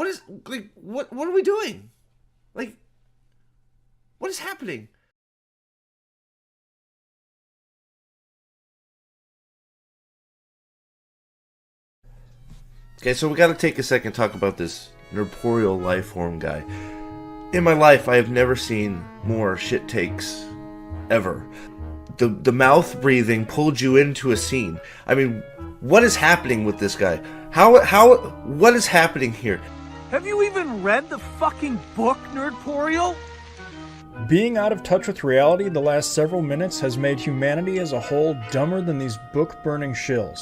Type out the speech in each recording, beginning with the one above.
what is what are we doing? Like, what is happening? Okay, so we got to take a second to talk about this Nerporial life form guy. In my life, I have never seen more shit takes ever. The mouth breathing pulled you into a scene. I mean, what is happening with this guy? What is happening here? Have you even read the fucking book, Nerdporial? Being out of touch with reality the last several minutes has made humanity as a whole dumber than these book-burning shills.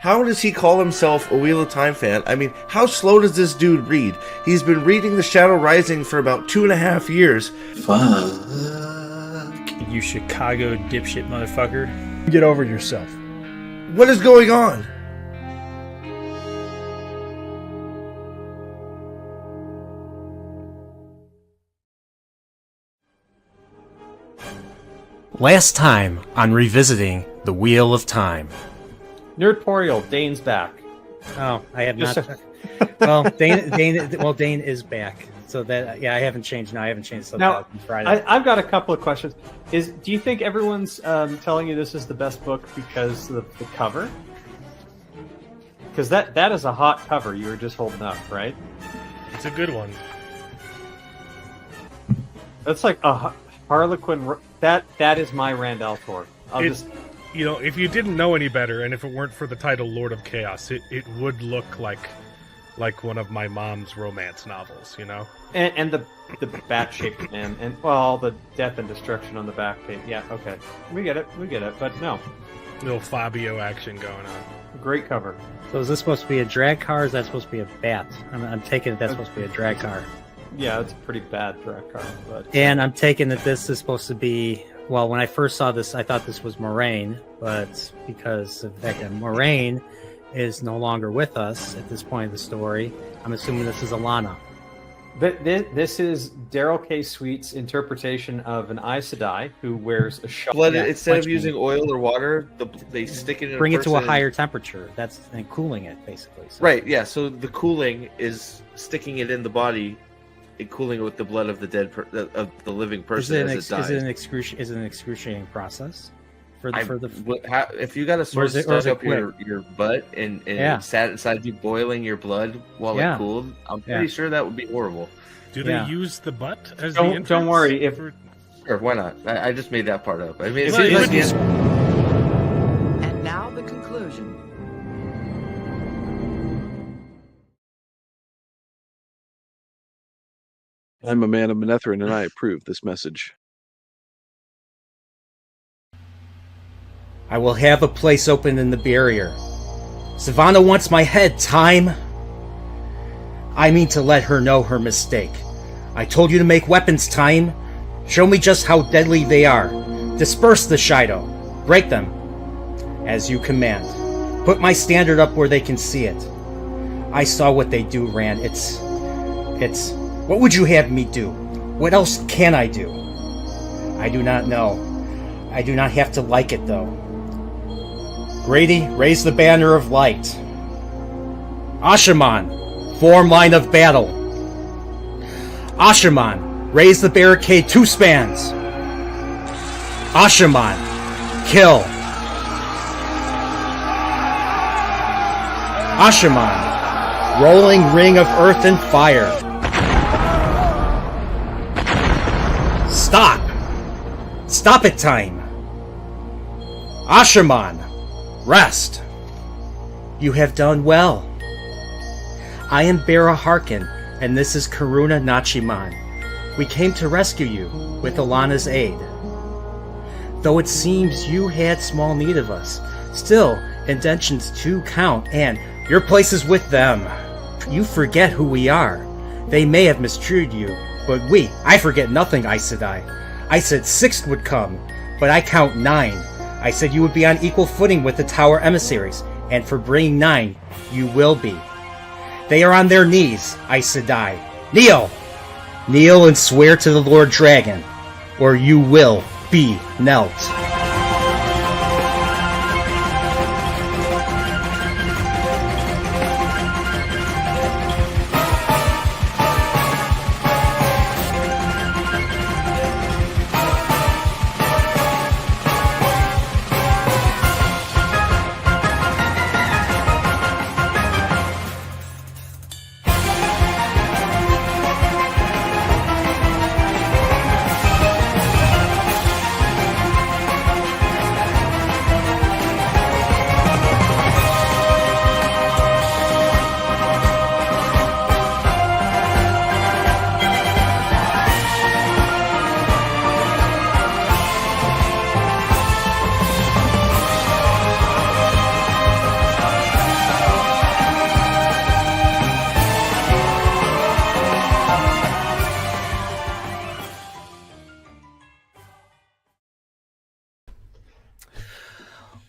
How does he call himself a Wheel of Time fan? I mean, how slow does this dude read? He's been reading The Shadow Rising for about 2.5 years. Fuck. You Chicago dipshit motherfucker. Get over yourself. What is going on? Last time on Revisiting the Wheel of Time. Nerdporial, Dane's back. Oh, I have not. Just Well, Dane is back. So that, yeah, I haven't changed. No, I haven't changed since Now, Friday. I've got a couple of questions. Do you think everyone's telling you this is the best book because of the cover? Because that is a hot cover you were just holding up, right? It's a good one. That's like a Harlequin. That is my Rand al'Thor. You know, if you didn't know any better, and if it weren't for the title Lord of Chaos, it would look like one of my mom's romance novels, you know? And the bat-shaped man, and well, the death and destruction on the back page. Yeah, okay, we get it, but no, Little Fabio action going on. great cover. So is this supposed to be a drag car, or is that supposed to be a bat? I'm taking it that's supposed to be a drag car. Yeah, it's a pretty bad drag car, but And I'm taking that this is supposed to be, well, when I first saw this, I thought this was Moraine, but because of the fact that Moraine is no longer with us at this point of the story, I'm assuming this is Alana. This is Daryl K. Sweet's interpretation of an Aes Sedai who wears a shawl. Blood, instead of using oil or water, they stick it in Bring a it to a person. higher temperature. That's and cooling it, basically. So. Right, yeah, so the cooling is sticking it in the body and cooling it with the blood of the of the living person as it dies. Is it an excruciating process? If you got a sword stuck up your butt and it sat inside you boiling your blood while it cooled, I'm pretty sure that would be horrible. Do they use the butt as the entrance? Don't worry. Sure, why not? I just made that part up. I mean, And now the conclusion. I'm a man of Manetheren, and I approve this message. I will have a place open in the barrier. Savannah wants my head, Time. I mean to let her know her mistake. I told you to make weapons, Time. Show me just how deadly they are. Disperse the Shido. Break them. As you command. Put my standard up where they can see it. I saw what they do, Rand. It's... What would you have me do? What else can I do? I do not know. I do not have to like it, though. Grady, raise the banner of light. Ashaman, form line of battle. Ashaman, raise the barricade 2 spans. Ashaman, kill. Ashaman, rolling ring of earth and fire. Stop! Stop it, Time! Ashaman, rest! You have done well. I am Bera Harkin, and this is Karuna Nachiman. We came to rescue you, with Alana's aid. Though it seems you had small need of us, still, intentions do count, and your place is with them. You forget who we are. They may have mistreated you, but I forget nothing, Aes Sedai. I said 6 would come, but I count 9. I said you would be on equal footing with the Tower emissaries, and for bringing 9, you will be. They are on their knees, Aes Sedai. Kneel! Kneel and swear to the Lord Dragon, or you will be knelt.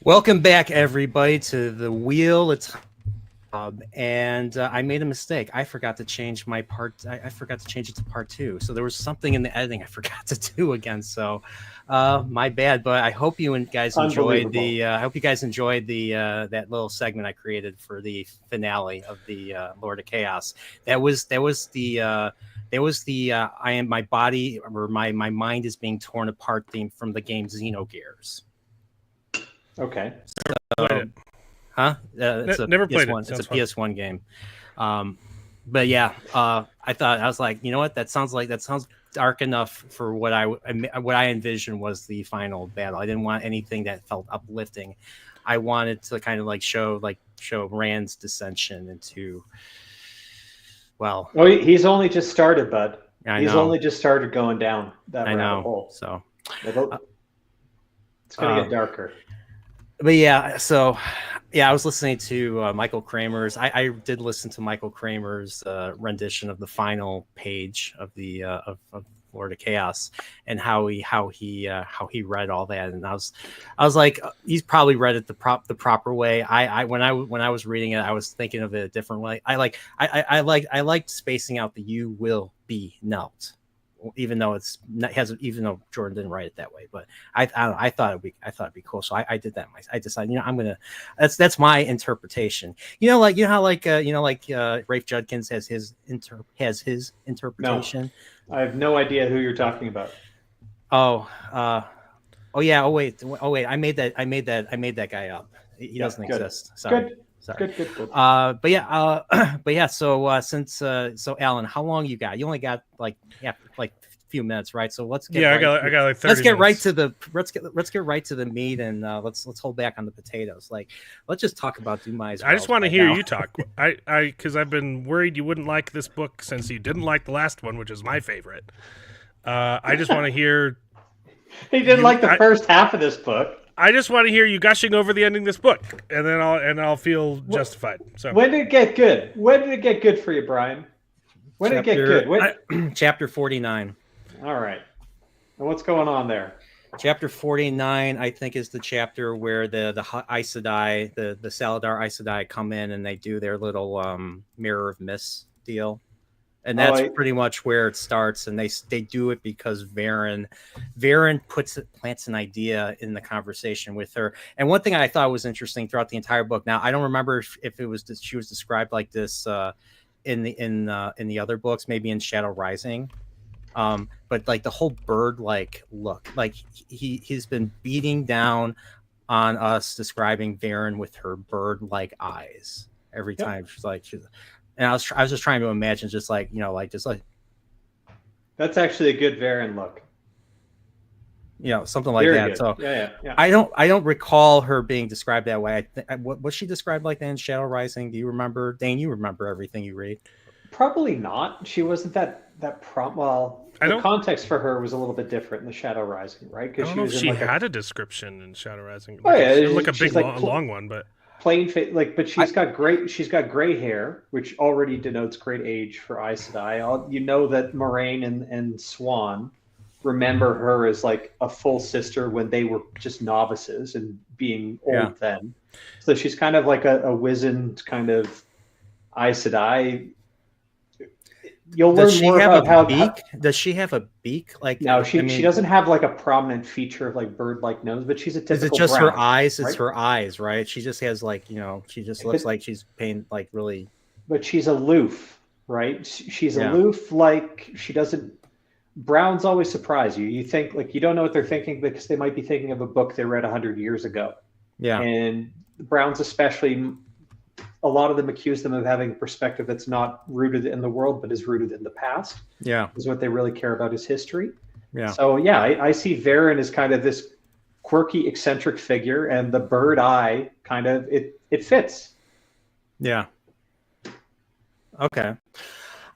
Welcome back, everybody, to the Wheel of Time. And I made a mistake. I forgot to change my part. I forgot to change it to part 2. So there was something in the editing I forgot to do again. So my bad. But I hope you guys enjoyed the. I hope you guys enjoyed the that little segment I created for the finale of the Lord of Chaos. That was the. There was the I am my body or my mind is being torn apart theme from the game Xenogears. Okay. Huh? It's a Never played PS1. it. It's a PS1 game. But yeah, I thought I was like, you know what? That sounds dark enough for what I envisioned was the final battle. I didn't want anything that felt uplifting. I wanted to kind of show Rand's dissension into. Well, he's only just started, bud. He's only just started going down that rabbit hole. So it's gonna get darker. But yeah, so I was listening to Michael Kramer's. I did listen to Michael Kramer's rendition of the final page of the of Lord of Chaos, and how he read all that. And I was like, he's probably read it the proper way. When I was reading it, I was thinking of it a different way. I liked spacing out the "you will be knelt," even though even though Jordan didn't write it that way, but I thought it'd be cool. So I did that. I decided, I'm gonna. That's my interpretation. Rafe Judkins has his interpretation. No, I have no idea who you're talking about. Oh yeah. Oh wait. I made that guy up. He doesn't exist. Sorry. Good. But yeah. So Alan, how long you got? You only got like a few minutes, right? So let's get. Yeah, I got like 30 Let's get minutes. let's get right to the meat, and let's hold back on the potatoes. Let's just talk about Dumai's. I just want to hear you talk. Because I've been worried you wouldn't like this book since you didn't like the last one, which is my favorite. I just want to hear. He didn't like the first half of this book. I just want to hear you gushing over the ending of this book, and then I'll feel justified. So when did it get good? When did it get good for you, Brian? When did it get good? Chapter 49. All right. And what's going on there? Chapter 49, I think, is the chapter where the Aes Sedai, the Saladar Aes Sedai come in and they do their little Mirror of Mist deal. And that's pretty much where it starts. And they do it because Varen plants an idea in the conversation with her. And one thing I thought was interesting throughout the entire book. Now, I don't remember if it was she was described like this in the other books, maybe in Shadow Rising. But the whole bird look, he's been beating down on us, describing Varen with her bird eyes every time. And I was just trying to imagine that's actually a good Varen look. Something like Very that. Good. So yeah. I don't recall her being described that way. Was she described like that in Shadow Rising? Do you remember, Dane? You remember everything you read? Probably not. She wasn't that prompt. Well, the context for her was a little bit different in the Shadow Rising, right? Because she had a description in Shadow Rising. Like a big long one, but plain face. But she's got gray hair, which already denotes great age for Aes Sedai. You know that Moraine and Swan remember her as a full sister when they were just novices and being old then. So she's kind of like a wizened kind of Aes Sedai. You'll learn more about how beak. Does she have a beak? No, she doesn't have a prominent feature of bird-like nose, but she's a typical. Is it just brown, her eyes? right? It's her eyes, right? She just has she just looks like she's paying really. But she's aloof, right? She's aloof. She doesn't. Browns always surprise you. You think you don't know what they're thinking because they might be thinking of a book they read 100 years ago. Yeah. And Browns especially. A lot of them accuse them of having a perspective that's not rooted in the world, but is rooted in the past. Yeah. Is what they really care about is history. Yeah. So I see Varen as kind of this quirky, eccentric figure, and the bird eye kind of it fits. Yeah. Okay.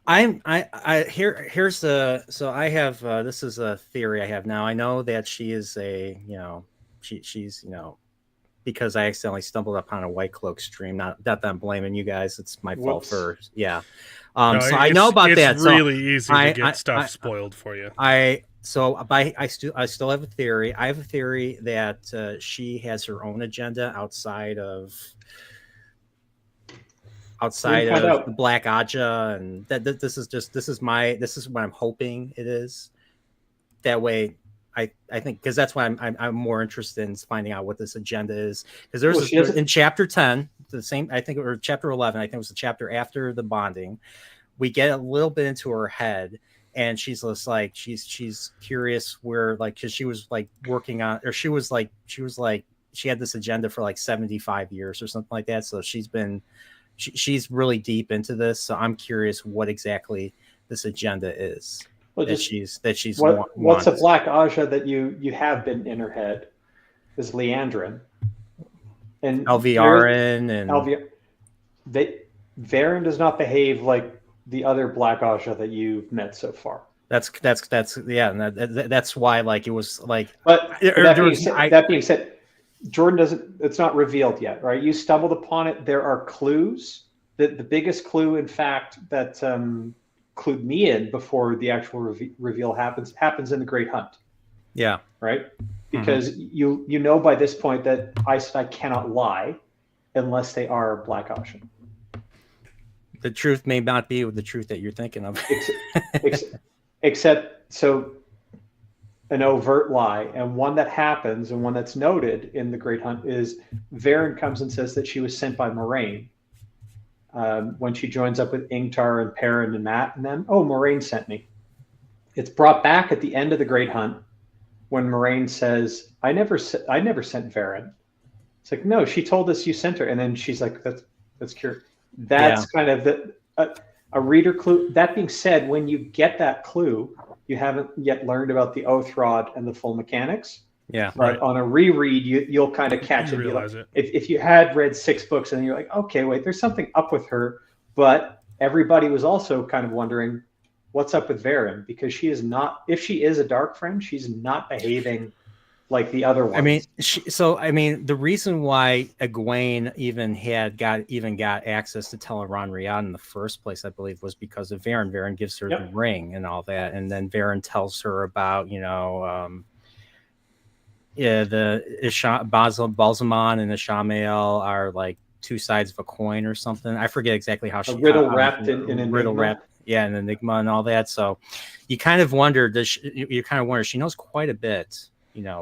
Here's the so I have this is a theory I have now. I know that she is she's because I accidentally stumbled upon a White Cloak stream. Not that I'm blaming you guys. It's my fault for So I know about that. It's really easy to get stuff spoiled for you. I still have a theory. I have a theory that she has her own agenda outside of the Black Aja, and this is what I'm hoping it is. That way, I think, because that's why I'm more interested in finding out what this agenda is, because there's in chapter 10, the same, I think, or chapter 11, I think it was the chapter after the bonding, we get a little bit into her head, and she's just like she's curious where, like, because she was like working on, or she had this agenda for like 75 years or something like that, so she's really deep into this. So I'm curious what exactly this agenda is. Well, what's a Black Aja that you have been in her head is Leandrin and Alviarin and Varen does not behave like the other Black Aja that you've met so far. That's yeah, and that's why, like, it was like. But that being said, Jordan doesn't. It's not revealed yet, right? You stumbled upon it. There are clues. The biggest clue, in fact, that clued me in before the actual reveal happens in the Great Hunt. Yeah. Right. Because you know by this point that Aes Sedai cannot lie unless they are Black Aja. The truth may not be the truth that you're thinking of. Except so. An overt lie, and one that happens and one that's noted in the Great Hunt is Varen comes and says that she was sent by Moraine when she joins up with Ingtar and Perrin and Mat, and then, Moraine sent me. It's brought back at the end of the Great Hunt when Moraine says, I never sent Varen. It's like, no, she told us you sent her, and then she's like, that's curious. That's kind of a reader clue. That being said, when you get that clue, you haven't yet learned about the Oath Rod and the full mechanics. Yeah. But on a reread, you'll kind of catch it. Realize it. If you had read 6 books and you're like, okay, wait, there's something up with her. But everybody was also kind of wondering what's up with Varen, because she is not, if she is a Dark Friend, she's not behaving like the other ones. I mean, the reason why Egwene even got access to Teleron Riyadh in the first place, I believe, was because of Varen. Varen gives her the ring and all that, and then Varen tells her about, the Balsamon and the Ishamael are like two sides of a coin or something. I forget exactly how she riddle wrapped in an riddle wrapped, an enigma and all that. So you kind of wonder, she knows quite a bit.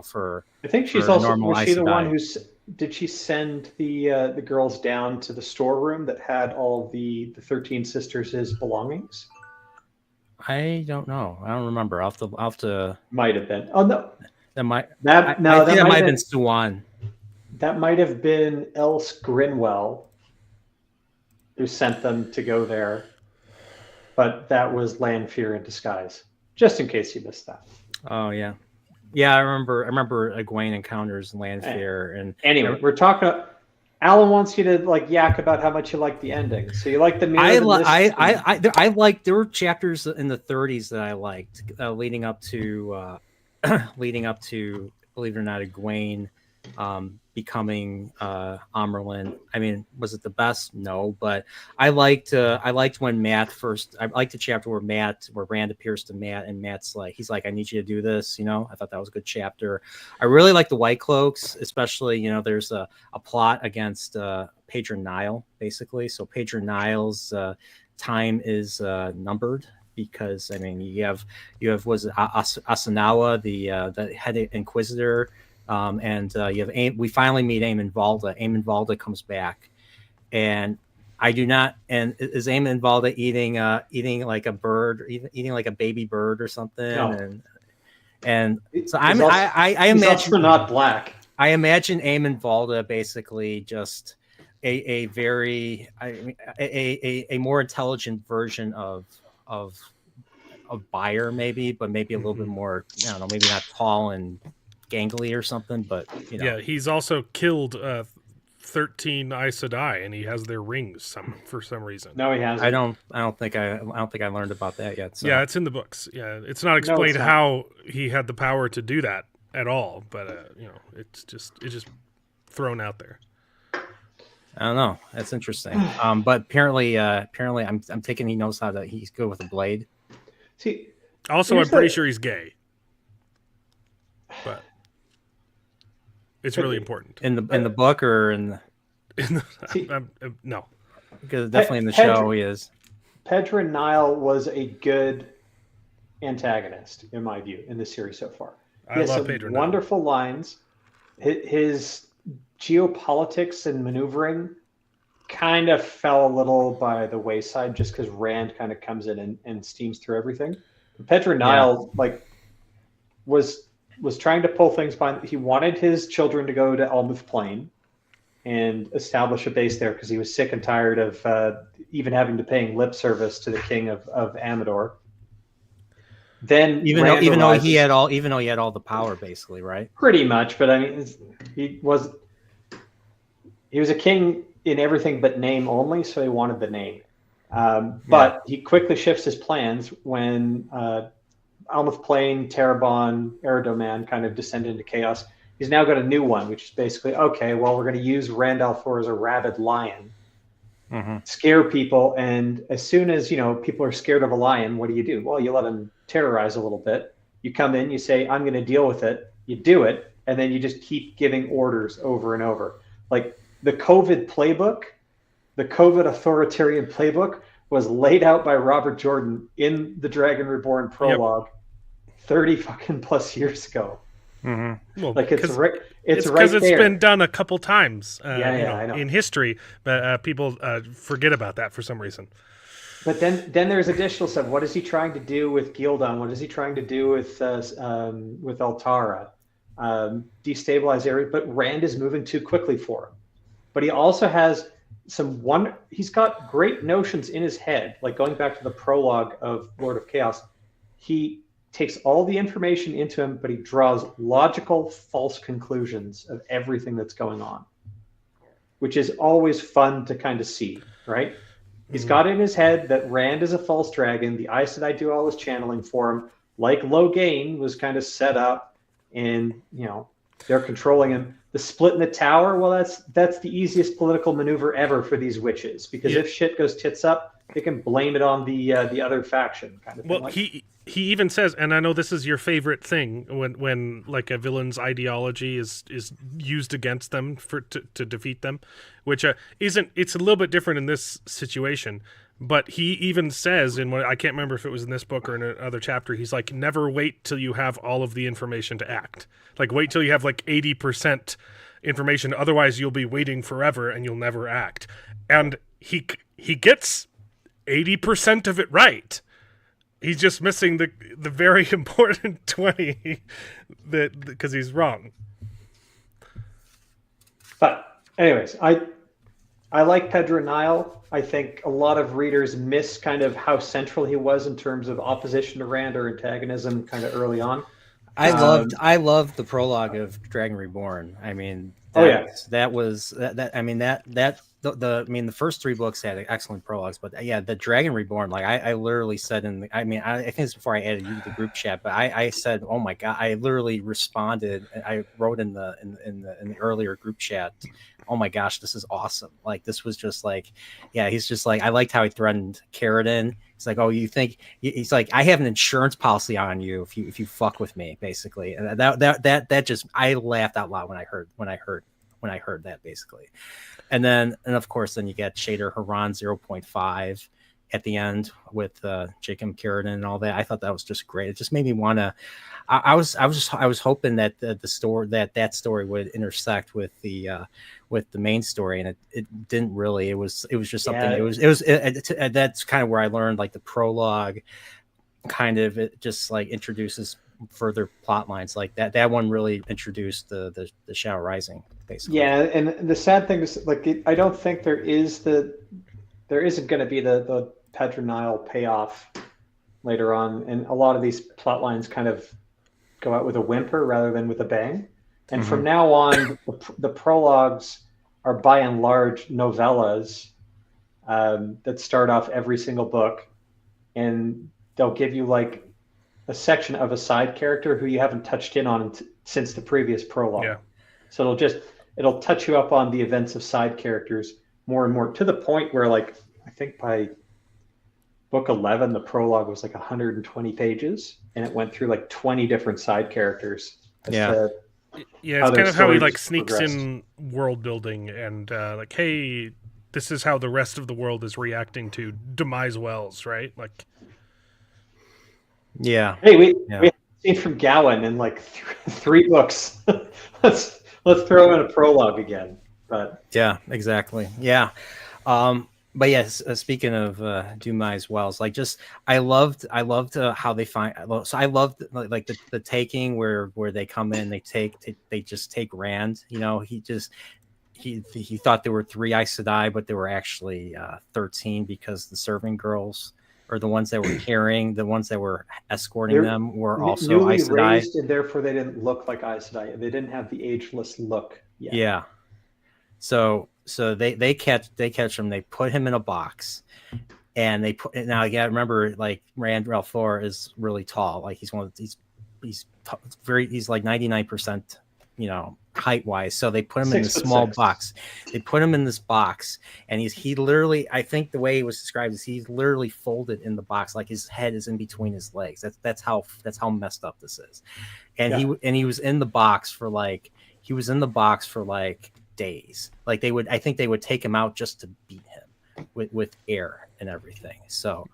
For I think she's also was she the one did she send the girls down to the storeroom that had all the 13 sisters' belongings? I don't know. I don't remember. I'll have to. Might have been. Oh no, that might. That might have been Suan. That might have been Else Grinwell who sent them to go there, but that was Lanfear in disguise. Just in case you missed that. Oh yeah. Yeah, I remember Egwene encounters Lanfear, and anyway, we're talking. Alan wants you to yak about how much you like the ending. So you like the mirror. I liked. There were chapters in the 30s that I liked, leading up to, believe it or not, Egwene becoming Amyrlin. I mean, was it the best? No, but I liked when Mat first. I liked the chapter where Rand appears to Mat, and Mat's like, he's like, I need you to do this. I thought that was a good chapter. I really like the White Cloaks, especially. There's a plot against Patron Nile, basically. So Patron Nile's time is numbered. Because you have was it Asanawa, the head Inquisitor. And you have we finally meet Aemon Valda. Aemon Valda comes back, and I do not. And is Aemon Valda eating like a bird, eating like a baby bird or something? No. And so I imagine he's also not black. I imagine Aemon Valda basically just a very a more intelligent version of Buyer, maybe, but maybe a little bit more. I don't know, maybe not tall and gangly or something, but yeah, he's also killed 13 Aes Sedai, and he has their rings for some reason. No, he hasn't. I don't think I learned about that yet. So. Yeah, it's in the books. Yeah, it's not explained how he had the power to do that at all, but it's just thrown out there. I don't know. That's interesting. But apparently, I'm thinking he knows he's good with a blade. See, also, I'm pretty sure he's gay. but it's really important. In the book or in no, because definitely in the show he is. Pedro Nile was a good antagonist, in my view, in the series so far. He has love some Pedro Nile. wonderful lines. His geopolitics and maneuvering kind of fell a little by the wayside just because Rand kind of comes in and steams through everything. Pedro Nile was trying to pull things by. He wanted his children to go to Almuth Plain and establish a base there because he was sick and tired of even having to paying lip service to the king of Amador. Then even though he had all the power, basically, right? Pretty much, but I mean, he was a king in everything but name only, so he wanted the name. But he quickly shifts his plans when Almuth Plain, Terrebonne, Eredoman kind of descend into chaos. He's now got a new one, which is basically, okay, well, we're going to use Rand al'Thor as a rabid lion, scare people, and as soon as, people are scared of a lion, what do? Well, you let him terrorize a little bit. You come in, you say, I'm going to deal with it. You do it, and then you just keep giving orders over and over. Like the COVID playbook, the COVID authoritarian playbook was laid out by Robert Jordan in the Dragon Reborn prologue 30 fucking plus years ago. Well, like it's right because it's there. been done a couple times I know. in history, but people forget about that for some reason. But then there's additional stuff. What is he trying to do with Gildan? What is he trying to do with Altara? Destabilize area, but Rand is moving too quickly for him. But he also has he's got great notions in his head, like going back to the prologue of Lord of Chaos. He takes all the information into him, but he draws logical, false conclusions of everything that's going on, which is always fun to kind of see, right? He's got in his head that Rand is a false dragon. The Aes Sedai do all his channeling for him, like Logain was kind of set up, and they're controlling him. The split in the tower, well, that's the easiest political maneuver ever for these witches, because if shit goes tits up, they can blame it on the other faction, kind of thing. Well, he even says, and I know this is your favorite thing when like a villain's ideology is used against them to defeat them, which it's a little bit different in this situation. But he even says I can't remember if it was in this book or in another chapter, he's like, never wait till you have all of the information to act. Like, wait till you have like 80% information, otherwise you'll be waiting forever and you'll never act. And he gets 80% of it right. He's just missing the very important 20 because he's wrong. But anyways, I like Pedro Nile. I think a lot of readers miss kind of how central he was in terms of opposition to Rand or antagonism kind of early on. I loved the prologue of Dragon Reborn. I mean, the first three books had excellent prologues, but the Dragon Reborn, like I literally said I think it's before I added you to the group chat, but I said, oh my God, I literally responded. I wrote in the earlier group chat, oh my gosh, this is awesome. Like, this was just like, he's just like, I liked how he threatened Carradine. It's like, oh, you think he's like, I have an insurance policy on you if you fuck with me, basically. And that just, I laughed out loud when I heard that, basically. And of course, then you get Shader Haran 0.5 at the end with Jacob Carradine and all that. I thought that was just great. It just made me want to. I was hoping that the story that story would intersect with the main story, and it didn't really. It was just something. Yeah. That's kind of where I learned, like, the prologue kind of, it just like introduces further plot lines like that. That one really introduced the Shadow Rising, basically. Yeah, and the sad thing is, like, I don't think there isn't going to be the Pedro Nile payoff later on, and a lot of these plot lines kind of go out with a whimper rather than with a bang. And from now on, the prologues are by and large novellas that start off every single book, and they'll give you like a section of a side character who you haven't touched in on since the previous prologue. Yeah. So it'll touch you up on the events of side characters more and more, to the point where, like, I think by book 11, the prologue was like 120 pages, and it went through like 20 different side characters as Yeah. to Yeah, how it's their kind of how he stories like sneaks progressed. in world building and like, hey, this is how the rest of the world is reacting to Demise Wells, right? Like, Yeah. Hey, we Yeah. haven't seen from Gowan in like three books. let's throw in a prologue again. But Yeah, exactly. Yeah. But yes, speaking of Dumas Wells, like just I loved how they find. So I loved like the taking where they come in, they just take Rand. You know, he thought there were 3 Aes Sedai, but there were actually 13 because the serving girls or the ones that were carrying, the ones that were escorting They're them were also newly Aes Sedai. raised, and therefore they didn't look like Aes Sedai. They didn't have the ageless look yet. Yeah. So they catch him. They put him in a box, and they put now. Yeah, remember, like Rand Ralphor is really tall. Like he's he's like 99%, height wise. So they put him in this small 6'6". box. They put him in this box, and he literally. I think the way it was described is he's literally folded in the box, like his head is in between his legs. That's how messed up this is. And he was in the box for like days. Like I think they would take him out just to beat him with air and everything. So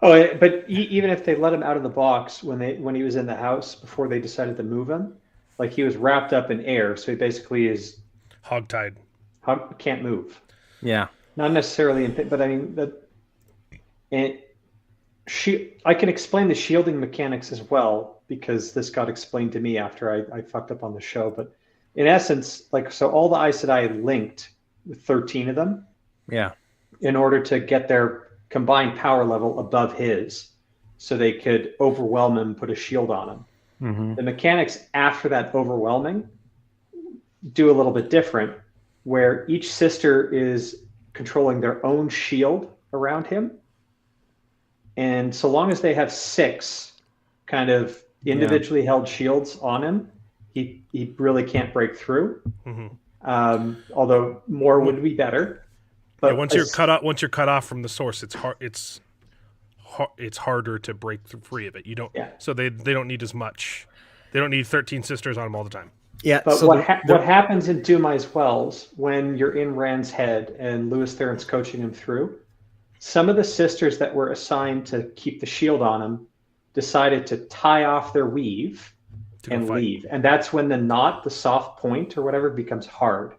but even if they let him out of the box when he was in the house before they decided to move him, like he was wrapped up in air, so he basically is hogtied. Can't move. Yeah, not necessarily, but I mean that. And I can explain the shielding mechanics as well because this got explained to me after I fucked up on the show, but. In essence, so all the Aes Sedai linked with 13 of them. Yeah. In order to get their combined power level above his, so they could overwhelm him, put a shield on him. Mm-hmm. The mechanics after that overwhelming do a little bit different, where each sister is controlling their own shield around him. And so long as they have 6 kind of individually held shields on him, he really can't break through. Mm-hmm. Although more would be better. But once you're cut off from the source, it's hard. It's harder to break free of it. You don't. Yeah. So they don't need as much. They don't need 13 sisters on them all the time. Yeah. But so what happens in Dumas Wells when you're in Rand's head and Louis Theron's coaching him through? Some of the sisters that were assigned to keep the shield on him decided to tie off their weave and leave. And that's when the knot, the soft point or whatever, becomes hard.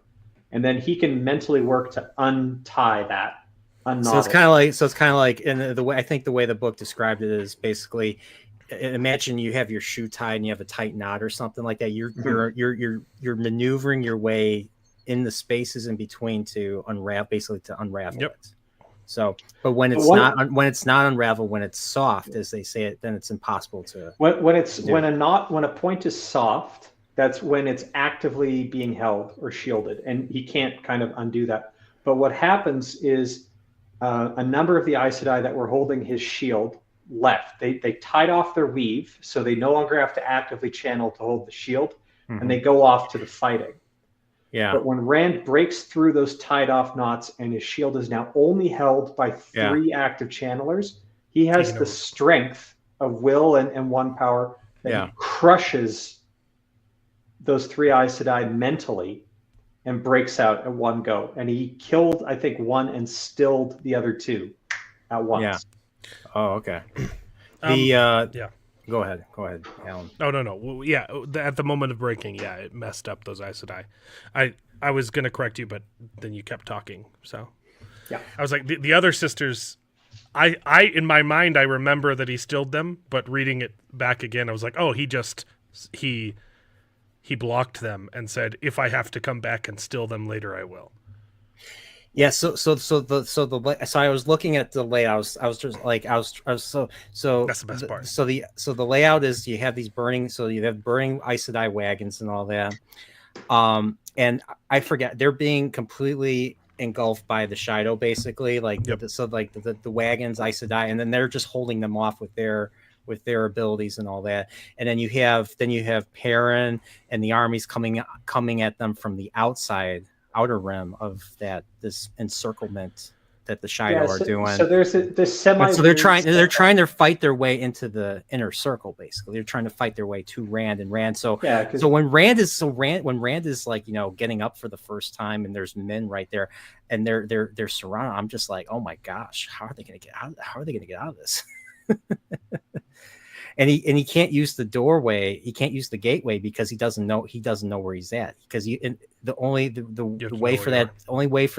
And then he can mentally work to untie that. So it's kind of like, and the way I think the way the book described it is basically, imagine you have your shoe tied and you have a tight knot or something like that. You're maneuvering your way in the spaces in between to unravel it. So, but when it's not unraveled, when it's soft, as they say it, then it's impossible to. When a point is soft, that's when it's actively being held or shielded, and he can't kind of undo that. But what happens is a number of the Aes Sedai that were holding his shield left. They tied off their weave, so they no longer have to actively channel to hold the shield, and they go off to the fighting. Yeah. But when Rand breaks through those tied off knots and his shield is now only held by 3 active channelers, he has the strength of will and 1 power that he crushes those 3 Aes Sedai mentally and breaks out at one go. And he killed, I think, 1 and stilled the other 2 at once. Yeah. Oh, okay. Go ahead, Alan. Oh, no. Well, yeah, at the moment of breaking, it messed up those Aes Sedai. I was going to correct you, but then you kept talking. So yeah, I was like, the other sisters, I in my mind, I remember that he stilled them, but reading it back again, I was like, oh, he blocked them and said, if I have to come back and still them later, I will. Yeah, so I was looking at the layout. I was just like so that's the best part. So the layout is you have these burning. So you have burning Aes Sedai wagons and all that. And I forget they're being completely engulfed by the Shido, basically. Like the wagons, Aes Sedai, and then they're just holding them off with their abilities and all that. And then you have Perrin and the armies coming at them from the outer rim of this encirclement that the Shido are doing. So there's this semi. So they're trying to fight their way into the inner circle. Basically, they're trying to fight their way to Rand and Rand. So when Rand is like, you know, getting up for the first time, and there's men right there, and they're surrounded. I'm just like, oh my gosh, how are they going to get out? How are they going to get out of this? And he can't use the doorway. He can't use the gateway because he doesn't know where he's at. Because the only way for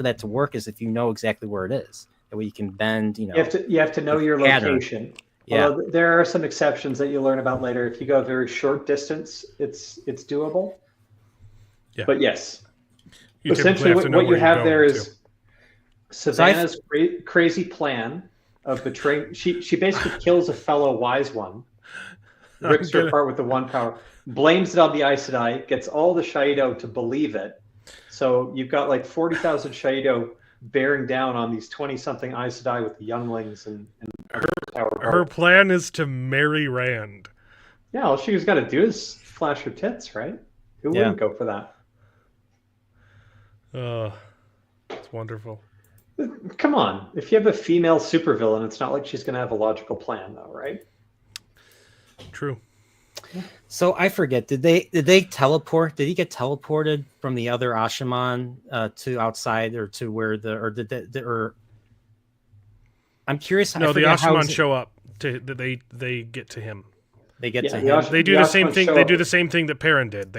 that to work is if you know exactly where it is. That way you can bend. You know, you have to know your location. Yeah, although there are some exceptions that you'll learn about later. If you go a very short distance, it's doable. Yeah. But yes, essentially what you have there is Savannah's crazy plan of betraying. She basically kills a fellow wise one. Rips her apart with the one power, blames it on the Aes Sedai, gets all the Shaido to believe it. So you've got like 40,000 Shaido bearing down on these 20-something Aes Sedai with the younglings and her plan is to marry Rand. Yeah, all she's got to do is flash her tits, right? Who wouldn't go for that? It's wonderful. Come on. If you have a female supervillain, it's not like she's going to have a logical plan, though, right? True. So I forget. Did they teleport? Did he get teleported from the other Ashaman to outside or to where I'm curious. No, the Ashaman show up. They get to him. They get to him. They do the same thing. They do the same thing that Perrin did.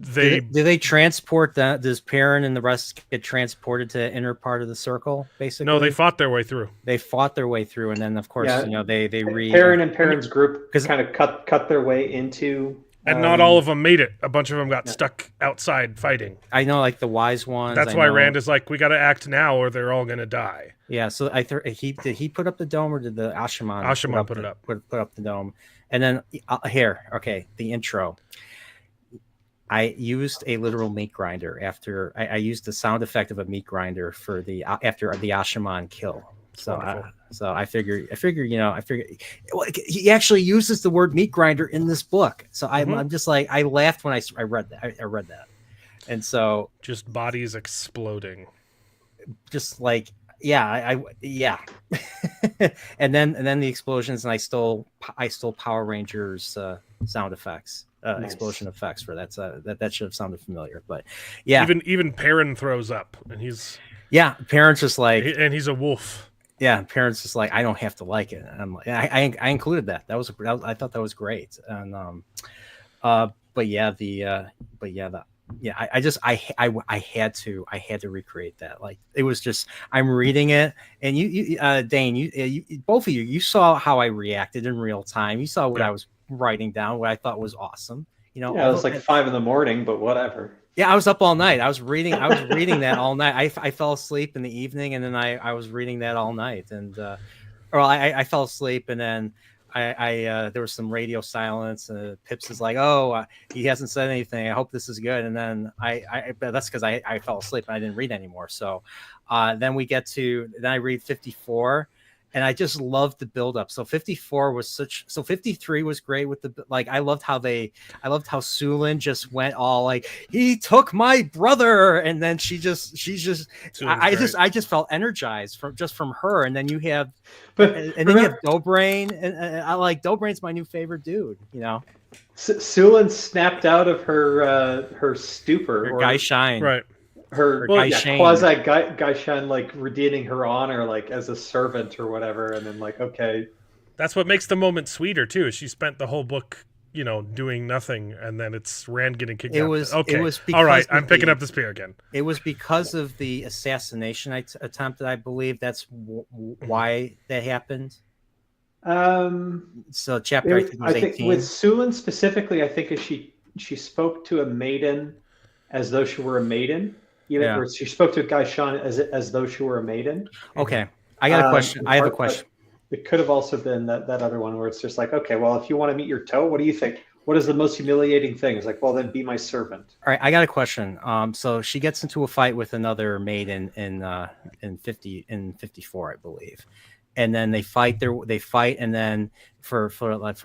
Do they transport that? Does Perrin and the rest get transported to the inner part of the circle? Basically, no. They fought their way through. And then of course, you know, they read. Perrin and Perrin's group kind of cut their way into. And not all of them made it. A bunch of them got stuck outside fighting. I know, like the wise ones. That's why Rand is like, we got to act now, or they're all gonna die. Yeah. So did he put up the dome, or did the Ashaman? Ashaman put it up. Put up the dome, and then the intro. I used a literal meat grinder after I used the sound effect of a meat grinder for after the Ashaman kill. So I figure he actually uses the word meat grinder in this book. So I'm just like, I laughed when I read that. I read that, and so just bodies exploding, just like yeah. and then the explosions, and I stole Power Rangers sound effects. Nice. Explosion effects for that. That should have sounded familiar, but yeah. Even Perrin throws up, and Perrin's just like, and he's a wolf. Yeah, Perrin's just like, I don't have to like it. And I'm like, I included that. I thought that was great. And I had to recreate that. Like, it was just, I'm reading it, and you Dane, you both of you saw how I reacted in real time. You saw what I was writing down, what I thought was awesome. You know, it was like 5 a.m, but whatever. Yeah, I was up all night. I was reading that all night. I fell asleep in the evening, and then I was reading that all night. And I fell asleep, and then I there was some radio silence. Pips is like, "Oh, he hasn't said anything. I hope this is good." And then but that's because I fell asleep and I didn't read anymore. So then I read 54. And I just loved the buildup. So 54 was 53 was great with I loved how Sulin just went all like, he took my brother, and then I just felt energized from her. And then you have then you have Dobrain, and I like Dobrain's my new favorite dude, you know. Sulin snapped out of her stupor, Guy Shine, right? Quasi Gaishan, like redeeming her honor, like as a servant or whatever, and then like, okay, that's what makes the moment sweeter too. Is she spent the whole book, you know, doing nothing, and then it's Rand getting kicked out. It was all right. I'm picking up the spear again. It was because of the assassination attempt, I believe. That's why that happened. So chapter I think was 18. With Sulin specifically, I think she spoke to a maiden as though she were a maiden. Or she spoke to Guy Sean as though she were a maiden. Okay, I got a question. I have a question. It could have also been that other one where it's just like, okay, well, if you want to meet your toe, what do you think? What is the most humiliating thing? It's like, well, then be my servant. All right, I got a question. So she gets into a fight with another maiden in 54, I believe, and then they fight. And then for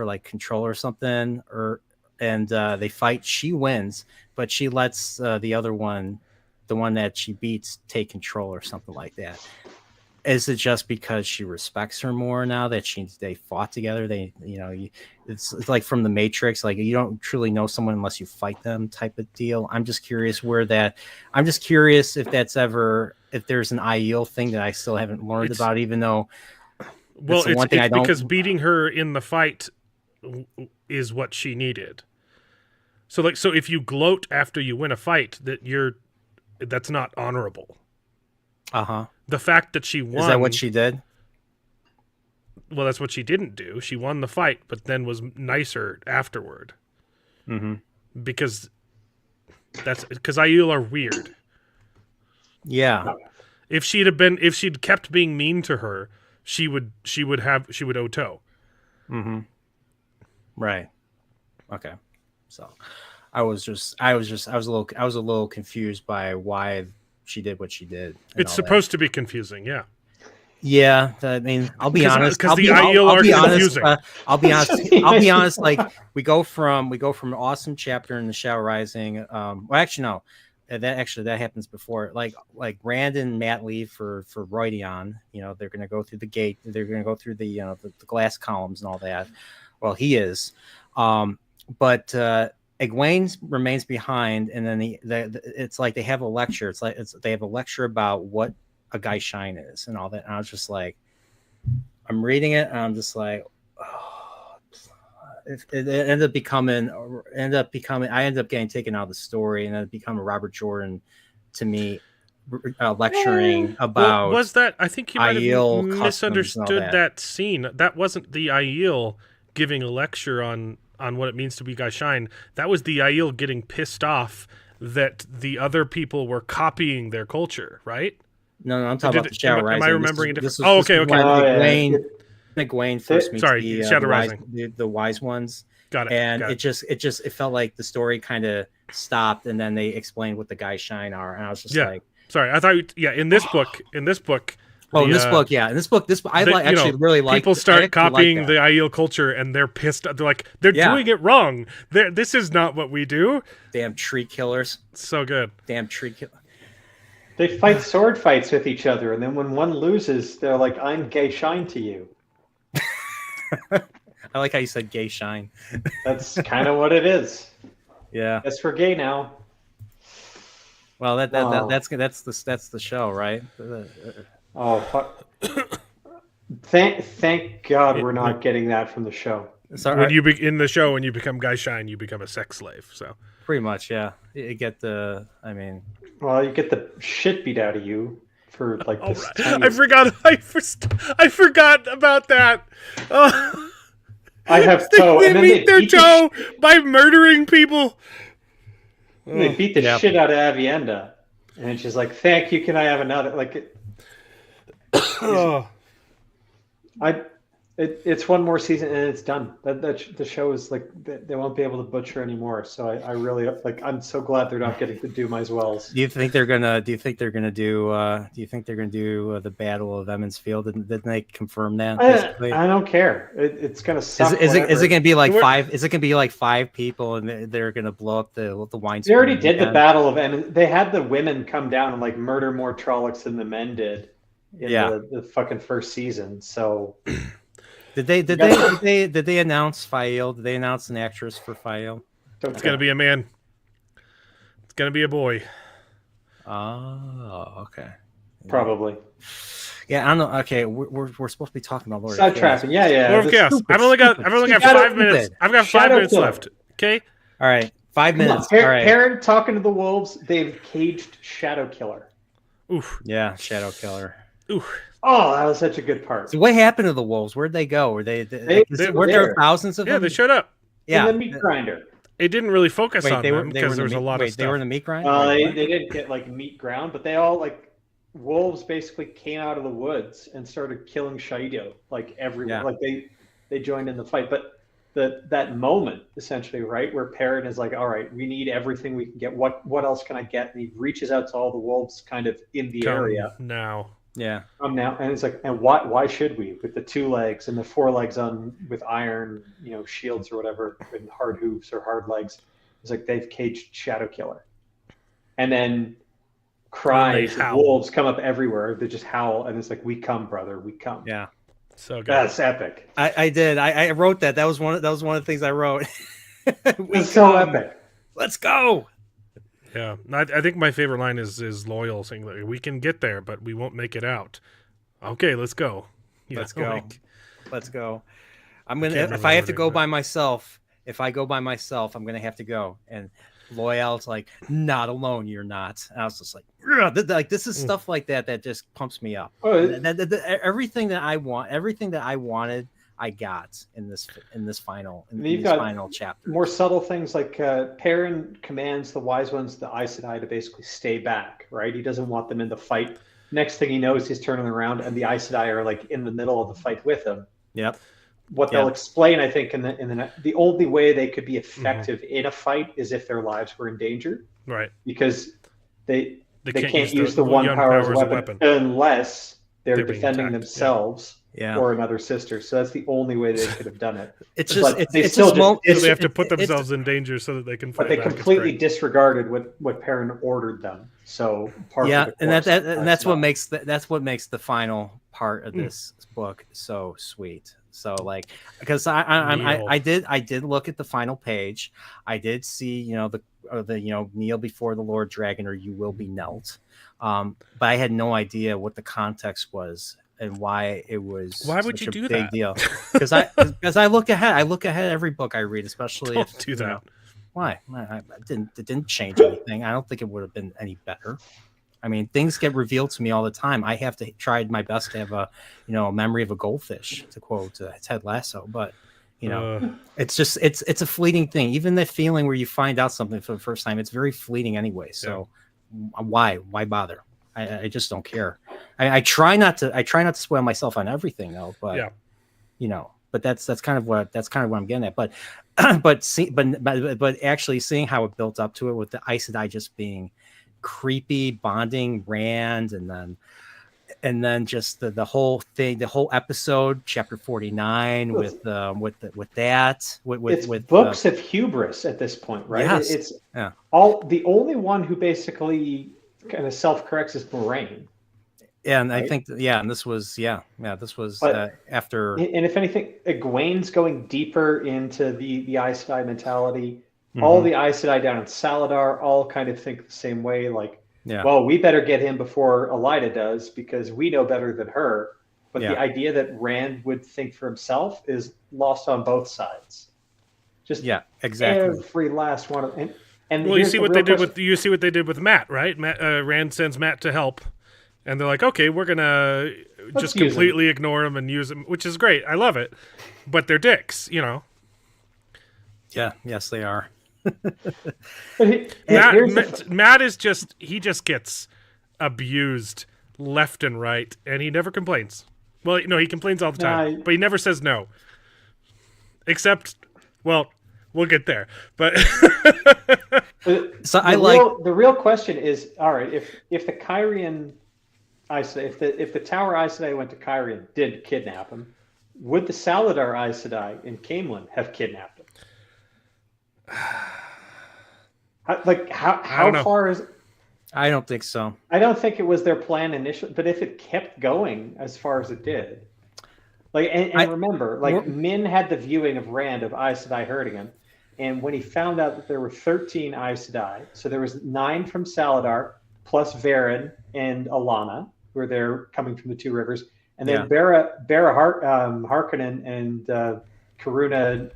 like control or something, and they fight. She wins, but she lets the other one, the one that she beats, take control or something like that. is it just because she respects her more now that they fought together? It's like from the Matrix, like you don't truly know someone unless you fight them type of deal. I'm just curious if there's an Aiel thing that I still haven't learned about, even though. Well, it's because beating her in the fight is what she needed. So if you gloat after you win a fight, that's not honorable. Uh-huh. The fact that she won... Is that what she did? Well, that's what she didn't do. She won the fight, but then was nicer afterward. Mm-hmm. Because Aiel are weird. Yeah. If she'd kept being mean to her, she would Oto. Mm-hmm. Right. Okay. So I was a little confused by why she did what she did. It's supposed to be confusing, yeah. Yeah, I mean, I'll be honest. Because the Aiel are confusing. I'll be honest. I'll be honest. Like we go from an awesome chapter in the Shadow Rising. Well, actually, no. That happens before. Like Rand and Matt leave for Rhuidean. They're going to go through the gate. They're going to go through the the glass columns and all that. Well, he is. But Egwene remains behind, and then it's like they have a lecture. They have a lecture about what a Guy Shine is and all that. And I was just like, I'm reading it, and I'm just like, oh. It ended up becoming. I ended up getting taken out of the story, and it became a Robert Jordan to me. Lecturing about was that? I think you might Aiel have misunderstood that scene. That wasn't the Aiel giving a lecture on what it means to be Guy Shine. That was the Aiel getting pissed off that the other people were copying their culture, right? No, I'm talking about the Shadow Rising. Am I remembering it different? Okay. Egwene first meets the Shadow Rising. The wise ones. Got it. And it felt like the story kind of stopped, and then they explained what the Guy Shine are, and I was just like, sorry, I thought in this book. In this book, I really like. People start copying the Aiel culture, and they're pissed. They're like, they're doing it wrong. This is not what we do. Damn tree killers! So good. Damn tree killers. They fight sword fights with each other, and then when one loses, they're like, "I'm Gay Shine to you." I like how you said "Gay Shine." That's kind of what it is. Yeah. Yes, we're gay now. Well, that's the show, right? Oh, fuck. Thank God we're not getting that from the show. When you in the show, when you become Guy Shine, you become a sex slave. So pretty much, yeah. You get well, you get the shit beat out of you for like this. Right. I forgot about that. Oh. I have they beat their toe by murdering people. They beat the shit out of Avienda, and she's like, "Thank you. Can I have another?" Like, it's one more season and it's done. The show is like they won't be able to butcher anymore. So I really like. I'm so glad they're not getting to do my Wells. Do you think they're gonna do the Battle of Emmons Field? Didn't they confirm that? I don't care. It's gonna suck. Is it gonna be like five? Is it gonna be like 5 people and they're gonna blow up the wine? They already did the Battle of Emmons. They had the women come down and like murder more Trollocs than the men did in the fucking first season. So. Did they announce Fael? Did they announce an actress for Fael? It's gonna be a man. It's gonna be a boy. Oh, okay. Probably. Yeah, I don't know. Okay, we're supposed to be talking about Lord of Chaos. Yeah. Lord of Chaos. I've only got 5 minutes. I've got 5 minutes left. Okay. All right, 5 minutes. All right. Perrin talking to the wolves. They've caged Shadow Killer. Oof. Yeah, Shadow Killer. Oof. Oh, that was such a good part. So what happened to the wolves? Where'd they go? Were were there thousands of them? Yeah, they showed up. Yeah, in the meat grinder. It didn't really focus on them because there was a lot of stuff. They were in the meat grinder? They didn't get like meat ground, but they all like wolves basically came out of the woods and started killing Shaido like everyone. Yeah. Like they joined in the fight. But that moment essentially, right, where Perrin is like, all right, we need everything we can get. What else can I get? And he reaches out to all the wolves kind of in the area. Now. Yeah. Now, and it's like, and why should we with the 2 legs and the 4 legs on with iron, shields or whatever, and hard hooves or hard legs? It's like they've caged Shadow Killer, and then cries, howl. wolves come up everywhere. They just howl, and it's like, "We come, brother, we come." Yeah. So good. That's epic. I did. I wrote that. That was one of the things I wrote. It's so epic. Let's go. Yeah, I think my favorite line is Loyal saying that we can get there, but we won't make it out. Okay, let's go. Yeah, Let's go. like, Let's go. I'm gonna. Can't If I have to remember go what it by myself, if I go by myself, I'm gonna have to go. And Loyal's like, not alone. You're not. And I was just like, "Ugh," like this is stuff like that just pumps me up. Oh, Everything that I want, everything that I wanted, I got in this final chapter. more subtle things like Perrin commands the Wise Ones, the Aes Sedai, to basically stay back. Right, he doesn't want them in the fight. Next thing he knows, he's turning around, and the Aes Sedai are like in the middle of the fight with him. Yep. What they'll explain, I think, in the only way they could be effective in a fight is if their lives were in danger, right. because they They can't use the one power as a weapon unless they're They're being defending attacked, themselves Yeah. or another sister. So that's the only way they could have done it. It's just But it's still just mo- So it's, they have to it- put it's- themselves in danger so that they can fight But they back. It's completely great. disregarded what Perrin ordered them. So part yeah, of the and course, that's what not- makes the final part of this book so sweet. So like, because I did look at the final page. I did see the kneel before the Lord Dragon, or you will be knelt. But I had no idea what the context was and why it was. Why would such you a do big that? deal? Because I look ahead. I look ahead every book I read, especially Don't if do that. why? It didn't change anything. I don't think it would have been any better. I mean, things get revealed to me all the time. I have to try my best to have a memory of a goldfish, to quote Ted Lasso. But it's just it's a fleeting thing. Even the feeling where you find out something for the first time, it's very fleeting anyway. So why bother? I just don't care. I try not to spoil myself on everything though. But but that's kind of what I'm getting at. But but actually seeing how it built up to it with the Aes Sedai just being creepy, bonding Rand, and then just the whole thing, the whole episode, chapter 49, with books of hubris at this point, right? Yes. It's the only one who basically kind of self-corrects is Moraine. And right? I think and this was after. And if anything, Egwene's going deeper into the Aes Sedai mentality. All the Aes Sedai down in Saladar all kind of think the same way. Like, well, we better get him before Elaida does because we know better than her. But the idea that Rand would think for himself is lost on both sides. Just exactly. Every last one of and well, you see what they did with Matt, right? Rand sends Matt to help, and they're like, okay, we're gonna just completely ignore him and use him, which is great. I love it, but they're dicks, Yeah. Yes, they are. Matt is he just gets abused left and right, and he never complains. Well, no, he complains all the time, but he never says no. Except, well, we'll get there. But so the real question is, all right, if the Kyrian Aes Sedai, if the Tower Aes Sedai went to Kyrian, did kidnap him, would the Saladar Aes Sedai in Caemlyn have kidnapped him? How far is? I don't think so. I don't think it was their plan initially, but if it kept going as far as it did, remember, Min had the viewing of Rand of Aes Sedai hurting him, and when he found out that there were 13 Aes Sedai, so there was 9 from Saladar plus Varen and Alana, who were there coming from the Two Rivers, and then Barra Harkonnen and Karuna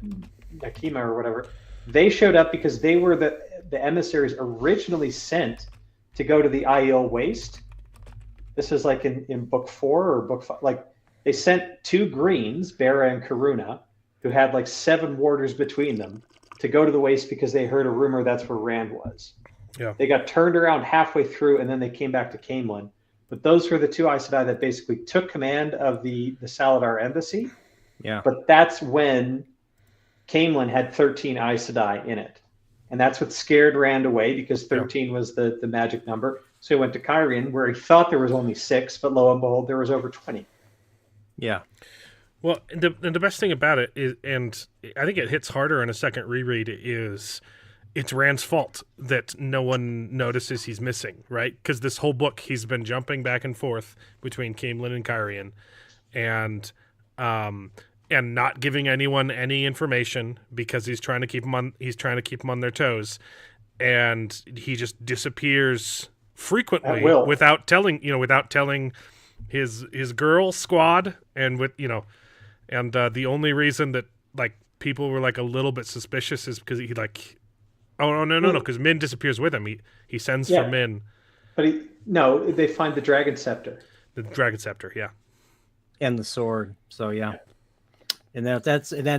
Nakima or whatever. They showed up because they were the emissaries originally sent to go to the Aiel Waste. This is like in book 4 or book 5. Like they sent 2 Greens, Barra and Karuna, who had like 7 warders between them, to go to the Waste because they heard a rumor that's where Rand was. Yeah. They got turned around halfway through, and then they came back to Caemlyn. But those were the 2 Aes Sedai that basically took command of the Saladar embassy. Yeah. But that's when Caemlyn had 13 Aes Sedai in it. And that's what scared Rand away because 13 was the magic number. So he went to Kyrian where he thought there was only 6, but lo and behold, there was over 20. Yeah. Well, the best thing about it is, and I think it hits harder in a second reread, is it's Rand's fault that no one notices he's missing, right? Because this whole book he's been jumping back and forth between Caemlyn and Kyrian, and not giving anyone any information because he's trying to keep them on their toes, and he just disappears frequently without telling his girl squad, and the only reason that like people were like a little bit suspicious is because he like, oh no, because Min disappears with him. He sends for Min, but they find the dragon scepter. The dragon scepter, yeah, and the sword. So yeah. And then Sulin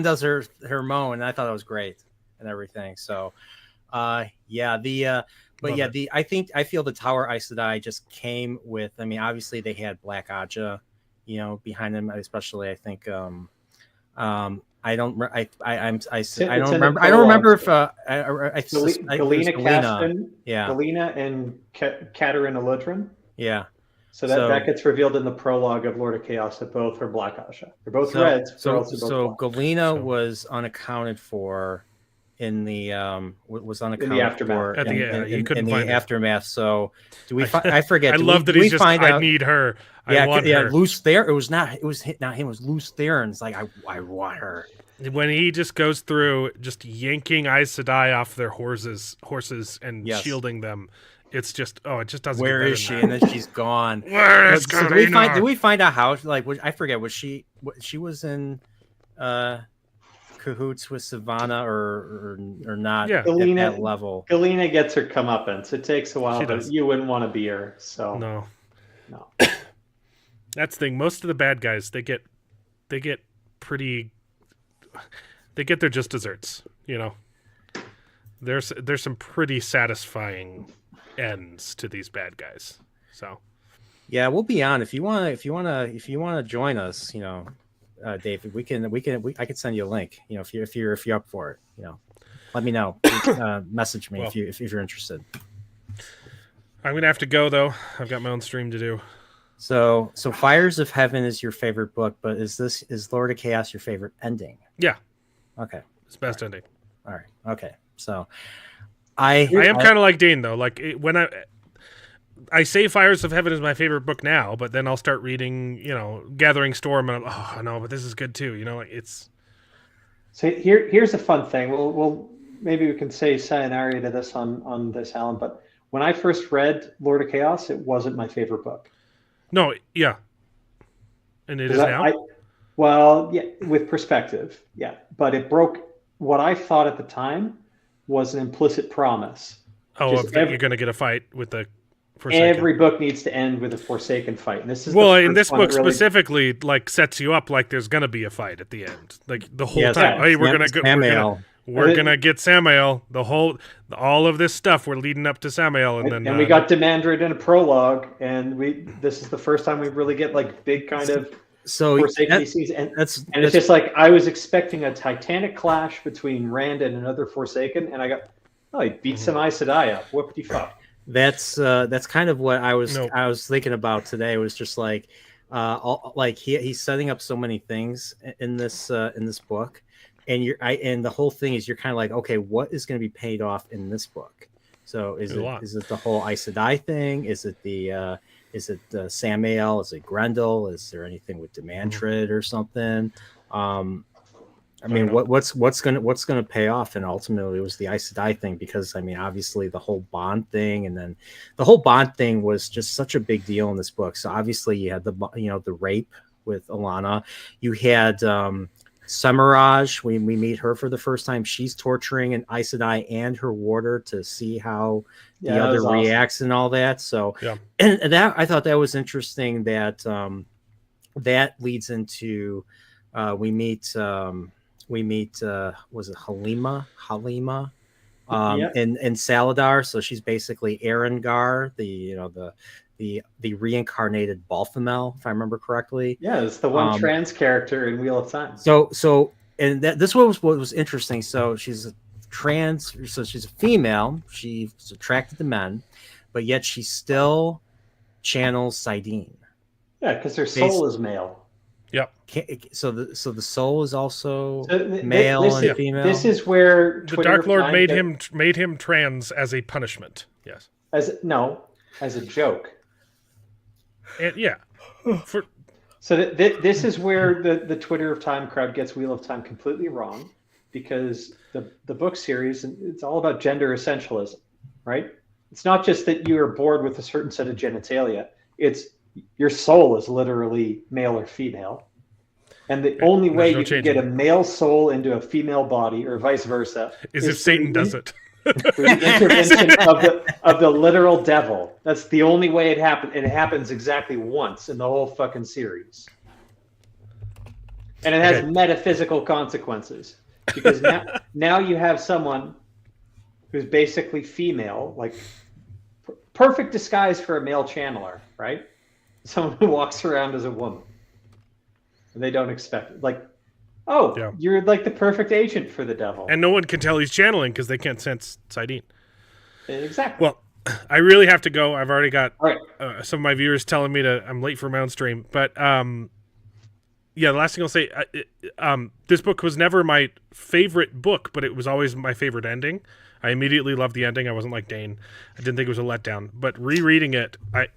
does her moan, and I thought it was great and everything. So, I feel the Tower Aes Sedai just came with. I mean, obviously they had Black Aja, behind them. Especially, I think. I don't remember if Galena and Katarina Ludrin. Yeah. So that gets revealed in the prologue of Lord of Chaos that both are Black Aja. They're both reds. So Galena was unaccounted for in the aftermath. In the aftermath. So do we? I forget. I love that he's just. I need her. I want her. Luce Theron. It was not him. It was Luce Theron. It's like I want her. When he just goes through just yanking Aes Sedai off their horses and shielding them. It's just it just doesn't. Where is she? And then she's gone. Where is Karina? Did we find out how? Like, I forget. Was she was in cahoots with Savannah or not at that level? Galena gets her comeuppance. It takes a while, but you wouldn't want to be her. So no. That's the thing. Most of the bad guys they get pretty. They get their just desserts. There's some pretty satisfying ends to these bad guys. So yeah, we'll be on if you want to join us, David, I can send you a link, if you're up for it, let me know. Message me if you're interested. I'm going to have to go though. I've got my own stream to do. So Fires of Heaven is your favorite book, but is Lord of Chaos your favorite ending? Yeah. Okay. It's best ending. All right. Okay. So I am kind of like Dane though. Like when I say Fires of Heaven is my favorite book now, but then I'll start reading, Gathering Storm, and but this is good too. Like it's. So here's a fun thing. We'll maybe we can say sayonara to this on this, Alan. But when I first read Lord of Chaos, it wasn't my favorite book. No, yeah, and it is now. With perspective, yeah, but it broke what I thought at the time was an implicit promise. You're going to get a fight with the Forsaken. Every book needs to end with a Forsaken fight, and this is in this book specifically, like sets you up like there's going to be a fight at the end, like the whole time. Hey, we're going to go. We're going to get Samael. All of this stuff we're leading up to Samael, and we got Demandred in a prologue, and this is the first time we really get like big kind of. So Forsaken DCs, and it's just like I was expecting a titanic clash between Rand and another Forsaken, and I got he beat some Aes Sedai up. Whoopty fuck. That's kind of what I was thinking about today. It was just like he's setting up so many things in this book, and the whole thing is you're kind of like, okay, what is going to be paid off in this book? So is it the whole Aes Sedai thing? Is it the Samael? Is it Grendel? Is there anything with Demandred or something? I mean, what's gonna pay off? And ultimately, it was the Aes Sedai thing, because I mean, obviously, the whole Bond thing, and then the whole Bond thing was just such a big deal in this book. So obviously, you had the rape with Alana. You had Semiraj. We meet her for the first time. She's torturing an Aes Sedai and her warder to see how the other reacts and all that. So, and that I thought that was interesting. That that leads into we meet was it Halima in Saladar. So she's basically Erengar, the reincarnated Balthamel, if I remember correctly. Yeah, it's the one trans character in Wheel of Time. So this was what was interesting. So she's trans, so she's a female. She's attracted to men, but yet she still channels Saidin. Yeah, because her soul is male. Yep. So the soul is also So male this and is, female. This is where The Twitter Dark of Lord Time made him trans as a punishment. Yes. as a joke. And yeah. For So this is where the Twitter of Time crowd gets Wheel of Time completely wrong, because the book series, it's all about gender essentialism, right? It's not just that you are bored with a certain set of genitalia. It's your soul is literally male or female. And the only way no you can changing get a male soul into a female body, or vice versa, is if Satan does it. through the intervention of the literal devil. That's the only way it happens. And it happens exactly once in the whole fucking series. And it has metaphysical consequences. Because now you have someone who's basically female, like perfect disguise for a male channeler, right? Someone who walks around as a woman. And they don't expect it. Like, you're like the perfect agent for the devil. And no one can tell he's channeling because they can't sense Sidene. Exactly. Well, I really have to go. I've already got some of my viewers telling me I'm late for my own stream. But the last thing I'll say, this book was never my favorite book, but it was always my favorite ending. I immediately loved the ending. I wasn't like Dane. I didn't think it was a letdown. But rereading it, I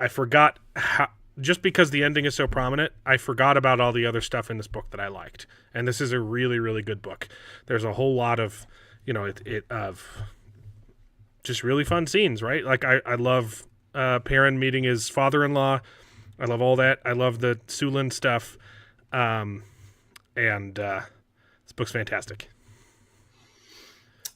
forgot how. Just because the ending is so prominent, I forgot about all the other stuff in this book that I liked. And this is a really, really good book. There's a whole lot of, of just really fun scenes, right? Like I love Perrin meeting his father-in-law. I love all that. I love the Sulin stuff. And this book's fantastic.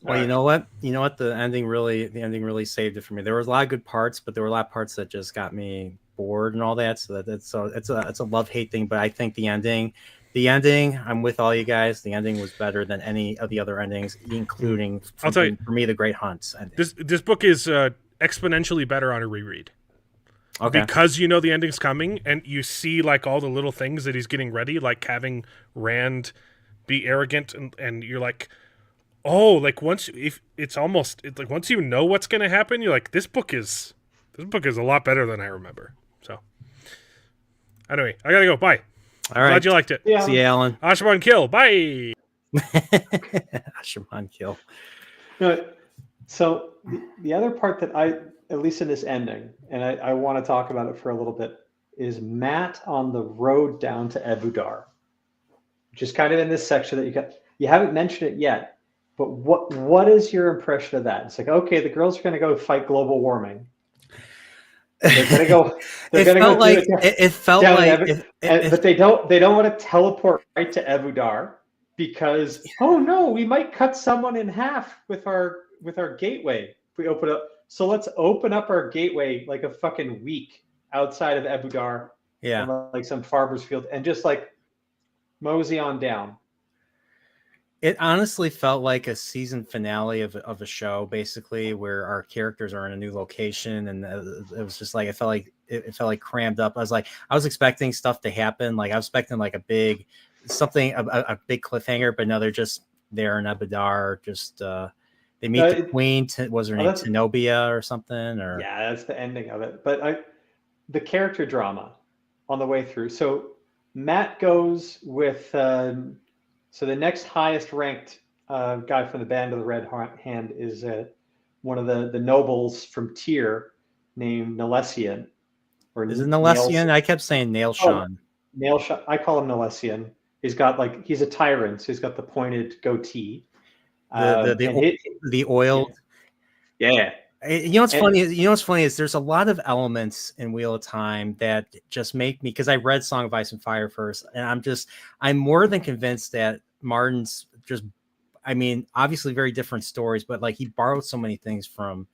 Well, you know what? The ending really saved it for me. There was a lot of good parts, but there were a lot of parts that just got me bored and all that. So it's a love-hate thing. But I think the ending, I'm with all you guys. The ending was better than any of the other endings, including I'll tell you, for me, The Great Hunt. This book is exponentially better on a reread. Okay. Because you know the ending's coming, and you see like all the little things that he's getting ready, like having Rand be arrogant, and you're like, oh, like once you know what's going to happen, you're like, this book is a lot better than I remember. So anyway, I gotta go. Bye. All right. Glad you liked it. Yeah. See you, Alan. Ashman kill. Bye. Ashman kill. No, so the other part that at least in this ending, and I want to talk about it for a little bit, is Matt on the road down to Ebudar, which is kind of in this section that you haven't mentioned it yet, but what is your impression of that? It's like, okay, the girls are going to go fight global warming. They're going to go. It felt like, but they don't want to teleport right to Ebudar because no, we might cut someone in half with our gateway if we open up. So let's open up our gateway like a fucking week outside of Ebudar, like some farmer's field, and just like mosey on down. It honestly felt like a season finale of a show, basically, where our characters are in a new location, and it was just like it felt like crammed up. I was expecting stuff to happen, like I was expecting like a big cliffhanger, but no, they're just there in Ebudar. Just they meet the queen. Was her name Tenobia or something? Or that's the ending of it. But the character drama on the way through. So Matt goes with. So the next highest ranked guy from the Band of the Red Hand is one of the nobles from Tyr named Nalessian. Is it Nalessian? I kept saying Nailshan. Nailshan. I call him Nalessian. He's a tyrant. So he's got the pointed goatee. The oiled. Yeah. You know what's funny is there's a lot of elements in Wheel of Time that just make me, because I read Song of Ice and Fire first, and I'm more than convinced that Martin's obviously very different stories, but like he borrowed so many things from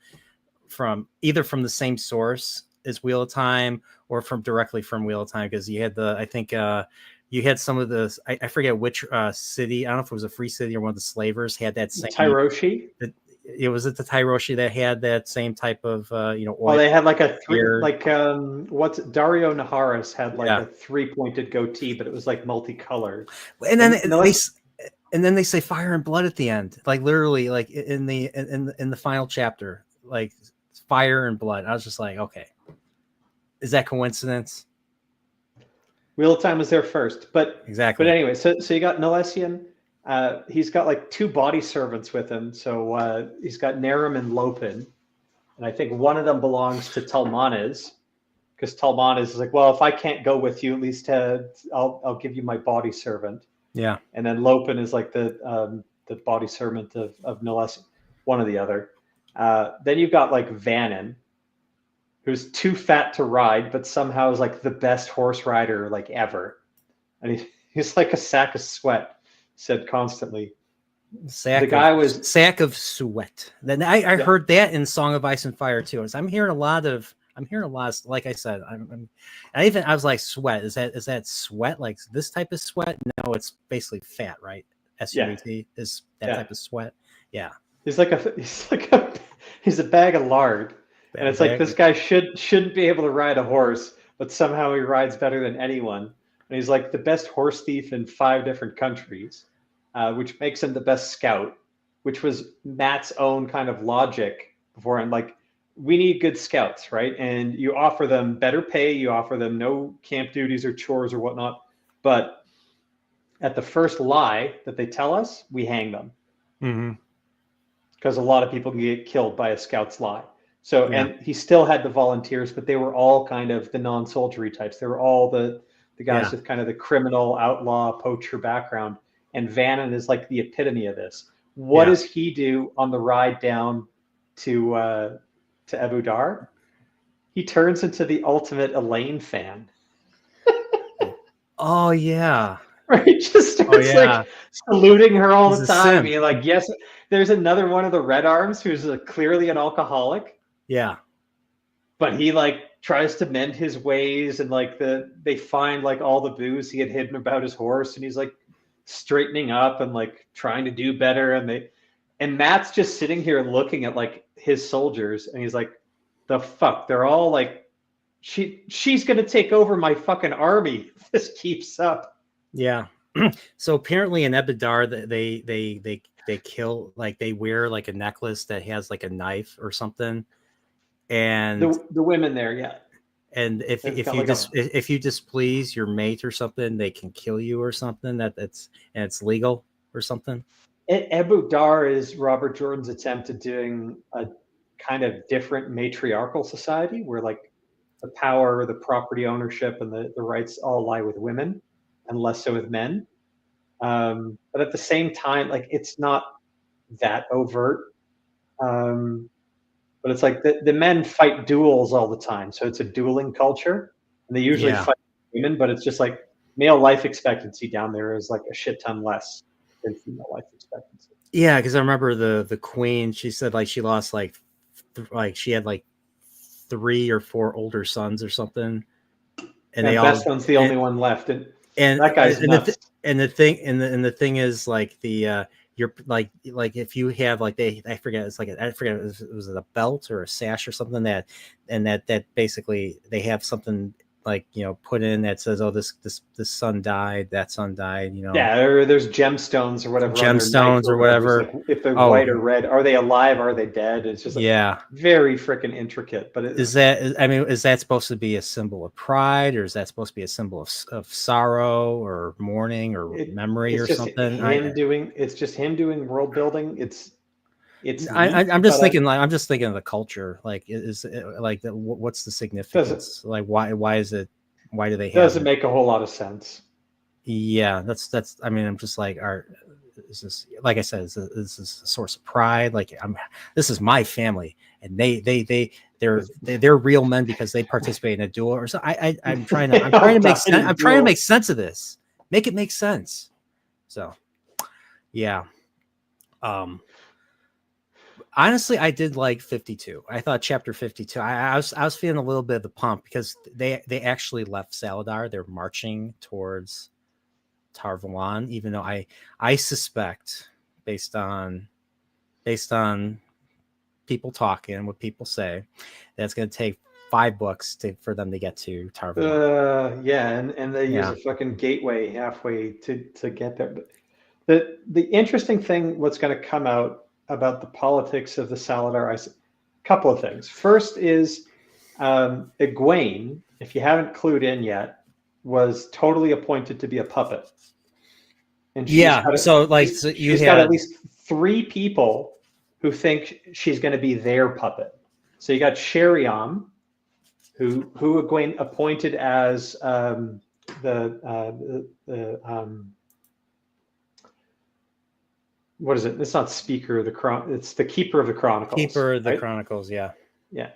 either from the same source as Wheel of Time or directly from Wheel of Time, because you had you had some of the I forget which city, I don't know if it was a free city or one of the slavers had that same Tyroshi. It was at the Tyroshi that had that same type of oil. Well, they had like a Dario Naharis had a 3-pointed goatee, but it was like multicolored. And then they say fire and blood at the end, like literally, like in the final chapter, like fire and blood. I was just like, okay, is that coincidence? Wheel of Time was there first, but Exactly. But anyway, so you got Nalesian. He's got like 2 body servants with him. So he's got Narum and Lopin, and I think one of them belongs to Talmanes, because Talmanes is like, well, if I can't go with you, at least I'll give you my body servant. Yeah. And then Lopin is like the body servant of Nalesian, one or the other. Then you've got like Vannon, who's too fat to ride, but somehow is like the best horse rider like ever. And he's like a sack of sweat, said constantly. Sack of sweat. Then I heard that in Song of Ice and Fire too. I'm hearing a lot of, like I said, I was like, sweat. Is that sweat? Like this type of sweat? No, it's basically fat, right? SUET is that type of sweat. Yeah. He's a bag of lard. And it's like, this guy shouldn't be able to ride a horse, but somehow he rides better than anyone. And he's like the best horse thief in 5 different countries, which makes him the best scout, which was Matt's own kind of logic before. And like, we need good scouts, right? And you offer them better pay, you offer them no camp duties or chores or whatnot. But at the first lie that they tell us, we hang them. Mm-hmm. Because a lot of people can get killed by a scout's lie. So, and he still had the volunteers, but they were all kind of the non-soldiery types. They were all the guys with kind of the criminal, outlaw, poacher background. And Vannon is like the epitome of this. What does he do on the ride down to Abu Dar? He turns into the ultimate Elaine fan. Oh, yeah. Right, just starts like saluting her all the time. Being like, yes, there's another one of the Red Arms who's clearly an alcoholic. Yeah, but he like tries to mend his ways, and like they find like all the booze he had hidden about his horse, and he's like straightening up and like trying to do better. And Matt's just sitting here looking at like his soldiers, and he's like, the fuck, they're all like, she's gonna take over my fucking army if this keeps up. Yeah. So apparently in Ebadar, they kill, like they wear like a necklace that has like a knife or something, and the women there, and if you displease your mate or something, they can kill you or something. It's legal or something. Abu Dar is Robert Jordan's attempt at doing a kind of different matriarchal society where like the power, the property ownership, and the rights all lie with women and less so with men. But at the same time, like it's not that overt. But it's like the men fight duels all the time. So it's a dueling culture. And they usually fight women, but it's just like male life expectancy down there is like a shit ton less than female life expectancy. Yeah, because I remember the queen, she said like she lost like she had like 3 or 4 older sons or something. And they best one's the only one left. And that guy's nuts. The thing is like you're like if you have like I forget it was a belt or a sash or something that basically they have something like, you know, put in that says, oh, this son died, that son died, you know. Yeah, or there's gemstones or whatever. Gemstones or whatever. Like, if they're white or red, are they alive? Are they dead? It's just very freaking intricate. But is that supposed to be a symbol of pride, or is that supposed to be a symbol of sorrow or mourning or memory or something? It's just him doing world building. I'm just thinking of the culture. Like, what's the significance? Like, why is it? Why do they have doesn't make a whole lot of sense. Yeah, that's. I mean, I'm just like, is this, like I said, is this a source of pride? Like, this is my family, and they're real men because they participate in a duel or so. I'm trying to make sense. I'm trying to make sense of this. Make it make sense. So, yeah. Honestly, I did like 52. I thought chapter 52. I was feeling a little bit of the pump because they actually left Saladar. They're marching towards Tar Valon, even though I suspect, based on people talking, what people say, that it's going to take 5 books for them to get to Tar Valon. And they use a fucking gateway halfway to get there. But the interesting thing, what's going to come out about the politics of the Saladar, a couple of things. First is Egwene, if you haven't clued in yet, was totally appointed to be a puppet. And she's got at least 3 people who think she's going to be their puppet. So you got Sheriam, who Egwene appointed as what is it? It's not Speaker of the it's the Keeper of the Chronicles. Keeper of the right? Chronicles, yeah. Yeah.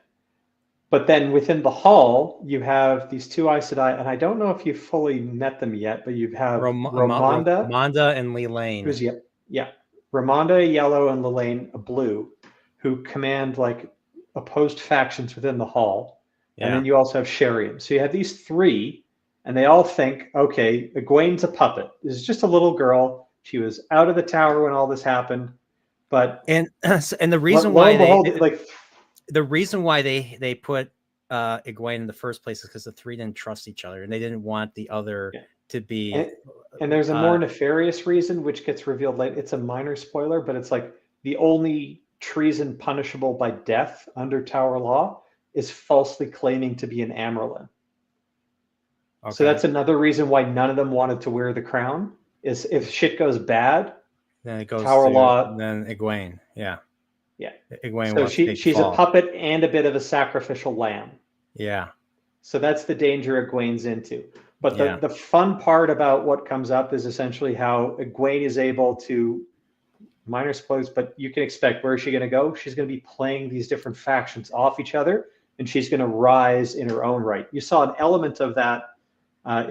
But then within the hall, you have these 2 Aes Sedai, and I don't know if you've fully met them yet, but you have Ramonda. Ramonda and Lelaine. Who's Ramonda a yellow and Lelaine a blue, who command like opposed factions within the hall. Yeah. And then you also have Sheriam. So you have these 3, and they all think, okay, Egwene's a puppet. This is just a little girl. She was out of the tower when all this happened. But and the reason why the reason why they put Egwene in the first place is because the 3 didn't trust each other, and they didn't want the other to be. And there's a more nefarious reason, which gets revealed later. It's a minor spoiler, but it's like the only treason punishable by death under Tower law is falsely claiming to be an Amyrlin. Okay. So that's another reason why none of them wanted to wear the crown. Is if shit goes bad, then it goes Tower law. Then Egwene, yeah. Egwene. So she's a puppet and a bit of a sacrificial lamb. Yeah. So that's the danger Egwene's into. But the fun part about what comes up is essentially how Egwene is able to, minor spoilers, but you can expect, where is she going to go? She's going to be playing these different factions off each other, and she's going to rise in her own right. You saw an element of that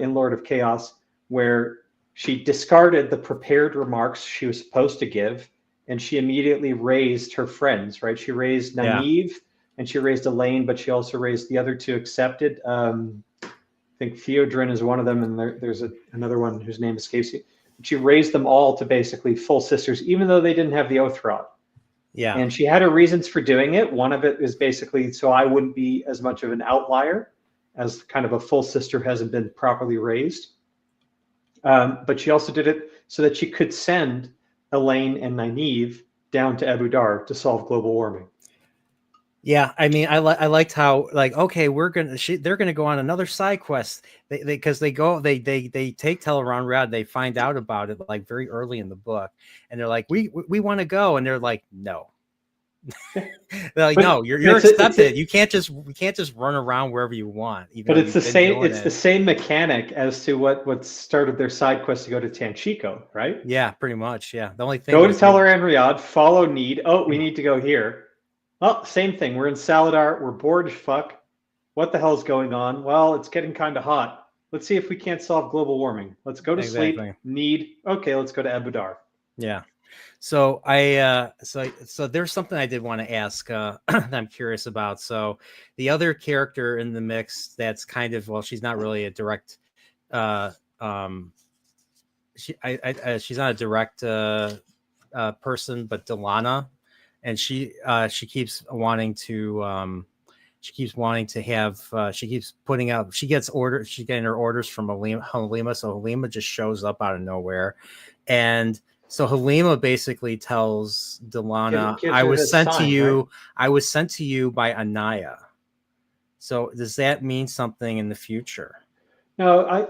in Lord of Chaos, where she discarded the prepared remarks she was supposed to give, and she immediately raised her friends, right? She raised Nynaeve, and she raised Elaine, but she also raised the other 2 accepted. I think Theodrin is one of them, and there's another one whose name escapes me. She raised them all to basically full sisters, even though they didn't have the oath rod. Yeah. And she had her reasons for doing it. One of it is basically so I wouldn't be as much of an outlier, as kind of a full sister hasn't been properly raised. But she also did it so that she could send Elaine and Nynaeve down to Abu Dar to solve global warming. Yeah, I mean, I liked how, like, okay, they're gonna go on another side quest. They take Teleron Rad. They find out about it like very early in the book, and they're like, we want to go, and they're like, no. They're like, no, you're accepted. We can't just run around wherever you want. But it's the same. It's the same mechanic as to what started their side quest to go to Tanchico, right? Yeah, pretty much. Yeah, the only thing. Go to Teleran Riyadh, follow need. Oh, we need to go here. Oh, same thing. We're in Saladar. We're bored as fuck. What the hell's going on? Well, it's getting kind of hot. Let's see if we can't solve global warming. Let's go to sleep. Need. Okay, let's go to Abu Dar. Yeah. So so there's something I did want to ask that I'm curious about. So the other character in the mix that's kind of, well, she's not really a direct she's not a direct person, but Delana, and she keeps wanting to have she keeps putting out, she's getting her orders from Halima, so Halima just shows up out of nowhere, and so Halima basically tells Delana, I was sent to you by Anaya. So does that mean something in the future? No,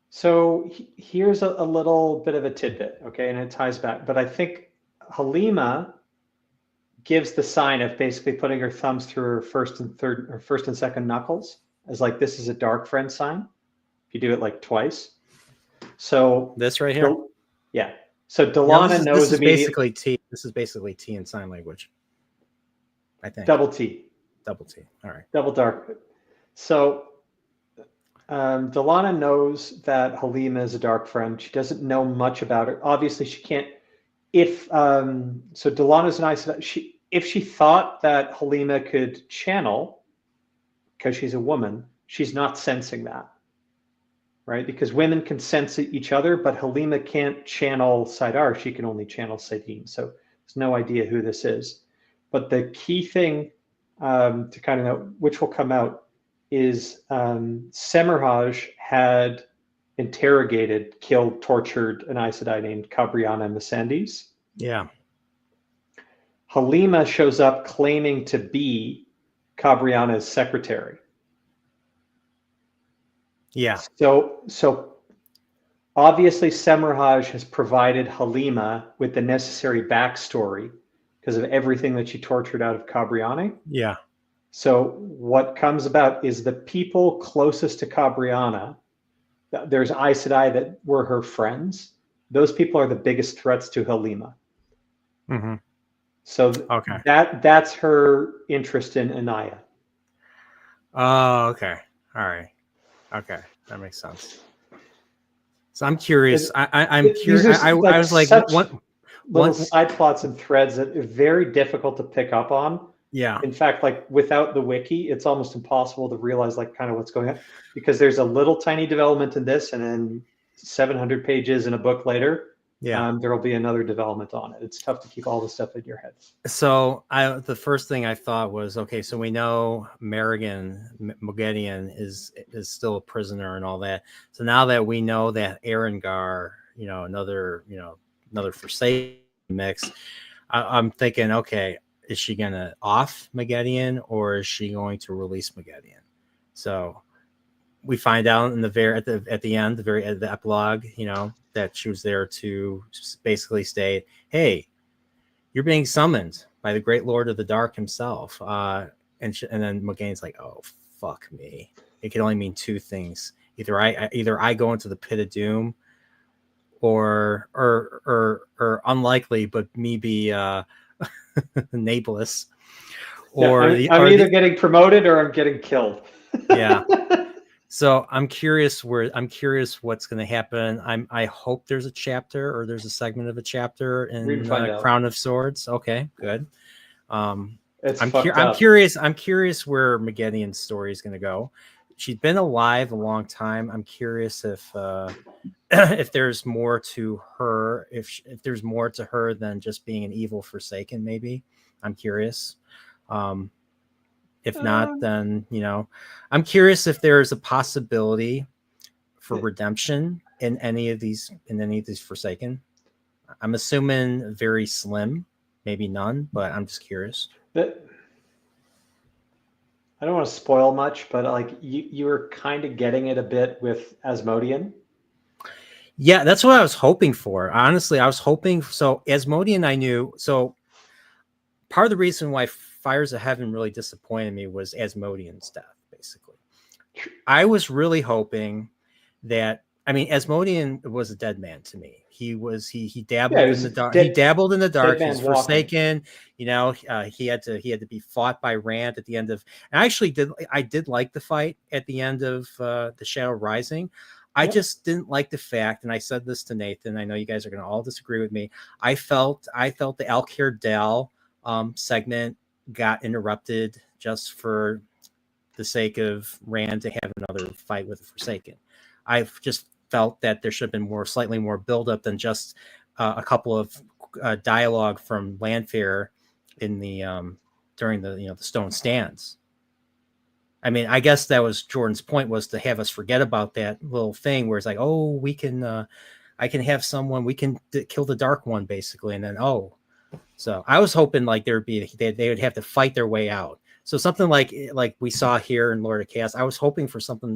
so here's a little bit of a tidbit, okay, and it ties back. But I think Halima gives the sign of basically putting her thumbs through her first and second knuckles as like, this is a dark friend sign. If you do it like twice. So this right here. Yeah. So Delana knows this is basically T. This is basically T in sign language, I think. Double T. All right. Double dark. So Delana knows that Halima is a dark friend. She doesn't know much about her. Obviously, she can't. So Delana's nice. If she thought that Halima could channel, because she's a woman, she's not sensing that. Right? Because women can sense each other, but Halima can't channel Saidar. She can only channel Saidin. So there's no idea who this is. But the key thing to kind of know, which will come out, is Semirhaj had interrogated, killed, tortured an Aes Sedai named Cabriana Missandei. Yeah. Halima shows up claiming to be Cabriana's secretary. Yeah. So obviously Semirhaj has provided Halima with the necessary backstory because of everything that she tortured out of Cabriani. Yeah. So what comes about is the people closest to Cabriana, there's Aes Sedai that were her friends. Those people are the biggest threats to Halima. Mm-hmm. So Okay. that's her interest in Anaya. Oh, okay. All right. Okay, that makes sense. So I'm curious. I'm curious. I was like, what? Little side plots and threads that are very difficult to pick up on. Yeah. In fact, like without the wiki, it's almost impossible to realize like kind of what's going on, because there's a little tiny development in this, and then 700 pages in a book later, there will be another development on it. It's tough to keep all the stuff in your head. So the first thing I thought was, okay, so we know Moghedien is still a prisoner and all that. So now that we know that Erengar, another Forsaken mix, I'm thinking, okay, is she gonna off Moghedien or is she going to release Moghedien? So we find out in the the epilogue, that she was there to basically state, hey, you're being summoned by the Great Lord of the Dark himself. And then Moghedien's like, oh, fuck me. It can only mean two things. Either I go into the pit of doom, or unlikely, but me be nameless. Or I'm either getting promoted or I'm getting killed. Yeah. So I'm curious what's going to happen. I hope there's a chapter or there's a segment of a chapter in Crown of Swords. Okay, good. I'm curious where Moghedien's story is going to go. She's been alive a long time. I'm curious if there's more to her, if there's more to her than just being an evil Forsaken. Maybe I'm curious. If not, then I'm curious if there's a possibility for redemption in any of these Forsaken. I'm assuming very slim, maybe none, but I'm just curious. I don't want to spoil much, but like you were kind of getting it a bit with Asmodean. Yeah, that's what I was hoping for. Honestly, I was hoping. So Asmodean, I knew. So part of the reason why Fires of Heaven really disappointed me was Asmodean's death, basically. I was really hoping that, Asmodean was a dead man to me. He dabbled in the dark. He dabbled in the dark. He's Forsaken. He had to be fought by Rand at the end of. And I did like the fight at the end of the Shadow Rising. I just didn't like the fact, and I said this to Nathan. I know you guys are going to all disagree with me. I felt the Alkir Dal segment got interrupted just for the sake of Rand to have another fight with the Forsaken. I've just felt that there should have been slightly more buildup than just a couple of dialogue from Lanfear in the during the Stone Stands. I guess that was Jordan's point, was to have us forget about that little thing where it's like, oh, we can, I can have someone, we can kill the Dark One, basically, and then so I was hoping like they would have to fight their way out. So something like we saw here in Lord of Chaos, I was hoping for something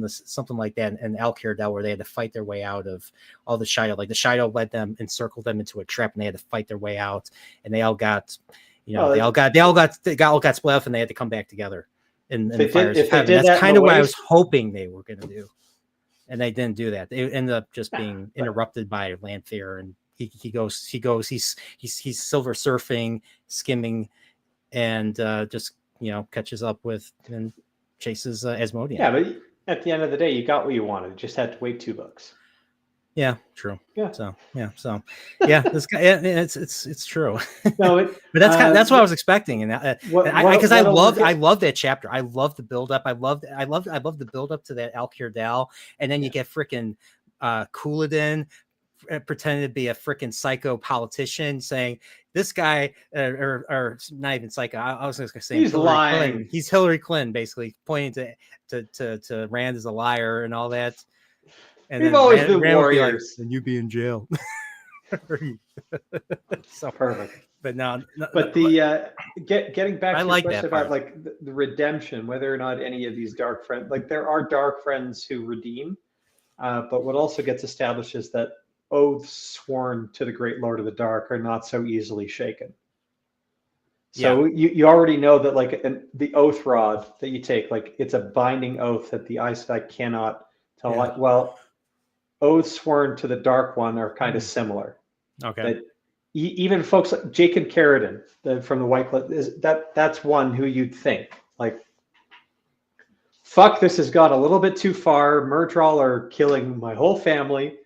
like that in Alkir Dal, where they had to fight their way out of all the Shadow. Like the Shadow led them, encircled them into a trap, and they had to fight their way out. And they all got, they all got split up, and they had to come back together. In the Fires of Heaven. That's kind of what I was hoping they were going to do, and they didn't do that. They ended up just being interrupted by Lanfear, and he's silver surfing, skimming, and just catches up with and chases Asmodean. Yeah, but at the end of the day, you got what you wanted. You just had to wait 2 books. Yeah, true. Yeah. So this guy, it's true. No, but that's what I was expecting, and I love that chapter. I love the build up. I love the build up to that Alkir Dal, and then you get freaking Couladin pretending to be a freaking psycho politician, saying this guy or not even psycho. I was going to say he's lying. Clinton. He's Hillary Clinton, basically pointing to Rand as a liar and all that. And we've always been warriors. And you be in jail. So perfect. But no. But the getting back to like the question about part. like the redemption, whether or not any of these dark friends, like there are dark friends who redeem. But what also gets established is that oaths sworn to the Great Lord of the Dark are not so easily shaken. So you already know that like the oath rod that you take, like it's a binding oath that the Aes Sedai cannot tell. Yeah. Well, oaths sworn to the Dark One are kind of similar. Okay. That even folks like Jacob Carradine from the White Cliff, that's one who you'd think like, fuck, this has gone a little bit too far. Myrddraal are killing my whole family.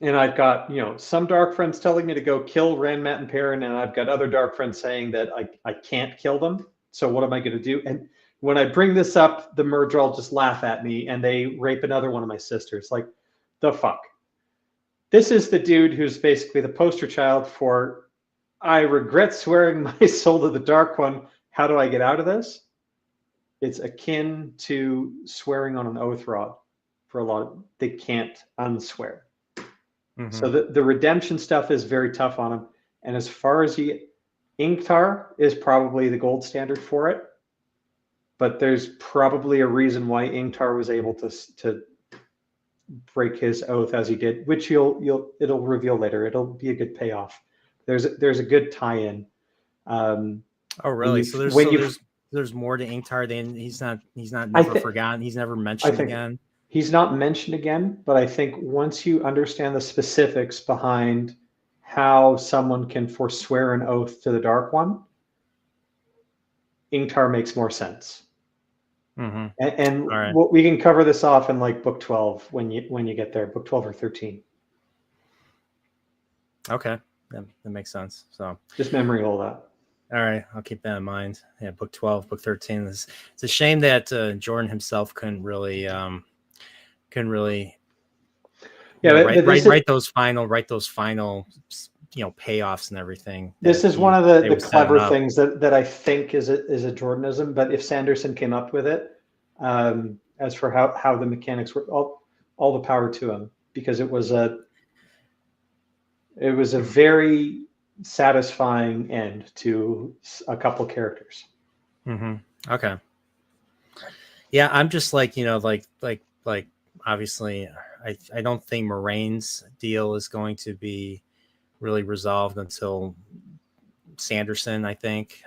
And I've got, some dark friends telling me to go kill Rand, Mat, and Perrin, and I've got other dark friends saying that I can't kill them. So what am I going to do? And when I bring this up, the Myrddraal just laugh at me, and they rape another one of my sisters. Like, the fuck? This is the dude who's basically the poster child for, I regret swearing my soul to the Dark One. How do I get out of this? It's akin to swearing on an oath rod for a lot of, they can't unswear. So the redemption stuff is very tough on him. And as far as Ingtar is probably the gold standard for it. But there's probably a reason why Ingtar was able to break his oath as he did, which it'll reveal later. It'll be a good payoff. There's a good tie-in. Oh, really? So there's more to Ingtar than he's not never forgotten. He's never mentioned again. He's not mentioned again, but I think once you understand the specifics behind how someone can forswear an oath to the Dark One, Ingtar makes more sense. And right. We can cover this off in like book 12 when you get there, book 12 or 13. Okay, that makes sense. So just memory hold that. All right, I'll keep that in mind. Yeah, book 12, book 13. It's a shame that Jordan himself couldn't really write those final payoffs and everything. This is one of the clever things that I think is a Jordanism, but if Sanderson came up with it, as for how the mechanics work, all the power to him, because it was a very satisfying end to a couple characters. Okay. Yeah, I'm just like obviously I don't think Moiraine's deal is going to be really resolved until Sanderson, I think.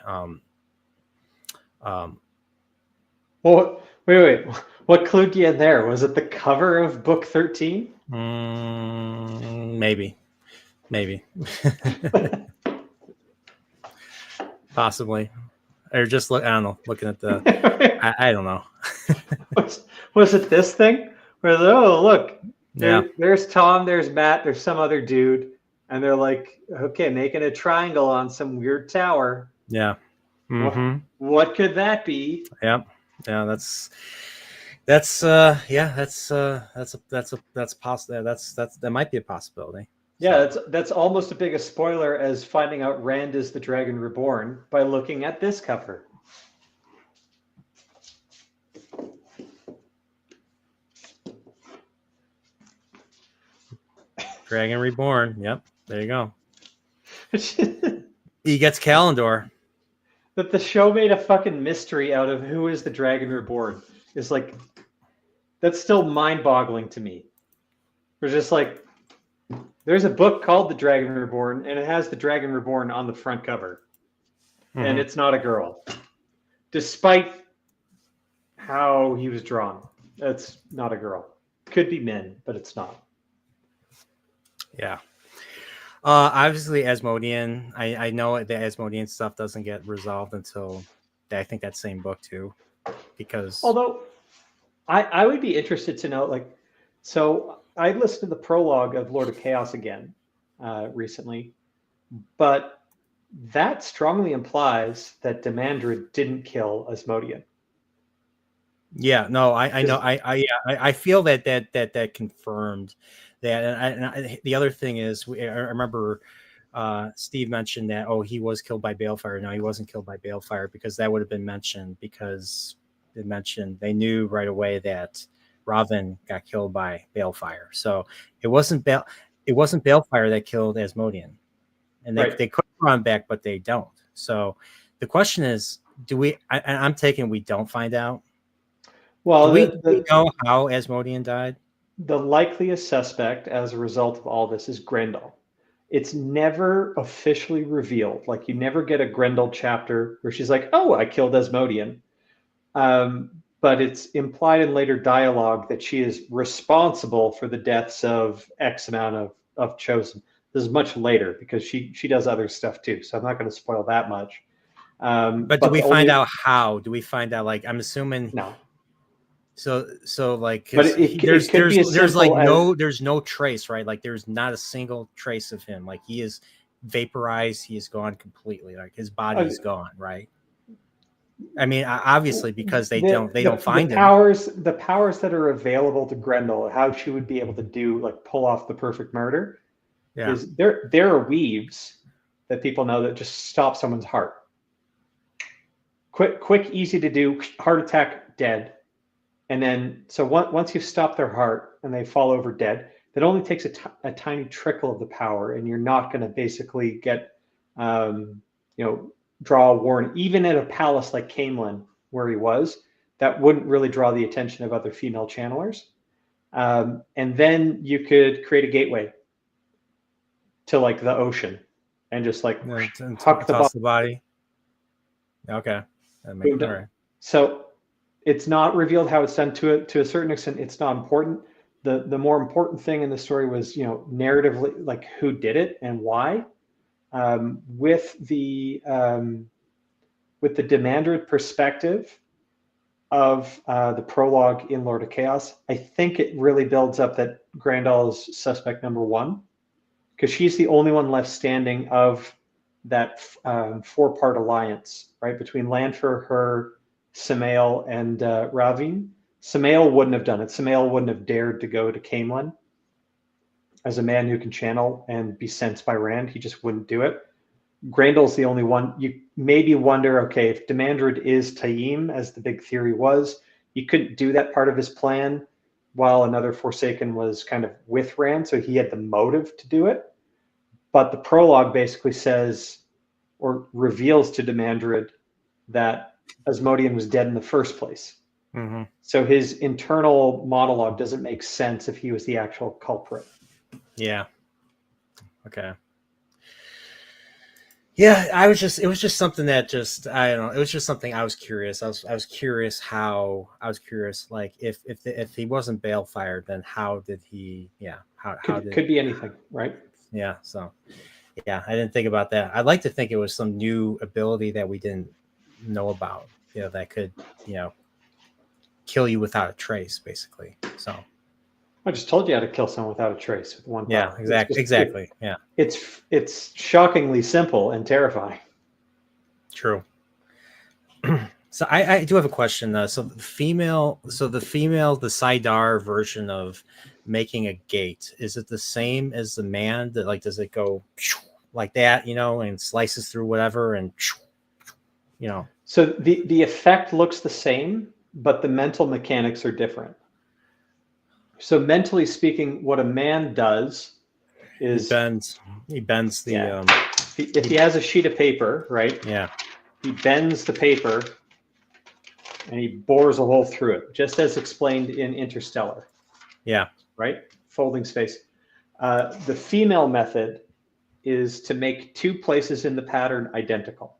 Well, wait. What clued you in there? Was it the cover of book 13? Maybe. Possibly. Or just I don't know, looking at the I don't know. Was it this thing? Where look, there's Tom, there's Matt, there's some other dude, and they're like, okay, making a triangle on some weird tower. Yeah. What could that be? Yeah. That's possible. That might be a possibility. Yeah, that's almost as big a spoiler as finding out Rand is the Dragon Reborn by looking at this cover. Dragon Reborn. Yep. There you go. He gets Kalendor. But the show made a fucking mystery out of who is the Dragon Reborn. It's like, that's still mind-boggling to me. We're just like, there's a book called The Dragon Reborn, and it has the Dragon Reborn on the front cover. And it's not a girl. Despite how he was drawn. It's not a girl. Could be men, but it's not. Yeah. Obviously, Asmodean. I know the Asmodean stuff doesn't get resolved until I think that same book too, because although I would be interested to know, like, so I listened to the prologue of Lord of Chaos again recently, but that strongly implies that Demandred didn't kill Asmodean. Yeah, no, I know, I feel that confirmed that, and the other thing is, I remember Steve mentioned that he was killed by Balefire. No, he wasn't killed by Balefire, because that would have been mentioned, because they knew right away that Rahvin got killed by Balefire. So it wasn't Balefire that killed Asmodean, and they could run back, but they don't. So the question is, do we? I'm taking we don't find out. Well, Do we know how Asmodean died? the likeliest suspect as a result of all this is Grendel. It's never officially revealed. Like, you never get a Grendel chapter where she's like, "Oh, I killed Asmodean." But it's implied in later dialogue that she is responsible for the deaths of X amount of chosen. This is much later because she does other stuff too. So I'm not going to spoil that much. But do we find out how? Do we find out, like, I'm assuming No. So like, But it could be as there's like simple there's no trace, right? Like, there's not a single trace of him. Like, he is vaporized, he is gone completely. Like, his body is gone, right? I mean, obviously, because they don't find him. The powers that are available to Grendel, how she would be able to do, like, pull off the perfect murder, is there are weaves that people know that just stop someone's heart. Quick, easy to do. Heart attack, dead. And then, so once you've stopped their heart and they fall over dead, that only takes a tiny trickle of the power, and you're not going to basically get, draw a warrant. Even at a palace like Camelin, where he was, that wouldn't really draw the attention of other female channelers. And then you could create a gateway to, like, the ocean, and just, like, huck the body. Okay. That makes, all right. So it's not revealed how it's done. To a certain extent, it's not important. The more important thing in the story was, narratively, like, who did it and why. With the Demandred perspective of the prologue in Lord of Chaos, I think it really builds up that Grendel is suspect number one, because she's the only one left standing of that 4-part alliance, right, between Lanfear, her, Samael, and Ravine. Samael wouldn't have done it. Samael wouldn't have dared to go to Camelin as a man who can channel and be sensed by Rand. He just wouldn't do it. Grendel's the only one. You maybe wonder, okay, if Demandred is Taim, as the big theory was, you couldn't do that part of his plan while another Forsaken was kind of with Rand, so he had the motive to do it. But the prologue basically says, or reveals to Demandred, that Asmodean was dead in the first place. Mm-hmm. So his internal monologue doesn't make sense if he was the actual culprit. Yeah. Okay. Yeah, it was just something that just, I don't know. It was just something I was curious. I was curious like, if he wasn't Balefired, then how did he? Yeah, could be anything, right? Yeah. So, yeah, I didn't think about that. I'd like to think it was some new ability that we didn't know about. That could, kill you without a trace, basically. So. I just told you how to kill someone without a trace with one power. Yeah, exactly. Yeah. It's shockingly simple and terrifying. True. So I do have a question. So the female, the Saidar version of making a gate, is it the same as the man? That, like, does it go like that, and slices through whatever, and So the effect looks the same, but the mental mechanics are different. So mentally speaking, what a man does is he bends the if he has a sheet of paper, right? Yeah. He bends the paper and he bores a hole through it, just as explained in Interstellar. Yeah. Right? Folding space. The female method is to make 2 places in the pattern identical,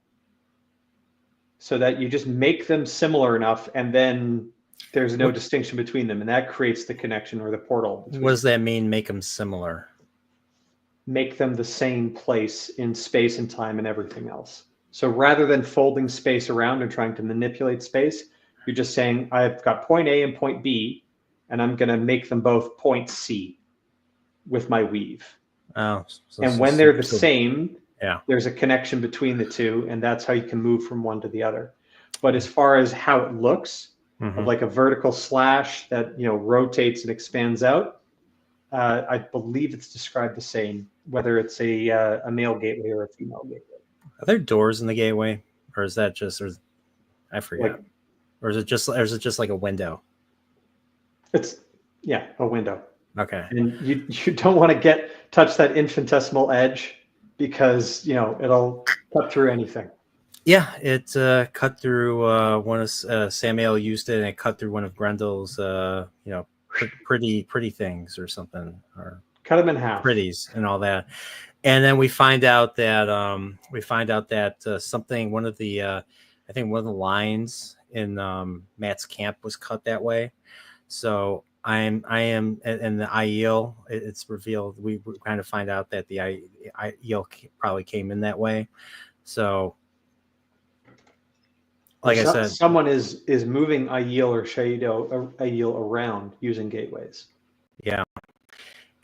so that you just make them similar enough, and then there's no distinction between them, and that creates the connection or the portal. What does that mean, make them similar? Make them the same place in space and time and everything else. So rather than folding space around and trying to manipulate space, you're just saying, I've got point A and point B, and I'm going to make them both point C with my weave. Oh, and when they're the same, yeah, there's a connection between the two, and that's how you can move from one to the other. But as far as how it looks, of like a vertical slash that rotates and expands out, I believe it's described the same, whether it's a male gateway or a female gateway. Are there doors in the gateway, or is that just? I forget. Or is it just like a window? It's a window. Okay. And you don't want to touch that infinitesimal edge, because it'll cut through anything. Yeah, it cut through one of Samuel used it, and it cut through one of Grendel's, pretty things or something, or Cut him in half. pretties and all that. And then we find out that something, one of the I think one of the lines in Matt's camp was cut that way. So I am in the Aiel. It's revealed, we kind of find out that the Aiel probably came in that way. So, like I said, someone is moving Aiel or Aiel around using gateways. yeah.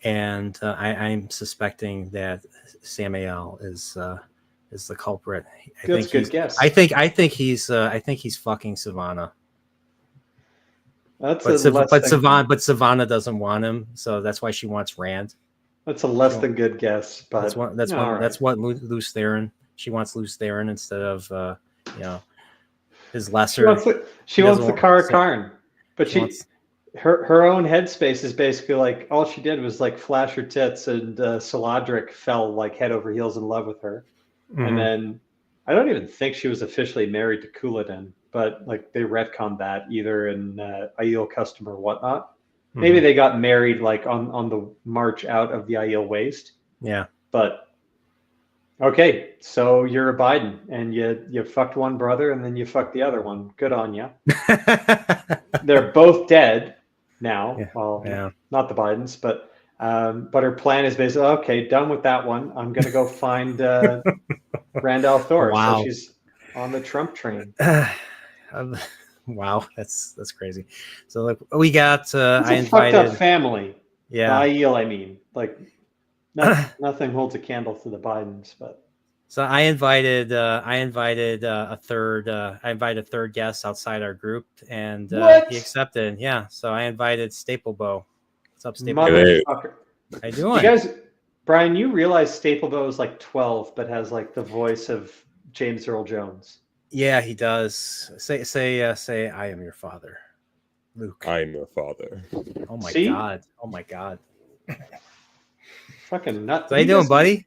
And I'm suspecting that Samael is the culprit. Good guess. I think he's fucking Savannah. But Savannah doesn't want him, so that's why she wants Rand. That's a less than good guess, but that's what Luce Theron. She wants Luce Theron instead of his lesser. She wants the Kara Karn, but her own headspace is basically like all she did was like flash her tits, and Saladric fell like head over heels in love with her. Mm-hmm. And then I don't even think she was officially married to Couladin, but like they retconned that either in Aiel Custom or whatnot. Mm-hmm. Maybe they got married like on the march out of the Aiel Waste. Yeah. But okay, so you're a Biden, and you fucked one brother and then you fucked the other one. Good on you. They're both dead now. Yeah. Well, yeah. Not the Bidens, but her plan is basically, okay, done with that one. I'm going to go find Rand al'Thor. Wow. So she's on the Trump train. Wow, that's crazy. So like we got, I invited fucked up family. Yeah, Aiel, I mean, like nothing holds a candle to the Bidens, but. So I invited a third guest outside our group, and he accepted. Yeah, so I invited Staplebow. What's up, Staplebow? Motherfucker. How you doing? You guys, Brian, you realize Staplebow is like 12, but has like the voice of James Earl Jones. Yeah, he does. Say, I am your father, Luke. I am your father. Oh my god! Oh my god! Fucking nuts. How you doing, buddy?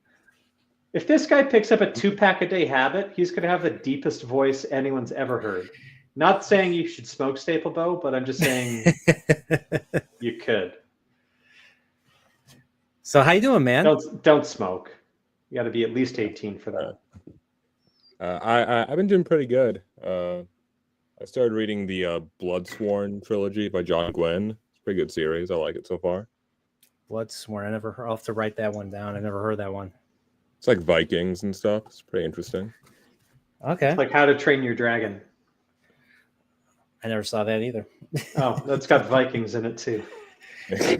If this guy picks up a 2-pack a day habit, he's going to have the deepest voice anyone's ever heard. Not saying you should smoke Staplebow, but I'm just saying you could. So how you doing, man? Don't smoke. You got to be at least 18 for that. I've been doing pretty good. I started reading the Bloodsworn trilogy by John Gwynne. It's a pretty good series. I like it so far. Bloodsworn. I'll have to write that one down. I never heard that one. It's like Vikings and stuff. It's pretty interesting. Okay. It's like How to Train Your Dragon. I never saw that either. Oh, that's got Vikings in it too.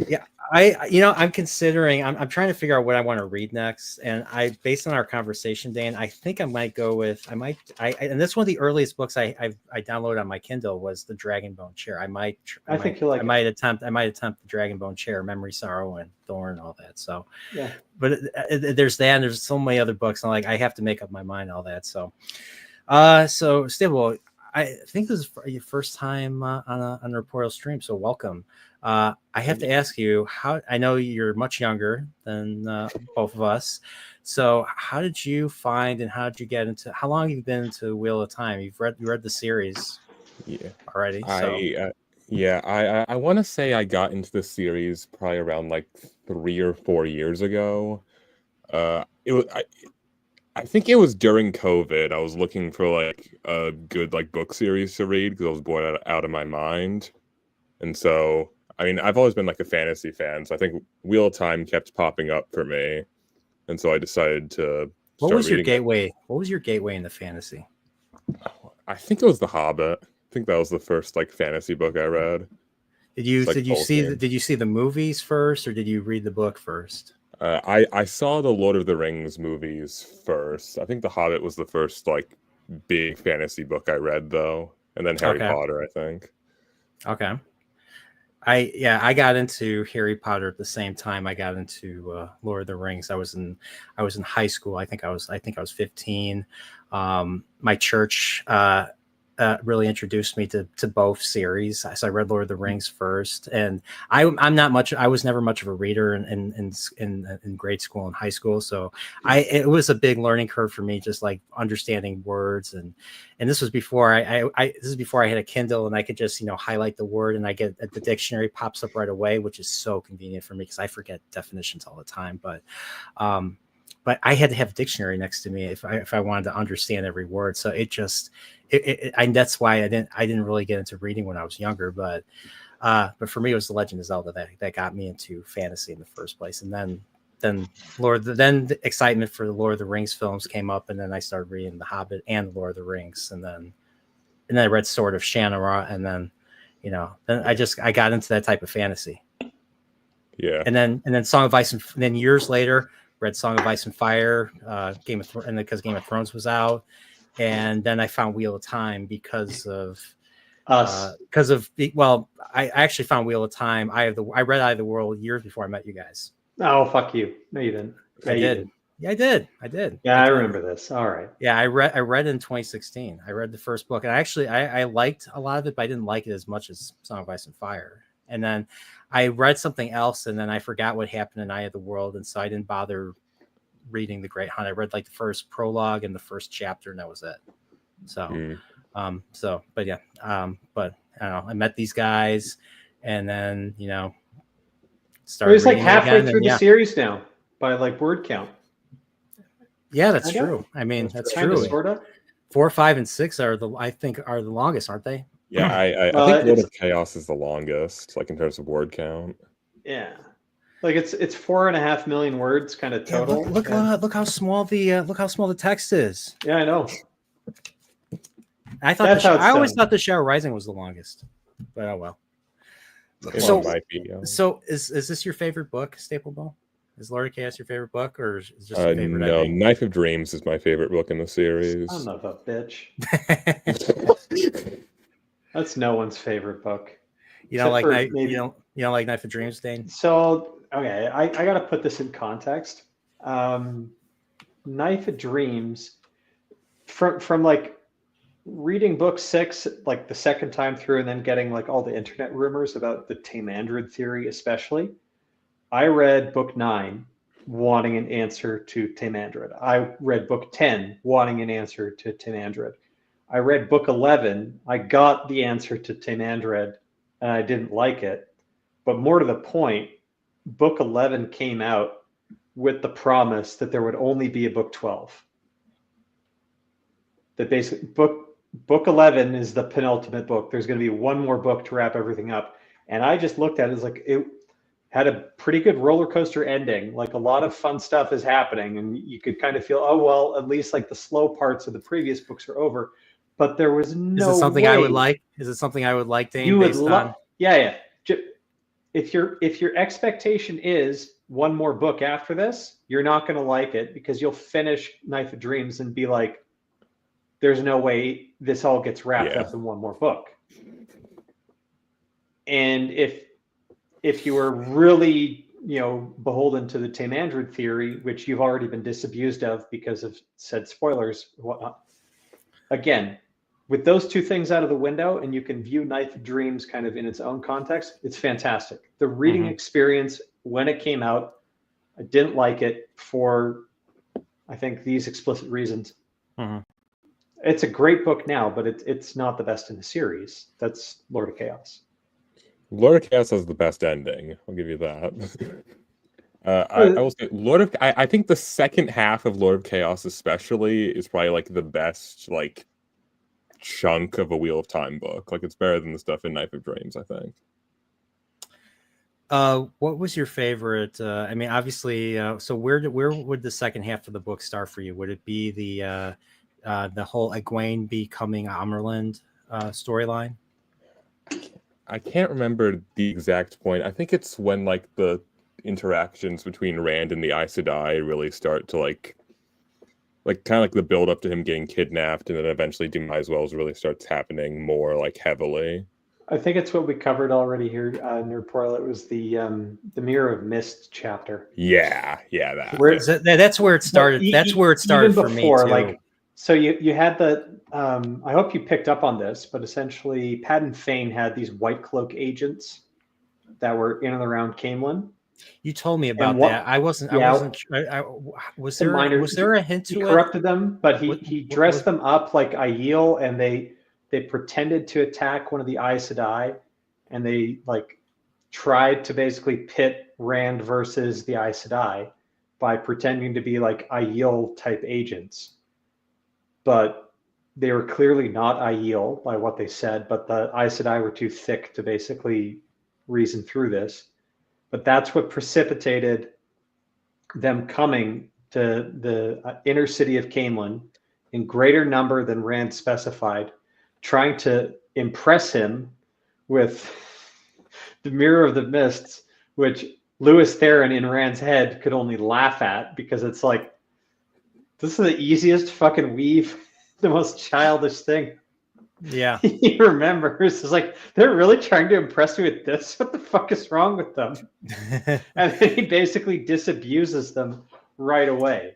Yeah, I'm considering. I'm trying to figure out what I want to read next, and based on our conversation, Dan, I think I might go with. And that's one of the earliest books I downloaded on my Kindle was the Dragonbone Chair. I might attempt the Dragonbone Chair, Memory, Sorrow, and Thorn, all that. So yeah, but there's that, and there's so many other books. And I have to make up my mind all that. So, Stable, I think this is your first time on a Reportal stream, so welcome. I have to ask you, how I know you're much younger than both of us. So how did you find and how did you get into? How long have you been into Wheel of Time? You read the series, already. So. I want to say I got into the series probably around like 3 or 4 years ago. I think it was during COVID. I was looking for like a good like book series to read because I was bored out of my mind, and so. I mean, I've always been like a fantasy fan, so I think Wheel of Time kept popping up for me, and so I decided to. What was your gateway? What was your gateway into fantasy? I think it was The Hobbit. I think that was the first like fantasy book I read. Did you see the movies first, or did you read the book first? I saw the Lord of the Rings movies first. I think The Hobbit was the first like big fantasy book I read, though, and then Harry Potter, I think. Okay. I got into Harry Potter at the same time I got into Lord of the Rings. I was in high school. I think I was 15. My church really introduced me to both series. So I read Lord of the Rings first, and I'm not much. I was never much of a reader in grade school and high school, so it was a big learning curve for me, just like understanding words, and this was before this is before I had a Kindle and I could just highlight the word and I get the dictionary pops up right away, which is so convenient for me because I forget definitions all the time, but I had to have a dictionary next to me if I wanted to understand every word. So that's why I didn't really get into reading when I was younger. But for me, it was The Legend of Zelda that got me into fantasy in the first place. And then the excitement for the Lord of the Rings films came up, and then I started reading The Hobbit and The Lord of the Rings, and then I read Sword of Shannara, and then I got into that type of fantasy. Yeah. And then Song of Ice, and then years later, read Song of Ice and Fire, Game of Thrones, and because Game of Thrones was out, and then I found Wheel of Time because of us. I actually found Wheel of Time. I read Eye of the World years before I met you guys. Oh, fuck you! No, you didn't. I did. Yeah, I did. Yeah, I remember this. All right. Yeah, I read in 2016. I read the first book, and actually I liked a lot of it, but I didn't like it as much as Song of Ice and Fire. And then I read something else, and then I forgot what happened in Eye of the World, and so I didn't bother reading The Great Hunt. I read like the first prologue and the first chapter, and that was it. So, but I don't know. I met these guys, and then started. It was like halfway through the series now by like word count. Yeah, that's true. I mean, that's true. Sort of. 4, 5, and 6 are the longest, aren't they? Yeah, I think Lord of Chaos is the longest, like in terms of word count. Yeah, like it's 4.5 million words, kind of total. Yeah, look how small the text is. Yeah, I know. I always thought The Shadow Rising was the longest, but oh well. So is this your favorite book, Staple Ball? Is Lord of Chaos your favorite book, or is it just your favorite? No, Knife of Dreams is my favorite book in the series. Son of a bitch. That's no one's favorite book. You don't like Knife of Dreams, Dane? So okay, I got to put this in context. Knife of Dreams, from like reading book 6 like the second time through, and then getting like all the internet rumors about the Tamandred theory, especially. I read book 9 wanting an answer to Tamandred. I read book 10 wanting an answer to Tamandred. I read book 11. I got the answer to Tamandred, and I didn't like it. But more to the point, book 11 came out with the promise that there would only be a book 12. That basically book 11 is the penultimate book. There's going to be one more book to wrap everything up. And I just looked at it as like it had a pretty good roller coaster ending. Like a lot of fun stuff is happening, and you could kind of feel, oh well, at least like the slow parts of the previous books are over. But there was no. Is it something way. I would like? Is it something I would like, Dane? You would love. Yeah. If your expectation is one more book after this, you're not going to like it because you'll finish Knife of Dreams and be like, "There's no way this all gets wrapped up in one more book." And if you were really beholden to the Tamandred theory, which you've already been disabused of because of said spoilers, whatnot. Again, with those two things out of the window, and you can view Knife of Dreams kind of in its own context, it's fantastic. The reading experience when it came out, I didn't like it for, I think, these explicit reasons. It's a great book now, but it's not the best in the series. That's Lord of Chaos. Lord of Chaos has the best ending. I'll give you that. I will say I think the second half of Lord of Chaos especially is probably like the best like chunk of a Wheel of Time book. Like it's better than the stuff in Knife of Dreams, I think. What was your favorite? I mean, obviously, so where would the second half of the book start for you? Would it be the whole Egwene becoming Amerland storyline? I can't remember the exact point. I think it's when like the interactions between Rand and the Aes Sedai really start to like kind of like the build up to him getting kidnapped, and then eventually Demise Wells really starts happening more like heavily. I think it's what we covered already here, Nerdportal. It was the Mirror of Mist chapter. Yeah, that. That's where it started. That's where it started for me too. Like So you had the I hope you picked up on this, but essentially Padden Fane had these White Cloak agents that were in and around Camelin. You told me about what- that. I wasn't. yeah, I wasn't. Was the there? minor- Was there a hint He to it? corrupted them, but he dressed what- them up like Aiel, and they pretended to attack one of the Aes Sedai, and they like tried to basically pit Rand versus the Aes Sedai by pretending to be like Aiel type agents. But they were clearly not Aiel by what they said, but the Aes Sedai were too thick to basically reason through this. But that's what precipitated them coming to the inner city of Camelin in greater number than Rand specified, trying to impress him with the Mirror of the Mists, which Lewis Theron in Rand's head could only laugh at, because it's like, this is the easiest fucking weave, the most childish thing. Yeah. He remembers. It's like, they're really trying to impress me with this? What the fuck is wrong with them? And then he basically disabuses them right away.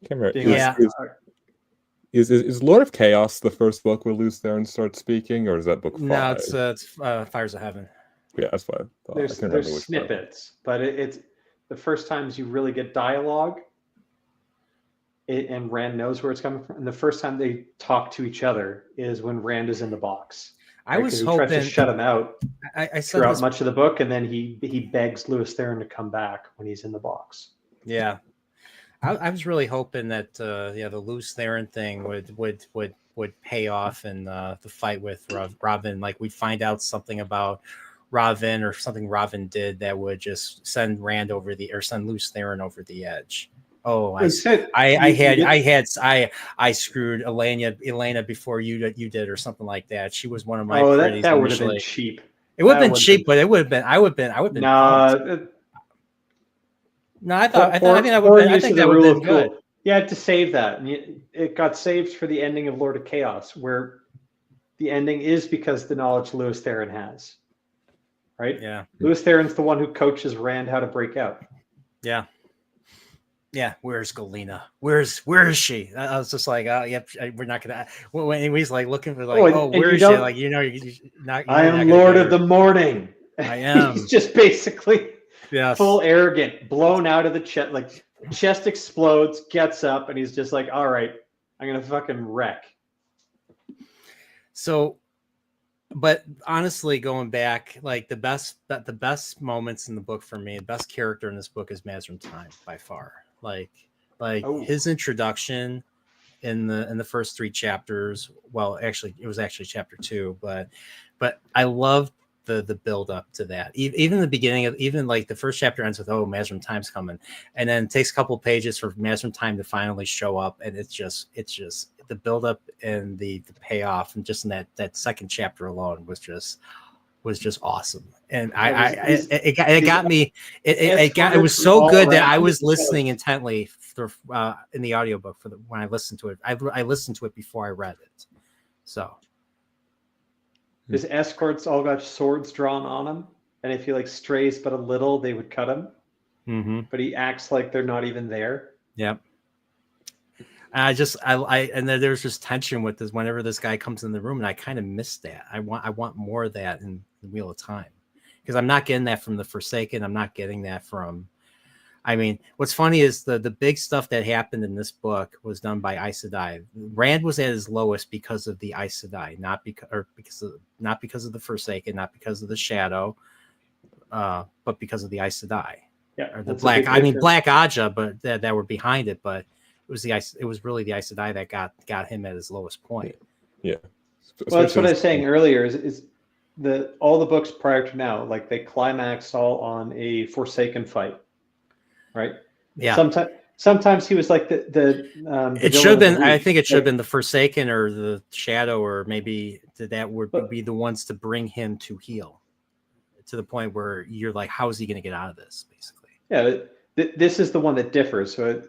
I can't remember. Being like, Yeah. Is Lord of Chaos the first book where Luz Theron starts speaking, or is that book 5? No, it's Fires of Heaven. Yeah, that's what I thought. There's, I can't remember there's which snippets, but it's the first times you really get dialogue, and Rand knows where it's coming from. And the first time they talk to each other is when Rand is in the box. I right? was 'Cause he hoping tries to shut him out I said throughout this, much of the book, and then he begs Lewis Theron to come back when he's in the box. yeah. I was really hoping that the Luz Theron thing would pay off in the fight with Robin. Like we'd find out something about Robin or something Robin did that would just send Rand send Luz Theron over the edge. Oh, I screwed Elena before you did, or something like that. She was one of my pretties that would have been initially. cheap. It would have That been would've cheap, but it would have been. I would have been. pumped. No, I think that would. I think that would have been good. You had to save that, and it got saved for the ending of Lord of Chaos, where the ending is because the knowledge Lewis Theron has. Right? Yeah. Lewis Theron's the one who coaches Rand how to break out. Yeah. Yeah, where's Galena? Where is she? I was just like, oh, yep, we're not gonna. When he's like looking for like, where is she? Like, you're not. I am Lord of the Morning. I am. He's just basically Yes. full arrogant, blown out of the chest. Like chest explodes, gets up, and he's just like, all right, I'm gonna fucking wreck. So, but honestly, going back, like the best moments in the book for me, the best character in this book is Mazrim Time by far. Like his introduction in the first 3 chapters. Well, actually, it was actually chapter 2, but I loved the build up to that. Even the beginning of like the first chapter ends with, oh, Mazrim Time's coming, and then it takes a couple pages for Mazrim Time to finally show up, and it's just the build up and the payoff, and just in that second chapter alone was just awesome. And it got me. It was so good that I was listening intently in the audiobook when I listened to it. I listened to it before I read it. So His escorts all got swords drawn on him, and if he like strays but a little, they would cut him. Mm-hmm. But he acts like they're not even there. Yep. And then there's just tension with this whenever this guy comes in the room, and I kind of missed that. I want more of that in the Wheel of Time, because I'm not getting that from the Forsaken. I'm not getting that from. I mean, what's funny is the big stuff that happened in this book was done by Aes Sedai. Rand was at his lowest because of the Aes Sedai, not because of the Forsaken, not because of the Shadow, but because of the Aes Sedai. Yeah, or the Black. I mean, Black Aja, but that were behind it, but. It was really the Aes Sedai that got him at his lowest point. Yeah. Well, that's what I was saying earlier. Is all the books prior to now, like they climaxed all on a Forsaken fight, right? Yeah. Sometimes he was like the it should have been. I think it should have been the Forsaken or the Shadow, or maybe that would be the ones to bring him to heal, to the point where you're like, how is he going to get out of this? Basically. Yeah. This is the one that differs. So.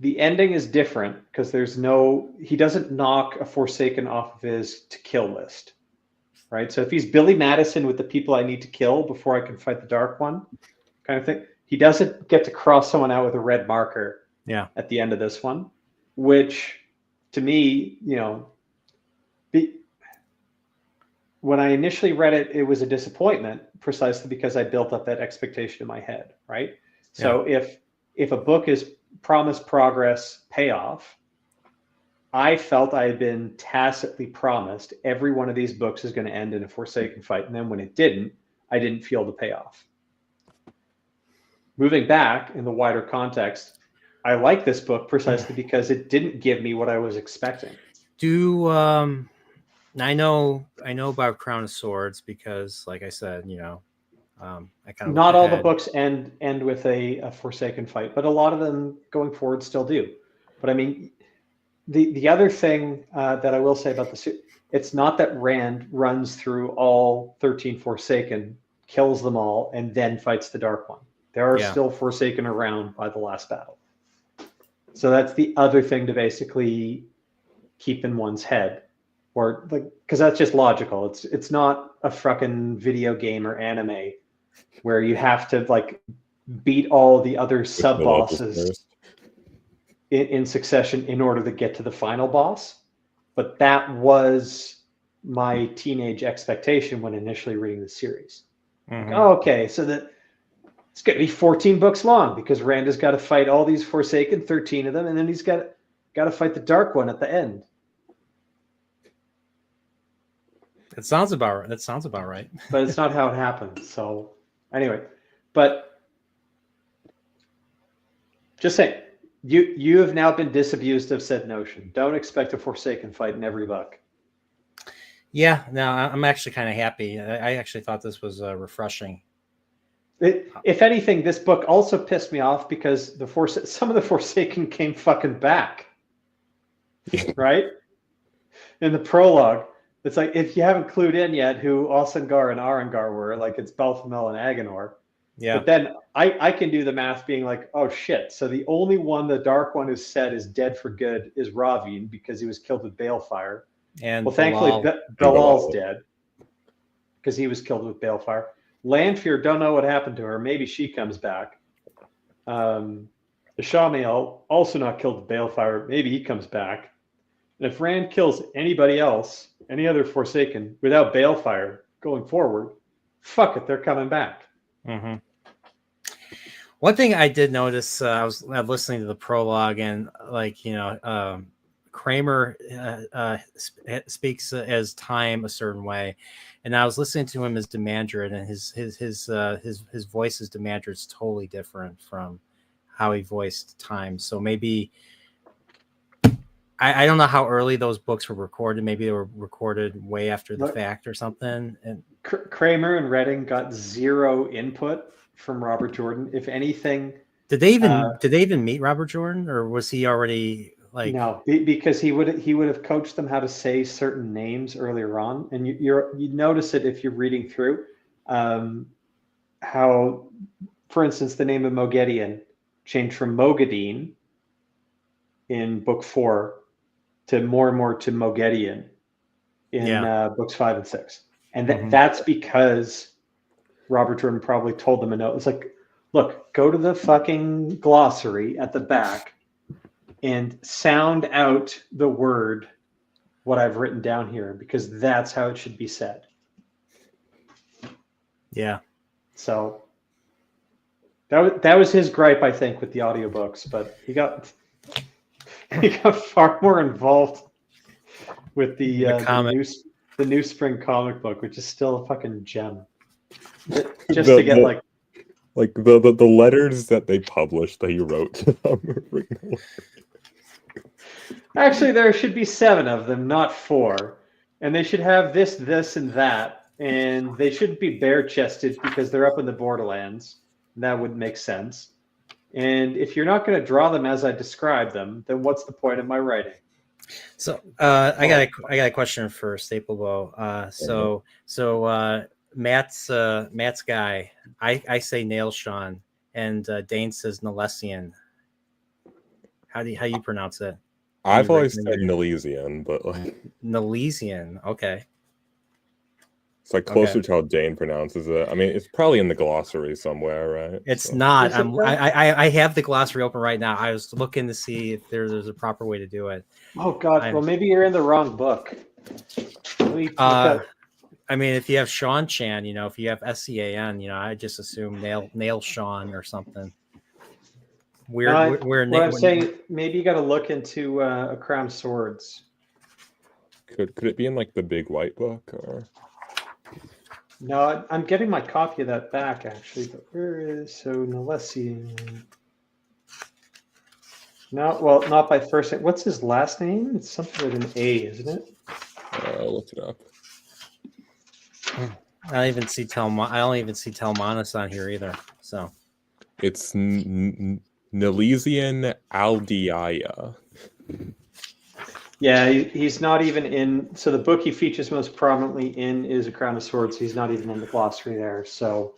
The ending is different because he doesn't knock a Forsaken off of his to kill list, right? So if he's Billy Madison with the people I need to kill before I can fight the Dark One, kind of thing, he doesn't get to cross someone out with a red marker. Yeah. At the end of this one, which to me, when I initially read it, it was a disappointment precisely because I built up that expectation in my head, right? So if a book is promised progress, payoff, I felt I had been tacitly promised every one of these books is going to end in a Forsaken fight. And then when it didn't, I didn't feel the payoff. Moving back in the wider context, I like this book precisely because it didn't give me what I was expecting. I know about Crown of Swords because, like I said, I kind of not all the books end with a Forsaken fight, but a lot of them going forward still do. But I mean, the other thing that I will say about it's not that Rand runs through all 13 Forsaken, kills them all, and then fights the Dark One. There are still Forsaken around by the last battle. So that's the other thing to basically keep in one's head, or because that's just logical. It's not a fucking video game or anime where you have to beat all the other sub bosses in succession in order to get to the final boss. But that was my teenage expectation when initially reading the series. Mm-hmm. Okay, so that it's going to be 14 books long because Rand has got to fight all these Forsaken, 13 of them, and then he's got to fight the Dark One at the end. That sounds about right. But it's not how it happens. So anyway, but just saying, you have now been disabused of said notion. Don't expect a Forsaken fight in every book. Yeah, no, I'm actually kind of happy. I actually thought this was refreshing. If anything, this book also pissed me off because some of the Forsaken came fucking back. Right? In the prologue, it's like, if you haven't clued in yet who Osengar and Arengar were, it's Balthamel and Agenor. Yeah. But then I can do the math being like, oh shit. So the only one the Dark One has said is dead for good is Ravine because he was killed with Balefire. And thankfully Belal's dead because he was killed with Balefire. Lanfear, don't know what happened to her. Maybe she comes back. The Shamiel, also not killed with Balefire. Maybe he comes back. And if Rand kills anybody else, any other Forsaken, without Balefire going forward, fuck it, they're coming back. Mm-hmm. One thing I did notice, I was listening to the prologue, and Kramer speaks as time a certain way, and I was listening to him as Demandred, and his voice as Demandred is totally different from how he voiced time. So maybe I don't know how early those books were recorded. Maybe they were recorded way after the fact or something. And Kramer and Redding got zero input from Robert Jordan. If anything, did they even meet Robert Jordan, or was he already no? Because he would have coached them how to say certain names earlier on, and you notice it if you're reading through how, for instance, the name of Moghedien changed from Moghedien in book 4 to more and more to Moghedien in books 5 and 6. And that's because Robert Jordan probably told them a note. It's like, look, go to the fucking glossary at the back and sound out the word, what I've written down here, because that's how it should be said. Yeah. So that was his gripe, I think, with the audiobooks, but he got far more involved with the new spring comic book, which is still a fucking gem. Just to get the letters that they published that he wrote to them. Actually, there should be 7 of them, not 4, and they should have this, and that, and they shouldn't be bare-chested because they're up in the Borderlands. That would make sense. And if you're not going to draw them as I describe them, then what's the point of my writing? So I got a question for Staplebow. So Matt's guy, I say Nailshawn, and Dane says Nalesian. How you pronounce it? I've always said Nalesian, but Nalesian. Okay. It's like closer to how Dane pronounces it. I mean, it's probably in the glossary somewhere, right? It's not. I have the glossary open right now. I was looking to see if there's a proper way to do it. Oh God! Well, maybe you're in the wrong book. I mean, if you have Sean Chan, if you have SCAN, I just assume nail Sean or something. What I'm saying, maybe you got to look into A Crown of Swords. Could it be in like the big white book or? No, I'm getting my copy of that back actually. But where is Nalessian? No, well, not by first name. What's his last name? It's something with an A, isn't it? I'll look it up. I don't even see Telmanis on here either. So it's Nalesian Aldiaya. Yeah, he's not even in. So the book he features most prominently in is A Crown of Swords. He's not even in the glossary there. So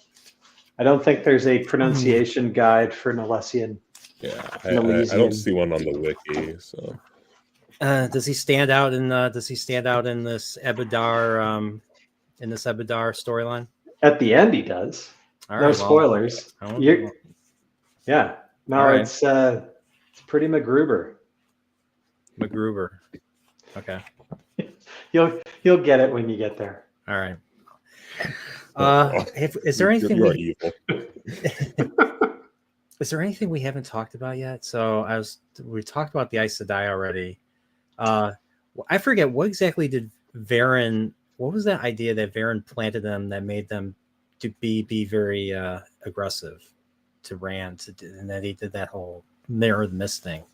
I don't think there's a pronunciation guide for Nalessian. Yeah, I don't see one on the wiki. So does he stand out in this Ebadar storyline? At the end, he does. No spoilers. Yeah. No, it's pretty MacGruber. MacGruber. Okay. You'll get it when you get there. All right. Is there anything is there anything we haven't talked about yet? So we talked about the Aes Sedai already. I forget what exactly did Varen. What was that idea that Varen planted them that made them to be very aggressive to Rand, and that he did that whole Mirror of the Mist thing?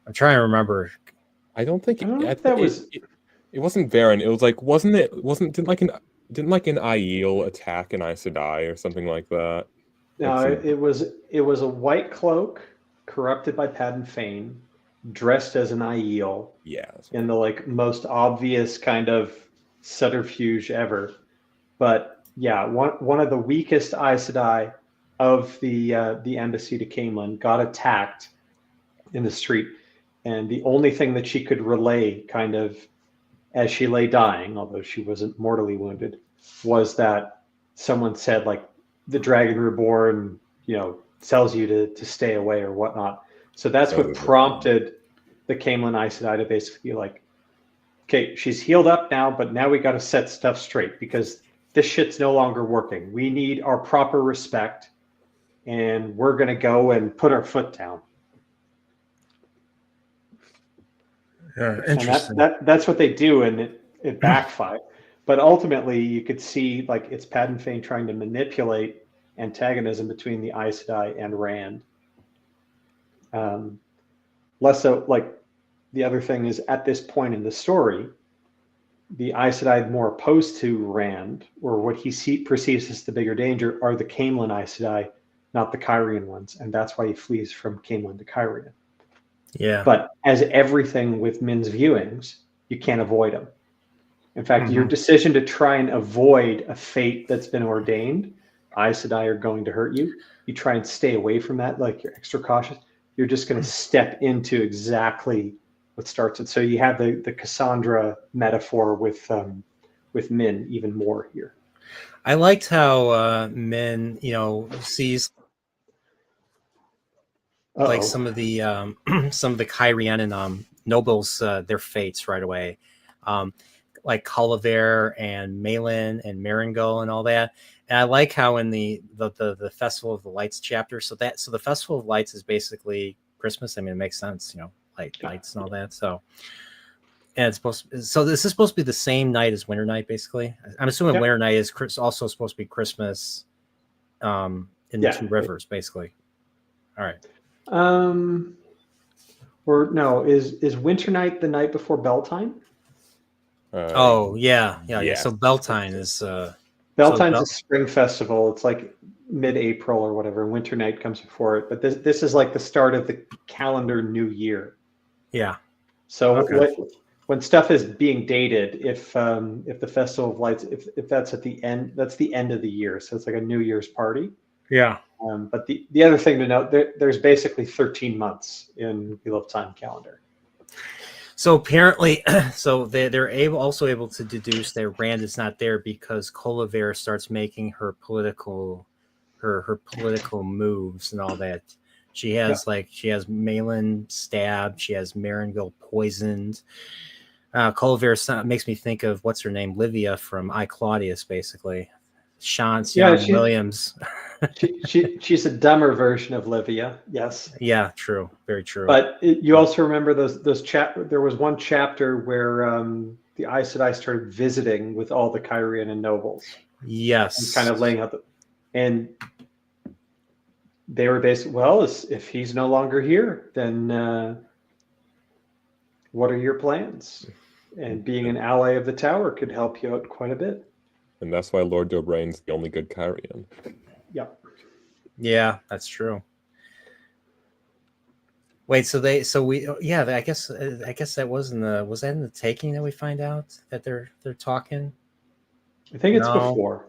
I'm trying to remember. I don't think that was. It wasn't Varen. It was like didn't like an Aiel attack an Aes Sedai or something like that? No, it was a white cloak corrupted by Padden Fane, dressed as an Aiel. Yeah. In the most obvious kind of subterfuge ever. But yeah, one of the weakest Aes Sedai of the embassy to Caemlyn got attacked in the street, and the only thing that she could relay, kind of as she lay dying, although she wasn't mortally wounded, was that someone said the Dragon Reborn, tells you to stay away or whatnot. So that's what prompted the Caemlyn Aes Sedai to basically okay, she's healed up now, but now we got to set stuff straight because this shit's no longer working. We need our proper respect, and we're going to go and put our foot down. Interesting. And that's what they do, and it backfired. But ultimately, you could see it's Padden Fane trying to manipulate antagonism between the Aes Sedai and Rand. Less so, the other thing is at this point in the story, the Aes Sedai more opposed to Rand, or what he perceives as the bigger danger, are the Caemlyn Aes Sedai, not the Kyrian ones, and that's why he flees from Caemlyn to Kyrian. Yeah. But as everything with Min's viewings, you can't avoid them. In fact, your decision to try and avoid a fate that's been ordained, Aes Sedai are going to hurt you. You try and stay away from that, you're extra cautious. You're just going to step into exactly what starts it. So you have the Cassandra metaphor with Min even more here. I liked how Min, sees some of the Kyrianan nobles their fates right away, like Colliver and Malin and Maringo and all that. And I like how in the Festival of the Lights chapter, so the Festival of Lights is basically Christmas. I mean, it makes sense, lights and all that. So, and it's so this is supposed to be the same night as Winter Night, basically. I'm assuming Winter Night is also supposed to be Christmas in the Two Rivers, basically. All right. Or no, is Winter Night the night before Beltane? Yeah. So Beltane is Beltane's a spring festival. It's mid-April or whatever. Winter Night comes before it, but this is the start of the calendar new year. Yeah. So when stuff is being dated, if the Festival of Lights, if that's at the end, that's the end of the year. So it's like a New Year's party. Yeah. But the other thing to note, there's basically 13 months in Wheel of Time calendar. So apparently, so they're also able to deduce that Rand is not there because Colivare starts making her political moves and all that. She has she has Malin stabbed, she has Marinville poisoned. Colivare makes me think of what's her name, Livia from I, Claudius, basically. Sean Williams. she's a dumber version of Livia. Yes. Yeah, true. Very true. But you also remember those there was one chapter where the Aes Sedai started visiting with all the Kyrian nobles. Yes. And kind of laying out and they were basically, well, if he's no longer here, then what are your plans? And being an ally of the Tower could help you out quite a bit. And that's why Lord Dobrain's the only good Kyrian. Yeah. Yeah, that's true. Wait, I guess that was that in the Taking that we find out that they're talking? I think it's before.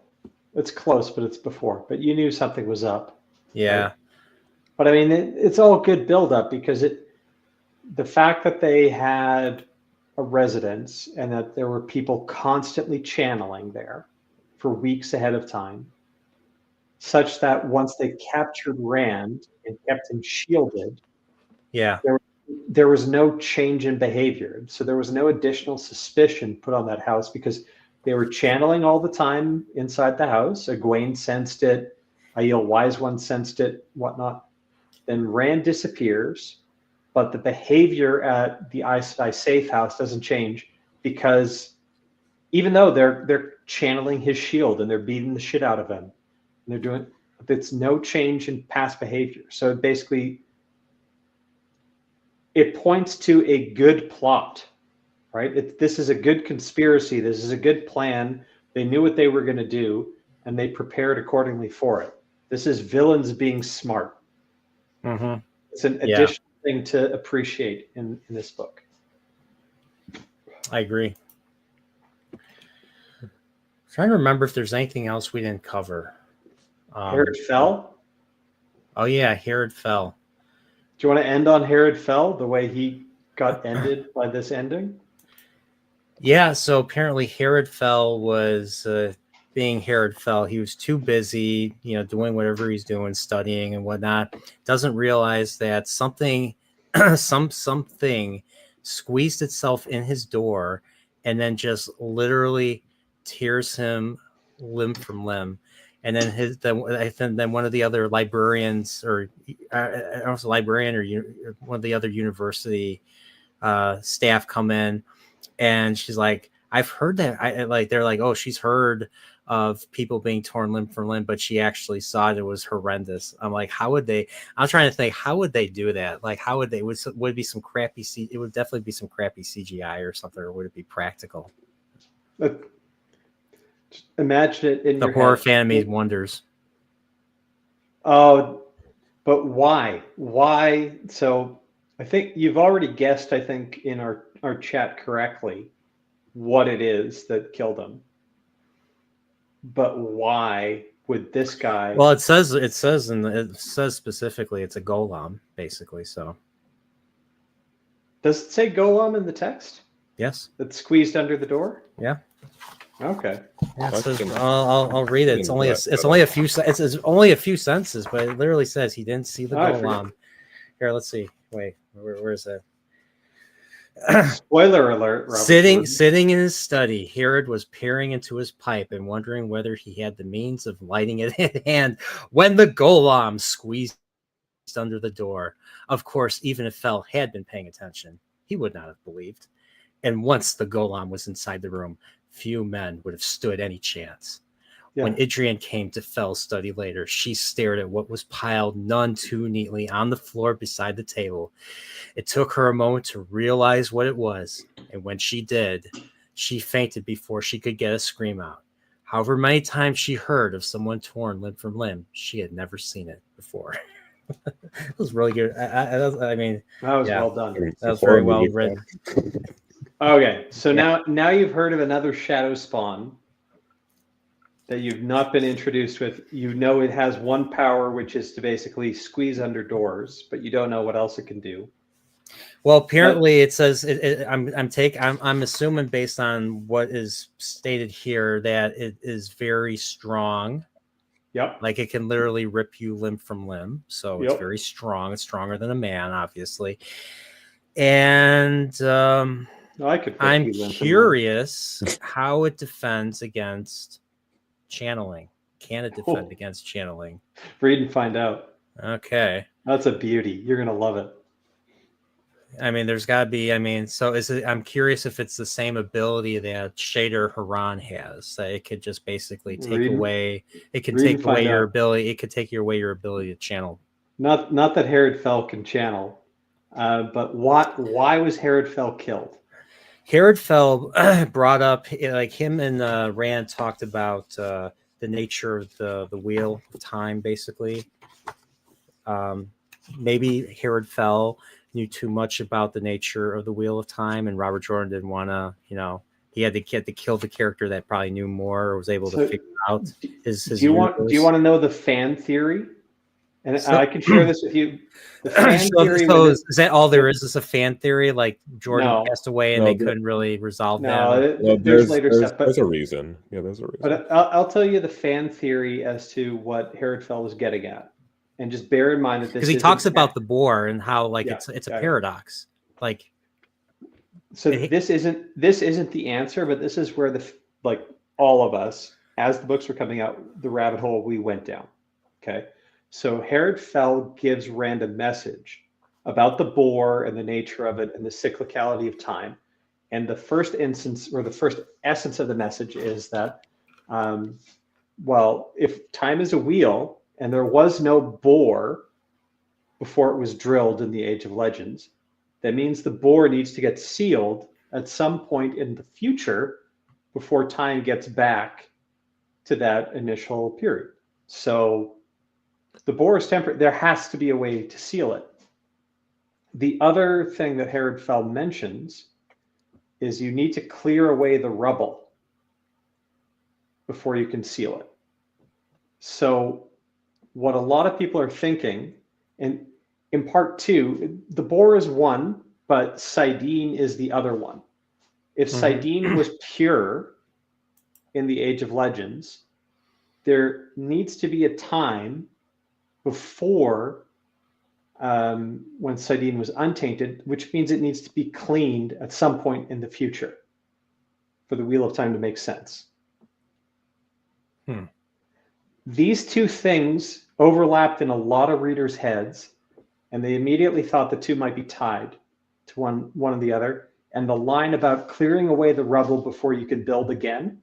It's close, but it's before. But you knew something was up. Yeah. Right? But I mean, it's all good build-up because the fact that they had a residence and that there were people constantly channeling there for weeks ahead of time, such that once they captured Rand and kept him shielded, there was no change in behavior. So there was no additional suspicion put on that house because they were channeling all the time inside the house. Egwene sensed it. Aiel Wise One sensed it, whatnot. Then Rand disappears, but the behavior at the Aes Sedai safe house doesn't change because even though they're channeling his shield and they're beating the shit out of him, and they're doing, it's no change in past behavior. So basically, it points to a good plot, right? This is a good conspiracy. This is a good plan. They knew what they were going to do, and they prepared accordingly for it. This is villains being smart. Mm-hmm. It's an additional thing to appreciate in this book. I agree. I'm trying to remember if there's anything else we didn't cover. Herod fell? Oh, yeah, Herod fell. Do you want to end on Herod fell, the way he got ended by this ending? Yeah, so apparently Herod fell was being Herod fell. He was too busy, doing whatever he's doing, studying and whatnot. Doesn't realize that something squeezed itself in his door and then just literally tears him limb from limb. And then then one of the other librarians, or I don't know if it's a librarian or one of the other university staff come in, and she's like, "I've heard that." They're like, "Oh, she's heard of people being torn limb from limb, but she actually saw it. It was horrendous." I'm like, how would they? I'm trying to think, how would they do that? Like, how would they? Would it be some crappy? It would definitely be some crappy CGI or something, or would it be practical? Imagine it in the horror fan made wonders. Oh, but why? Why? So I think you've already guessed, I think, in our chat correctly what it is that killed him. But why would this guy? Well, it says specifically it's a golem, basically. So does it say golem in the text? Yes. That's squeezed under the door? Yeah. Okay. Yeah, it says, I'll read it. It's only a few sentences, but it literally says he didn't see the golem. Here, let's see. Wait, where is that? Spoiler alert. Robert Sitting in his study, Herod was peering into his pipe and wondering whether he had the means of lighting it in hand when the golem squeezed under the door. Of course, even if Fell had been paying attention, he would not have believed. And once the golem was inside the room, few men would have stood any chance. Yeah. When Adrienne came to Fell's study later, she stared at what was piled none too neatly on the floor beside the table. It took her a moment to realize what it was, and when she did, she fainted before she could get a scream out. However many times she heard of someone torn limb from limb, she had never seen it before. It was really good. I mean, that was well done. That was very well written. Okay, so now you've heard of another shadow spawn that you've not been introduced with. You know it has one power, which is to basically squeeze under doors, but you don't know what else it can do. Well, apparently it says I'm assuming based on what is stated here that it is very strong. Yep. Like it can literally rip you limb from limb. So it's Yep. very strong. It's stronger than a man, obviously. And I could rip I'm you limb from limb. curious how it defends against channeling. Can it defend against channeling? Read and find out. Okay. That's a beauty. You're gonna love it. I mean, there's got to be. I mean, so is it? I'm curious if it's the same ability that Shader Haran has. That it could just basically take away. It can take away your ability. It could take away your ability to channel. Not that Herod Fell can channel, but why was Herod Fell killed? Herod Fell brought up like him and Rand talked about the nature of the wheel of time, basically. Maybe Herod Fell knew too much about the nature of the wheel of time, and Robert Jordan didn't want to, he had to kill the character that probably knew more or was able to figure out his do you want to know the fan theory? And I can share this with you. The fan theory is that all there is a fan theory? Like Jordan passed away and they couldn't really resolve that? There's later stuff. But there's a reason. Yeah, there's a reason. But I'll tell you the fan theory as to what Herod Fell was getting at. And just bear in mind that this, because he talks about the boar and how like it's a paradox. Like, so this isn't the answer, but this is where all of us, as the books were coming out, the rabbit hole we went down. Okay, so Herod Fell gives Rand a message about the boar and the nature of it and the cyclicality of time. And the first instance or the first essence of the message is that, if time is a wheel, and there was no bore before it was drilled in the Age of Legends, that means the bore needs to get sealed at some point in the future before time gets back to that initial period. So the bore is temporary. There has to be a way to seal it. The other thing that Herod Fell mentions is you need to clear away the rubble before you can seal it. So what a lot of people are thinking, and in part 2, the boar is one, but Saidin is the other one. If Saidin was pure in the Age of Legends, there needs to be a time before when Saidin was untainted, which means it needs to be cleaned at some point in the future for the Wheel of Time to make sense. These two things overlapped in a lot of readers' heads, and they immediately thought the two might be tied to one or the other. And the line about clearing away the rubble before you can build again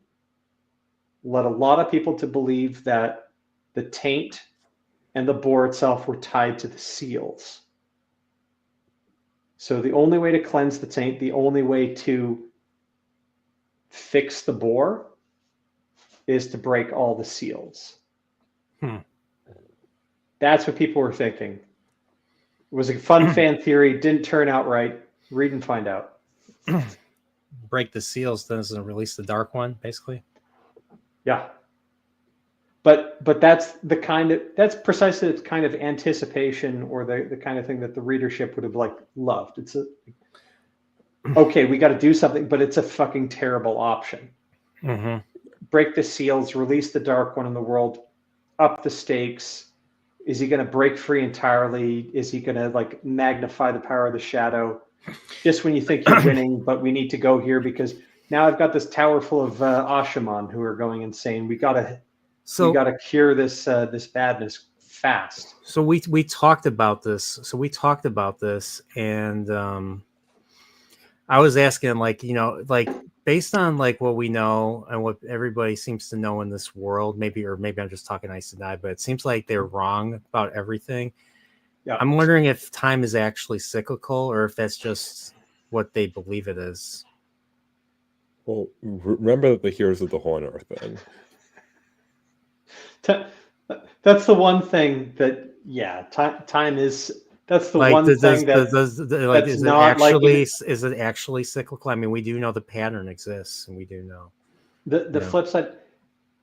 led a lot of people to believe that the taint and the bore itself were tied to the seals. So the only way to cleanse the taint, the only way to fix the bore is to break all the seals. That's what people were thinking. It was a fun fan theory, didn't turn out right. Read and find out. Break the seals doesn't release the Dark One, basically. Yeah. But that's precisely the kind of anticipation or the kind of thing that the readership would have loved. It's okay, we got to do something, but it's a fucking terrible option. Break the seals, release the Dark One in the world, up the stakes. Is he going to break free entirely? Is he going to magnify the power of the shadow? Just when you think you're winning, but we need to go here because now I've got this tower full of Ashaman who are going insane. We gotta cure this badness fast. So we talked about this. And I was asking, based on what we know and what everybody seems to know in this world, maybe I'm just talking Aes Sedai, but it seems like they're wrong about everything. Yeah. I'm wondering if time is actually cyclical or if that's just what they believe it is. Well, remember the Heroes of the Horn Earth thing. That's the one thing that, time is. That's the one thing is it actually cyclical? I mean, we do know the pattern exists, and we do know the flip side.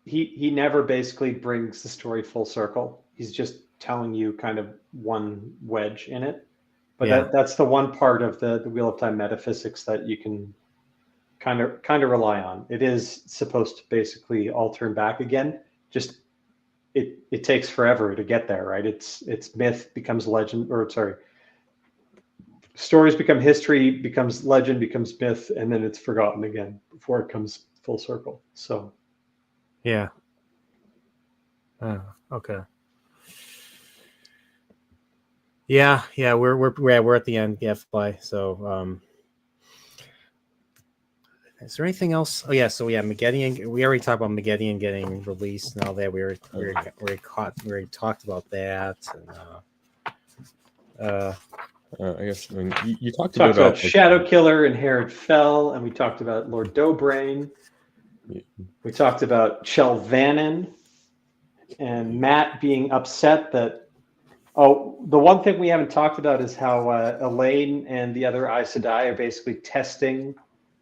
He never basically brings the story full circle. He's just telling you kind of one wedge in it. But that's the one part of the Wheel of Time metaphysics that you can kind of rely on. It is supposed to basically all turn back again. Just it takes forever to get there, right? It's myth becomes legend, or sorry, stories become history, becomes legend, becomes myth, and then it's forgotten again before it comes full circle. So yeah. Okay. Yeah, we're at the end. Yeah, fly. So, is there anything else? Oh yeah, so yeah, Mageddon. We already talked about Mageddon getting released and all that. We already talked about that. And, I guess you talked about Shadow Killer and Herod Fell, and we talked about Lord Dobrain. We talked about Chell Vannon and Matt being upset that. Oh, the one thing we haven't talked about is how Elaine and the other Aes Sedai are basically testing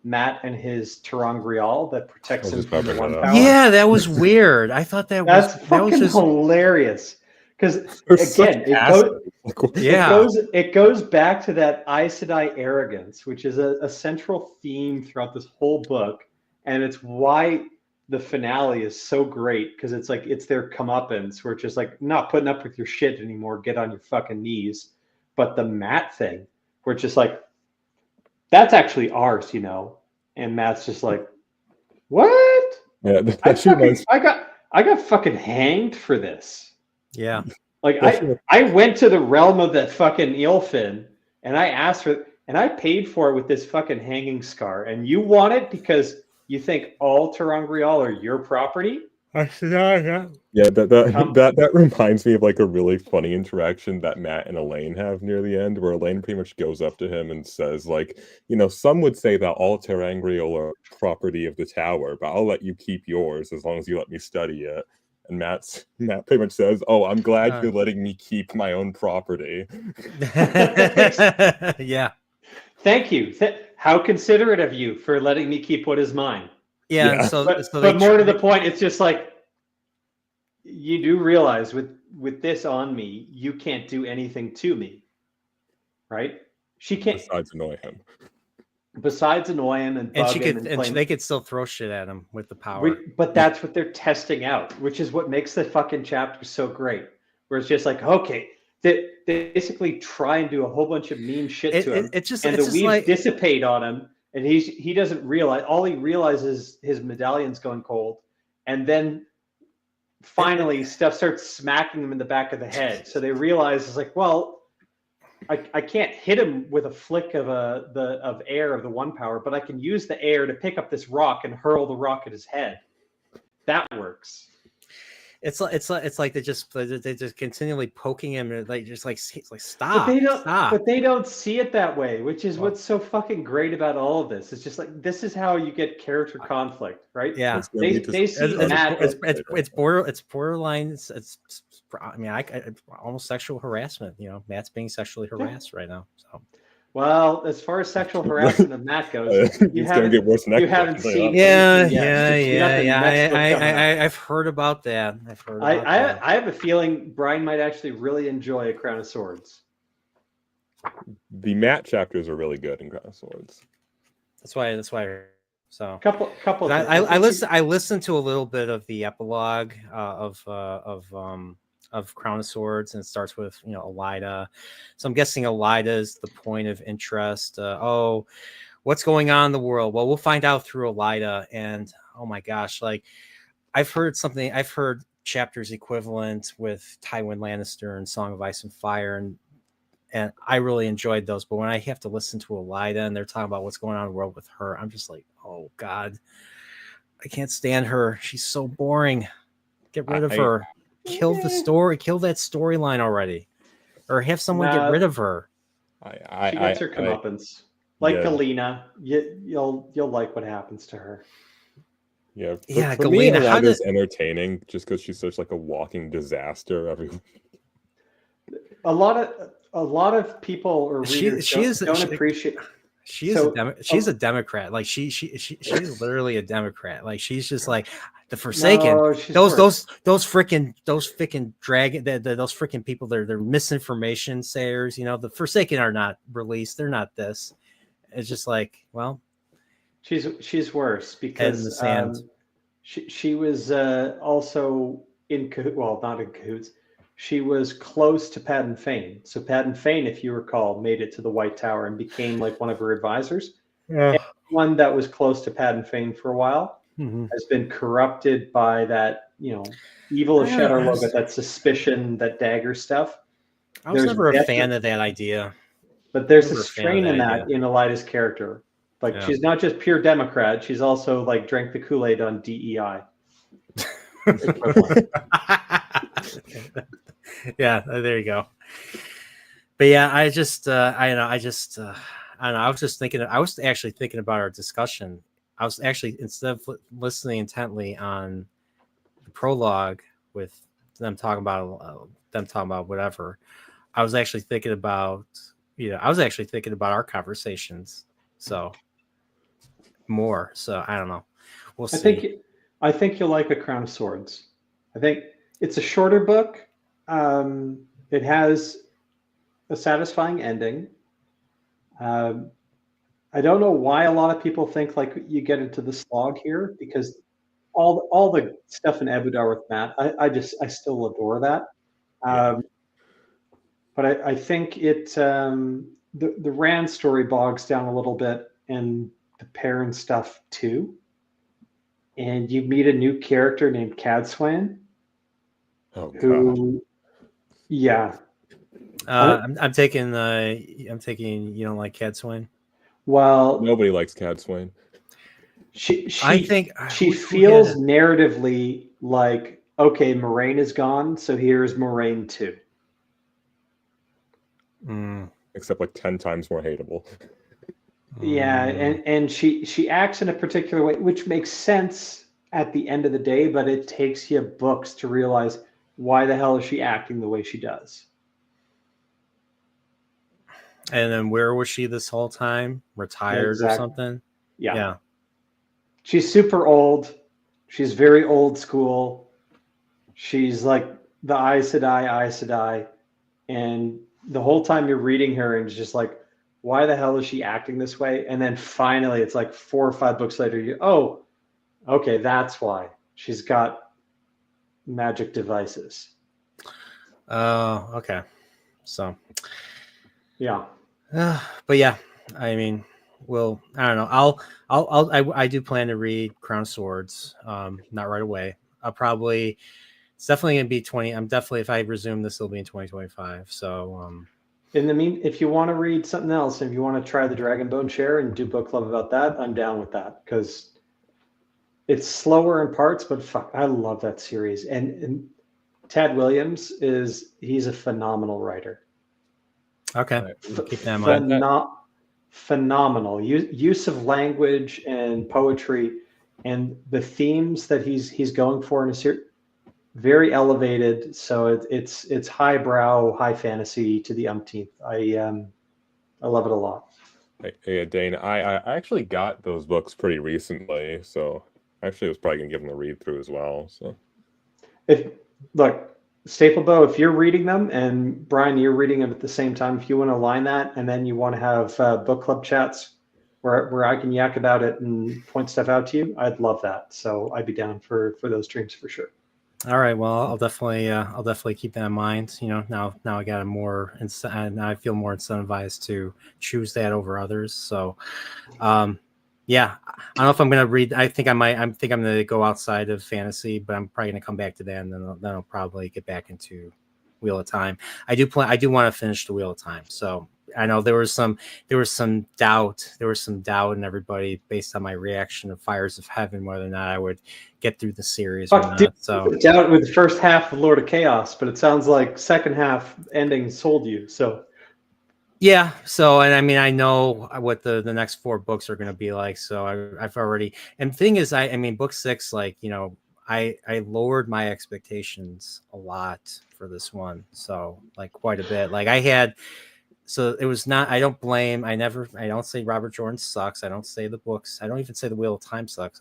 Matt and his ter'angreal that protects him from the one power. Yeah, that was weird. I thought that was hilarious. Because again, it goes back to that Aes Sedai arrogance, which is a central theme throughout this whole book, and it's why the finale is so great, because it's like it's their comeuppance, where it's just like not putting up with your shit anymore, get on your fucking knees. But the Matt thing, where it's just like, that's actually ours, you know, and Matt's just like, what? Yeah, I got fucking hanged for this. Yeah, like I went to the realm of that fucking Eilfin, and I asked for, and I paid for it with this fucking hanging scar, and you want it because you think all ter'angreal are your property? Yeah, that reminds me of like a really funny interaction that Matt and Elaine have near the end, where Elaine pretty much goes up to him and says, like, you know, some would say that all ter'angreal are property of the tower, but I'll let you keep yours as long as you let me study it. And Matt pretty much says, "Oh, I'm glad you're letting me keep my own property." Yeah. Thank you. How considerate of you for letting me keep what is mine. Yeah. But more to the point, it's just like, you do realize with this on me, you can't do anything to me, right? She can't. Besides annoy him and bug him, and they could still throw shit at him with the power. But that's what they're testing out, which is what makes the fucking chapter so great. Where it's just like, okay, they basically try and do a whole bunch of mean shit to him, and the weeds dissipate on him, and he doesn't realize. All he realizes his medallion's going cold, and then finally stuff starts smacking him in the back of the head. So they realize it's like, well, I can't hit him with a flick of air of the one power, but I can use the air to pick up this rock and hurl the rock at his head. That works. It's like they're just continually poking him, and stop. But they don't see it that way, which is what's so fucking great about all of this. It's just like, this is how you get character conflict, right? Yeah, they see Matt. It's borderline. It's almost sexual harassment. You know, Matt's being sexually harassed right now. So. Well, as far as sexual harassment of Matt goes, you haven't seen. Yeah. I've heard about that. I have a feeling Brian might actually really enjoy A Crown of Swords. The Matt chapters are really good in Crown of Swords. That's why. So couple. I listened to a little bit of the epilogue of Crown of Swords, and it starts with, you know, Elaida. So I'm guessing Elaida is the point of interest. What's going on in the world? Well, we'll find out through Elaida. And oh my gosh, like I've heard chapters equivalent with Tywin Lannister and Song of Ice and Fire, and I really enjoyed those. But when I have to listen to Elaida and they're talking about what's going on in the world with her, I'm just like, oh God, I can't stand her. She's so boring. Get rid of her. Kill the story. Kill that storyline already, or have someone get rid of her. She gets her comeuppance, like Galena. You'll like what happens to her. Yeah, for Galena. Me, Elaida's entertaining just because she's such like a walking disaster. A lot of people or readers don't appreciate. she's a Democrat. Like she's literally a Democrat. Like she's just like the Forsaken. No, those freaking dragon. Those freaking people. They're misinformation sayers. You know, the Forsaken are not released. They're not this. It's just like, well, she's worse head in the because sand. she was also not in cahoots. She was close to Patton Fane. So Patton Fane, if you recall, made it to the White Tower and became like one of her advisors. Yeah. One that was close to Patton Fane for a while has been corrupted by that, evil as Shadow Logo, that suspicion, that dagger stuff. I was never a fan of that idea. But there's a strain in that in Elida's character. Like she's not just pure Democrat, she's also like drank the Kool-Aid on DEI. Yeah, there you go. But yeah, I don't know. I was actually thinking about our discussion. I was actually, instead of listening intently on the prologue with them talking about whatever, I was actually thinking about our conversations. So more. So I don't know. We'll see. I think you'll like A Crown of Swords. I think it's a shorter book. It has a satisfying ending. I don't know why a lot of people think like you get into the slog here, because all the stuff in Ebudar with Matt, I still adore that. But I think it the Rand story bogs down a little bit, and the Perrin stuff too. And you meet a new character named Cadswan. Oh, God. Who, yeah. I'm taking you don't like Cadswan? Well, nobody likes Cadswan. I think she feels narratively like, okay, Moraine is gone, so here's Moraine too. Except like 10 times more hateable. Yeah, and she acts in a particular way, which makes sense at the end of the day, but it takes you books to realize why the hell is she acting the way she does. And then where was she this whole time? Retired or something? Yeah. She's super old. She's very old school. She's like the Aes Sedai. And the whole time you're reading her and it's just like, why the hell is she acting this way? And then finally, it's like 4 or 5 books later, okay, that's why. She's got magic devices. Oh, okay. So, yeah. But yeah, I mean, I don't know. I do plan to read Crown Swords. Not right away. It's definitely gonna be 20. If I resume this, it'll be in 2025. So, if you want to read something else, if you want to try the Dragonbone Share and do book club about that, I'm down with that, because it's slower in parts, but fuck, I love that series. And Tad Williams he's a phenomenal writer. Okay, keep that in mind. Phenomenal use of language and poetry, and the themes that he's going for in a series, very elevated. So it's highbrow, high fantasy to the umpteenth. I love it a lot. Hey, Dane, I actually got those books pretty recently, so actually I was probably gonna give them a read through as well. So, Staplebow, if you're reading them and Brian, you're reading them at the same time, if you want to align that and then you want to have book club chats where I can yak about it and point stuff out to you, I'd love that. So I'd be down for those streams for sure. All right. Well, I'll definitely keep that in mind. Now I got now I feel more incentivized to choose that over others. So, yeah, I don't know if I'm going to read. I think I'm going to go outside of fantasy, but I'm probably going to come back to that, and then I'll probably get back into Wheel of Time. I do want to finish the Wheel of Time. So I know there was some doubt in everybody based on my reaction of Fires of Heaven, whether or not I would get through the series or not. So doubt with the first half of Lord of Chaos, but it sounds like second half ending sold you. So. Yeah. So, and I mean, I know what the next 4 books are going to be like. So I've already, and the thing is, I mean, book 6, like, I lowered my expectations a lot for this one. So like quite a bit, like I had so it was not. I don't say Robert Jordan sucks. I don't say the books. I don't even say the Wheel of Time sucks.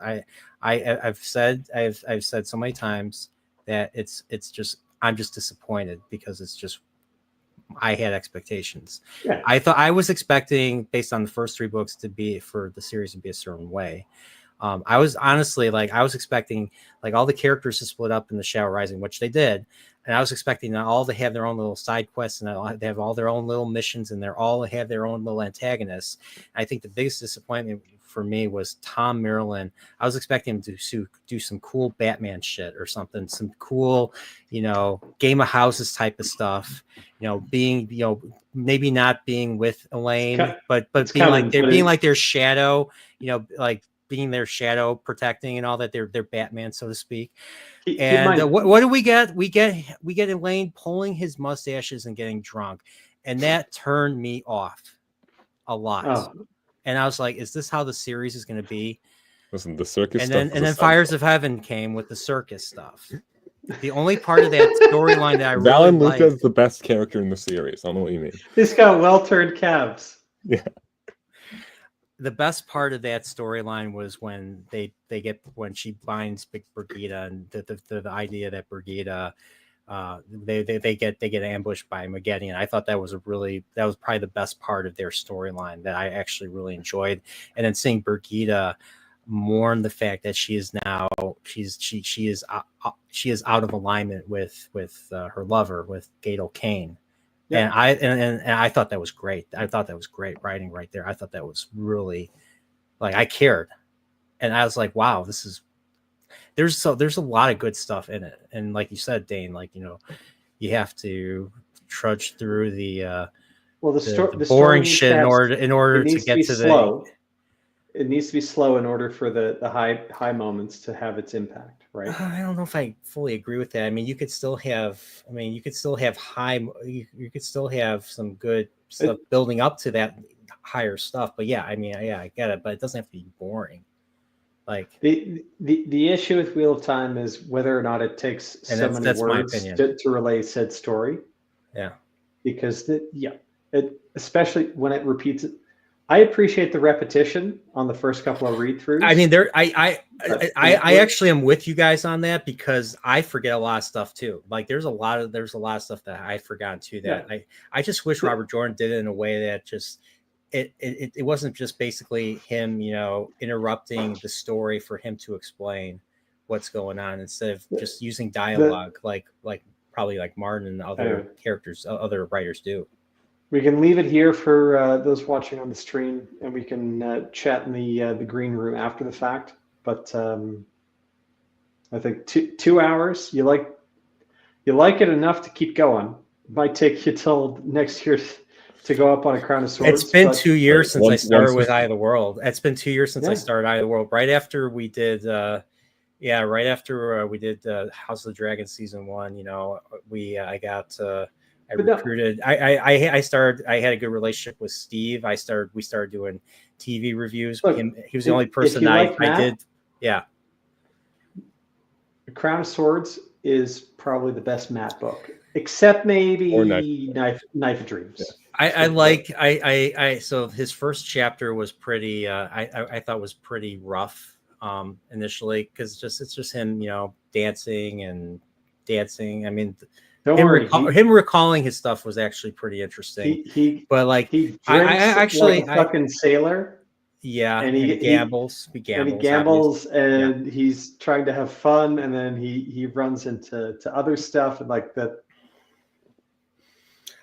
I've said so many times that it's just I'm just disappointed because it's just I had expectations. Yeah. I was expecting, based on the first 3 books, for the series to be a certain way. I was honestly I was expecting all the characters to split up in the Shadow Rising, which they did. And I was expecting them all to have their own little side quests and they have all their own little missions and they're all have their own little antagonists. I think the biggest disappointment for me was Tom Maryland. I was expecting him to do some cool Batman shit or something, some cool, Game of Houses type of stuff, being, maybe not being with Elaine, but being like their shadow, being their shadow protecting and all that, they're Batman, so to speak. And what do we get? We get Elaine pulling his mustaches and getting drunk, and that turned me off a lot. Oh. And I was like, "Is this how the series is going to be?" Listen, the circus. And then Fires of Heaven came with the circus stuff. The only part of that storyline that I really Valen liked, Luca's the best character in the series. I don't know what you mean. He's got well-turned calves. Yeah. The best part of that storyline was when when she finds Big Brigida and the idea that Brigida they get ambushed by Maggedian. I thought that was probably the best part of their storyline that I actually really enjoyed. And then seeing Brigida mourn the fact that she is now she is out of alignment with her lover, with Gato Kane. Yeah. And I thought that was great. I thought that was great writing right there. I thought that was really I cared. And I was like, wow, there's a lot of good stuff in it. And like you said, Dane, you have to trudge through the boring shit in order to get to slow. It needs to be slow in order for the high moments to have its impact, right? I don't know if I fully agree with that. I mean, you could still have some good stuff building up to that higher stuff. But yeah, I mean, I get it, but it doesn't have to be boring. The issue with Wheel of Time is whether or not it takes so many words to relay said story. Yeah, because especially when it repeats it. I appreciate the repetition on the first couple of read-throughs. I mean, I actually am with you guys on that because I forget a lot of stuff too. There's a lot of stuff that I've forgotten too. That I just wish Robert Jordan did it in a way that just it wasn't just basically him, interrupting the story for him to explain what's going on instead of just using dialogue like probably like Martin and other other writers do. We can leave it here for those watching on the stream, and we can chat in the green room after the fact. But I think 2 hours. You like it enough to keep going. It might take you till next year to go up on a Crown of Swords. It's been 2 years since I started with Eye of the World. It's been 2 years since I started Eye of the World. Right after we did, House of the Dragon season 1. I recruited. I had a good relationship with Steve. We started doing TV reviews. Look, he was the only person I did. Yeah. The Crown of Swords is probably the best Matt book, except maybe Knife of Dreams. Yeah. So his first chapter was pretty. I thought was pretty rough initially because it's just him, dancing. I mean. Him recalling his stuff was actually pretty interesting. He drinks like a fucking sailor. Yeah, and he gambles. And he's trying to have fun, and then he runs into other stuff and like that.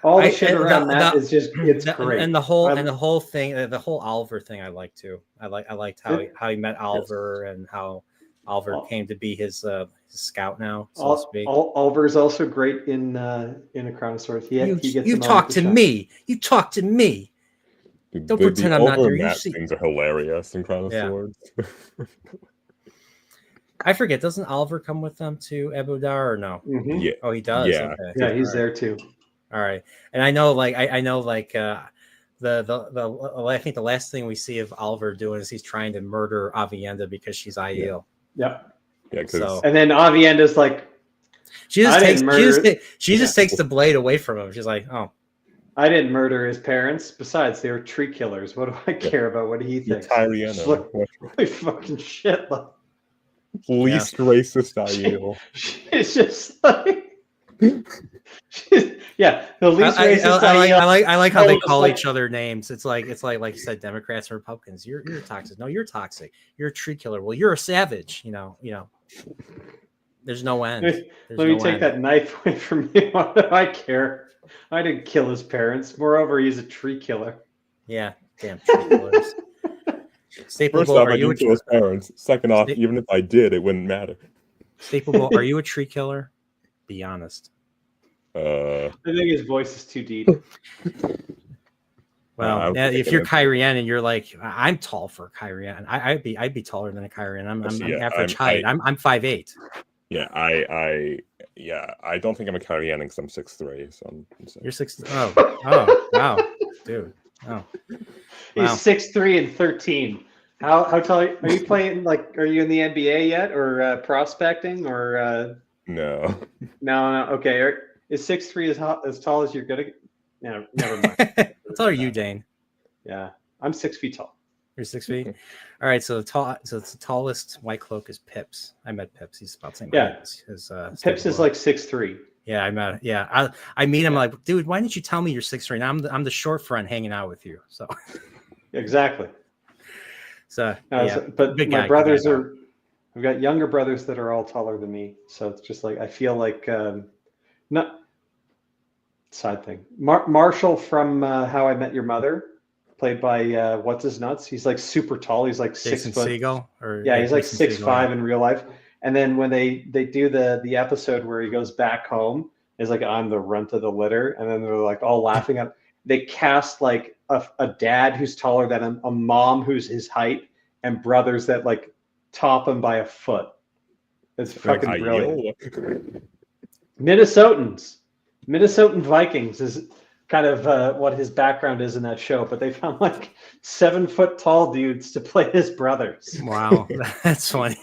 All the shit around that is just great. And the whole thing, the whole Oliver thing, I like too. I liked how he met Oliver and how Oliver came to be his scout now, so to speak. Oliver is also great in A Crown of Swords. You talk to me. You talk to me. Don't pretend I'm not there. Things are hilarious in Crown of Swords. I forget. Doesn't Oliver come with them to Abu Dar or no? Mm-hmm. Yeah. Oh, he does. Yeah. Okay. Yeah, he's there too. All right, and I know, I think the last thing we see of Oliver doing is he's trying to murder Avienda because she's ideal. Yep. Yeah, and then Avienda's like, she just takes the blade away from him. She's like, oh, I didn't murder his parents. Besides, they were tree killers. What do I care about what he You're thinks? Tyriana. Look, holy fucking shit. Like, Least racist ideal. it's just like, yeah, the least racist I like how they Oh, call like- each other names. It's like you said, Democrats and Republicans. You're toxic. No, you're toxic. You're a tree killer. Well, you're a savage. You know. There's no end. Let me take that knife away from you. Why do I care? I didn't kill his parents. Moreover, he's a tree killer. Yeah, damn tree killers. Staple First Bull, off, are I you a didn't kill his parents. Second off, Sta- even if I did, it wouldn't matter. Staple Bull, are you a tree killer? Be honest. I think his voice is too deep. Well, I'm if you're thinking Kyrian and you're like, I'm tall for Kyrian. I'd be taller than a Kyrian. I'm Yeah, average height. I'm 5'8". Yeah, I don't think I'm a Kyrian because I'm 6'3". So You're 6. Oh, wow, dude. Oh, He's wow. 6'3" and 13. How tall are you playing? Like, are you in the NBA yet, or prospecting, or no. no? Okay, is 6'3" as tall as you're gonna? No, never mind. How tall are you, Dane? Yeah, I'm 6 feet tall. You're 6 feet. All right, so the tallest White Cloak is Pips. I met Pips. He's about the same height as Pips is like 6'3". Yeah, I met. Yeah, I meet him like, dude, why didn't you tell me you're 6'3"? I'm the short friend hanging out with you. So Exactly. So, No, yeah, but big my guy, brothers big guy. are. I've got younger brothers that are all taller than me, so it's just like I feel like not side thing. Marshall from How I Met Your Mother, played by what's his nuts. He's like super tall. He's like Jason 6 foot. Segel, or Yeah, he's like Jason 6'5" Segel, in real life. And then when they do the episode where he goes back home, is like I'm the runt of the litter, and then they're like all laughing at. They cast like a dad who's taller than him, a mom who's his height, and brothers that like top him by a foot. It's fucking brilliant. Minnesotans, Minnesotan Vikings is kind of what his background is in that show, but they found like 7 foot tall dudes to play his brothers. Wow, that's funny.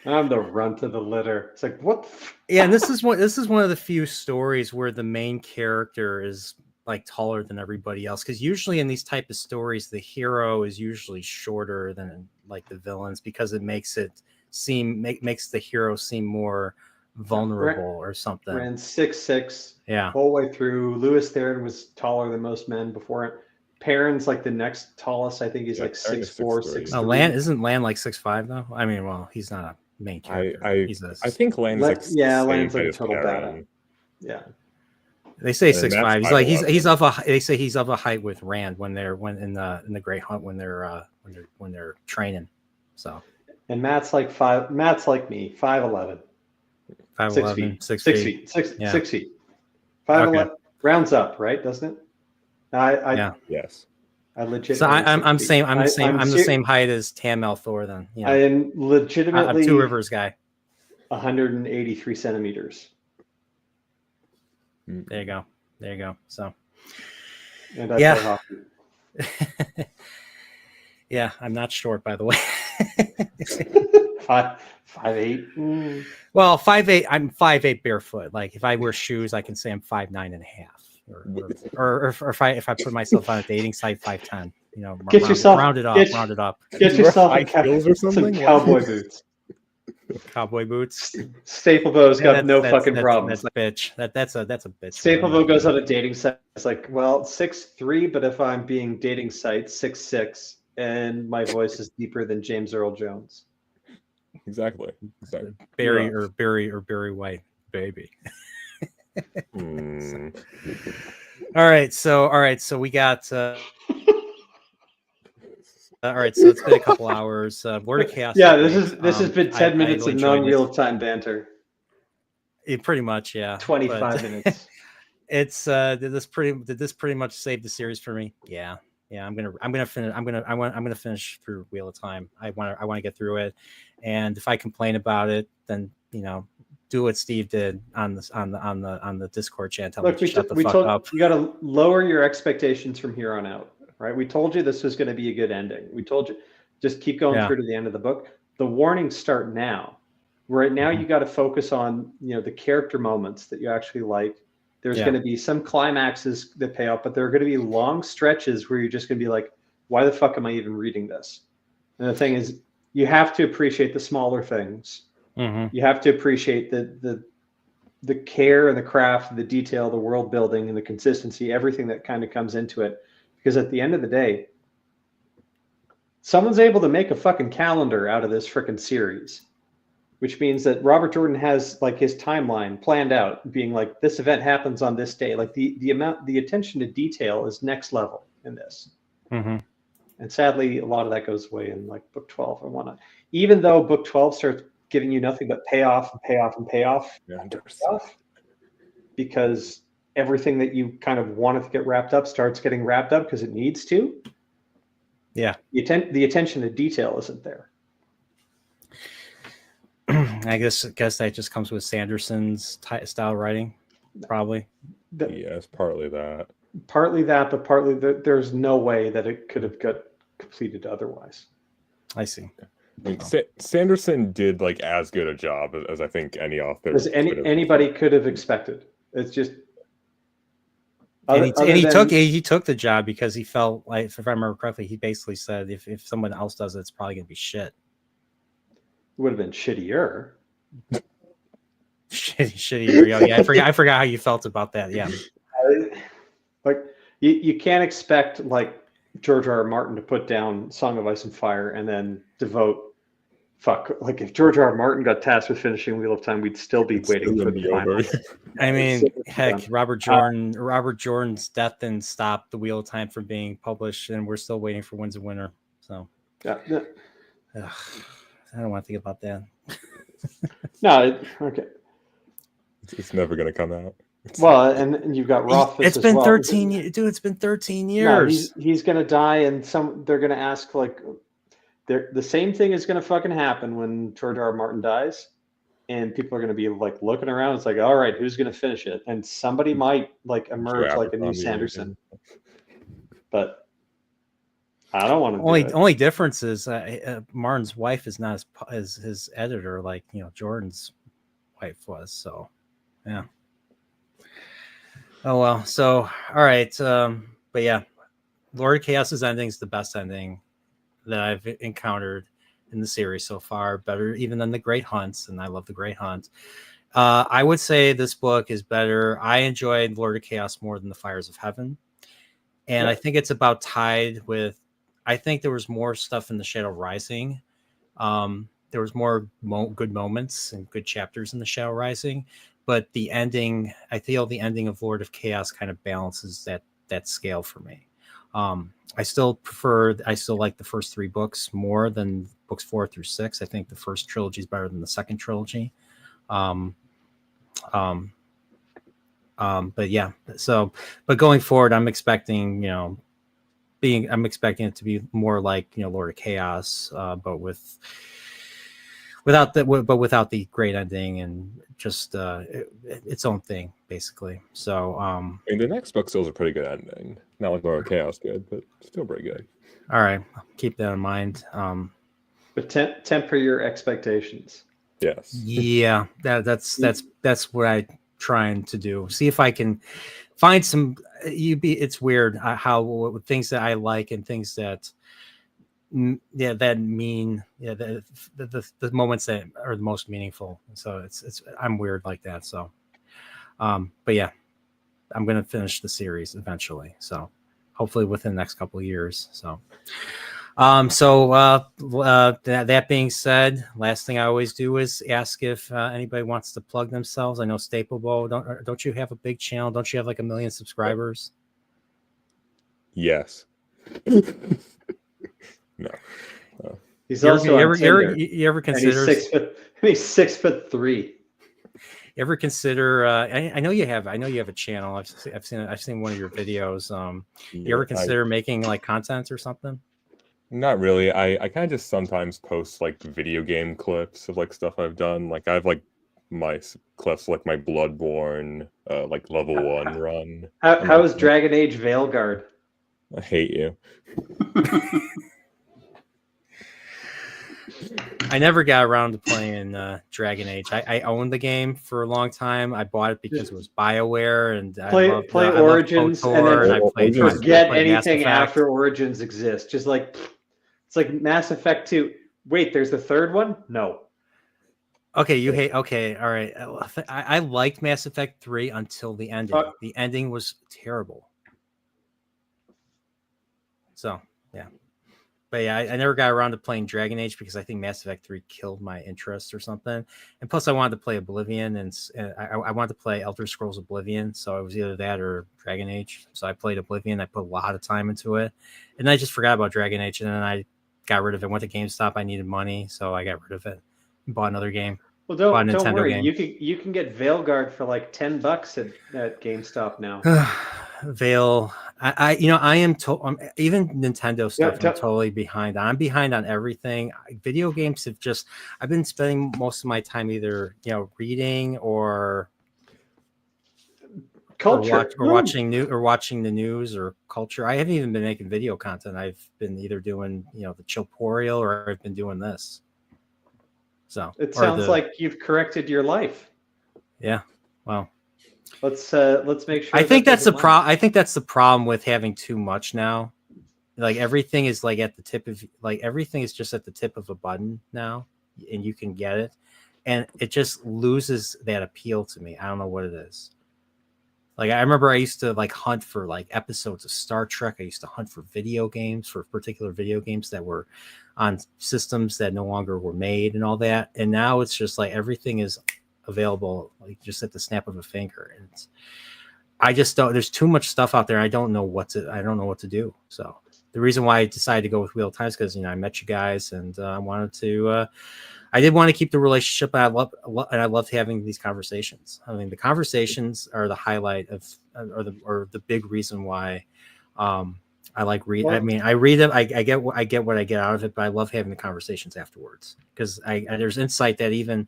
I'm the runt of the litter. It's like what? Yeah, and this is one of the few stories where the main character is like taller than everybody else, because usually in these type of stories the hero is usually shorter than like the villains, because it makes the hero seem more vulnerable or something. Ran 6'6". Yeah, whole way through. Lewis Theron was taller than most men before it. Perrin's like the next tallest. I think he's like 6'4", 6'3". No, isn't Land like 6'5" though? I mean, well, he's not a main character. I think Land's like Land's like a total Perrin. badass. Yeah. They say And 6'5". He's 5'11". like he's of a height with Rand when in the Great Hunt when they're training. So And Matt's like 5. Matt's like me, 5'11". 5'11", 6 6 feet. feet. 6 Yeah. 6 feet. 5'11". Okay. Rounds up, right? Doesn't it? Yeah. Yes. I legitimately. So I'm the ser- same height as Tam Thor then. You know, I am legitimately I'm Two Rivers guy. 183 centimeters. There you go. So And I Yeah. play hockey. yeah, I'm not short, by the way. 5'8". Well, 5'8". I'm 5'8" barefoot. Like if I wear shoes, I can say I'm 5'9" and a half. Or if I put myself on a dating site, 5'10". You know, round it up. Get yourself something? some cowboy boots. Cowboy boots. Staplebo's got Yeah, no fucking problems. That's a bitch. That's a bitch. Staplebo goes on a dating site. It's like, well, 6'3", but if I'm being dating site, 6'6", and my voice is deeper than James Earl Jones. Exactly. Barry White, baby. All right, so we got. All right, so it's been a couple hours. Word of chaos. Yeah, this has been 10 minutes of enjoyed non-real time banter. It pretty much, yeah. 25 minutes. It's did this pretty much save the series for me? Yeah. I'm gonna finish through Wheel of Time. I want to get through it, and if I complain about it, then do what Steve did on the Discord chat. Tell me to shut the fuck up. You got to lower your expectations from here on out, right? We told you this was going to be a good ending. We told you just keep going through to the end of the book. The warnings start now. Right now, you got to focus on the character moments that you actually like, There's going to be some climaxes that pay off, but there are going to be long stretches where you're just going to be like, why the fuck am I even reading this? And the thing is, you have to appreciate the smaller things. Mm-hmm. You have to appreciate the care and the craft, the detail, the world building, and the consistency, everything that kind of comes into it. Because at the end of the day, someone's able to make a fucking calendar out of this freaking series, which means that Robert Jordan has like his timeline planned out, being like, this event happens on this day. Like the attention to detail is next level in this. Mm-hmm. And sadly, a lot of that goes away in like book 12 and whatnot. Even though book 12 starts giving you nothing but payoff and payoff and payoff, because everything that you kind of wanted to get wrapped up starts getting wrapped up because it needs to. Yeah. The attention to detail isn't there. I guess that just comes with Sanderson's style writing, probably. Yes, partly that. Partly that, but partly there's no way that it could have got completed otherwise. I see. I mean, Sanderson did like as good a job as I think any author as anybody could have expected. It's just, he took the job because he felt like, if I remember correctly, he basically said if someone else does it, it's probably gonna be shit. It would have been shittier. Shittier. Yeah, I forgot how you felt about that. Yeah. Like you can't expect like George R.R. Martin to put down Song of Ice and Fire and then devote like if George R.R. Martin got tasked with finishing Wheel of Time, we'd still be waiting for the final. I mean, heck, Robert Jordan's death didn't stop the Wheel of Time from being published, and we're still waiting for Winds of Winter. So yeah. I don't want to think about that. No, okay. It's never going to come out. Well, and you've got Rothfuss. It's been 13 years, dude. It's been 13 years. No, he's going to die, and they're going to ask like, the same thing is going to fucking happen when George R.R. Martin dies, and people are going to be like looking around. It's like, all right, who's going to finish it? And somebody might like emerge like a new Sanderson, but I don't want to. Only difference is Martin's wife is not as his editor, like Jordan's wife was. So, yeah. Oh well. So all right, but yeah, Lord of Chaos's ending is the best ending that I've encountered in the series so far. Better even than the Great Hunts, and I love the Great Hunt. I would say this book is better. I enjoyed Lord of Chaos more than the Fires of Heaven, and I think it's about tied with. I think there was more stuff in the Shadow Rising. There was more good moments and good chapters in the Shadow Rising, but the ending, I feel the ending of Lord of Chaos kind of balances that scale for me. I still like the first 3 books more than books 4 through 6. I think the first trilogy is better than the second trilogy. But yeah, but going forward, I'm expecting it to be more like Lord of Chaos, but without the great ending and just its own thing basically. So I mean, the next book still is a pretty good ending. Not like Lord of Chaos good, but still pretty good. All right, keep that in mind. But temper your expectations. Yes. Yeah, that's what I'm trying to do. See if I can find some. It's weird how things that I like and things that that mean the moments that are the most meaningful. So it's I'm weird like that. So but yeah, I'm gonna finish the series eventually. So hopefully within the next couple of years. So that being said, last thing I always do is ask if anybody wants to plug themselves. I know Staple Bowl, don't you have a big channel? Don't you have like 1 million subscribers? No. He's also you ever consider he's 6'3". You ever consider? I know you have a channel. I've seen one of your videos. You ever consider making like content or something? Not really. I kind of just sometimes post like video game clips of like stuff I've done. Like I have like my clips, like my Bloodborne, like level 1 run. How is Dragon Age Veilguard? I hate you. I never got around to playing Dragon Age. I owned the game for a long time. I bought it because it was BioWare, and Play Origins, I and then I played forget Mass anything Effect. after Origins exists. Just like it's like Mass Effect 2. Wait, there's the third one? No. Okay, you hate. Okay, all right. I liked Mass Effect 3 until the ending. The ending was terrible. So yeah. But yeah, I never got around to playing Dragon Age because I think Mass Effect 3 killed my interest or something. And plus, I wanted to play Oblivion, and I wanted to play Elder Scrolls Oblivion. So it was either that or Dragon Age. So I played Oblivion. I put a lot of time into it. And then I just forgot about Dragon Age. And then I got rid of it. Went to GameStop. I needed money. So I got rid of it. Bought another game. Well, don't worry. Game. You can get Veilguard for like $10 at GameStop now. Veil, I am even Nintendo stuff. I'm totally behind. I'm behind on everything. Video games have I've been spending most of my time either reading or culture, or watching the news or culture. I haven't even been making video content. I've been either doing the Chilporial or I've been doing this. So it sounds like you've corrected your life. Yeah. Well. Let's make sure. I think that's the problem. I think that's the problem with having too much now. Like everything is like at the tip of everything is just at the tip of a button now, and you can get it, and it just loses that appeal to me. I don't know what it is. Like I remember I used to hunt for episodes of Star Trek. I used to hunt for particular video games that were on systems that no longer were made and all that. And now it's just like everything is available just at the snap of a finger, and I just don't. There's too much stuff out there. I don't know what to do. So the reason why I decided to go with Wheel of Time is because I met you guys, and I wanted to. I did want to keep the relationship. And I loved having these conversations. I mean, the conversations are the highlight of, or the big reason why. I like read. Well, I mean, I read it. I get what I get out of it, but I love having the conversations afterwards because there's insight that even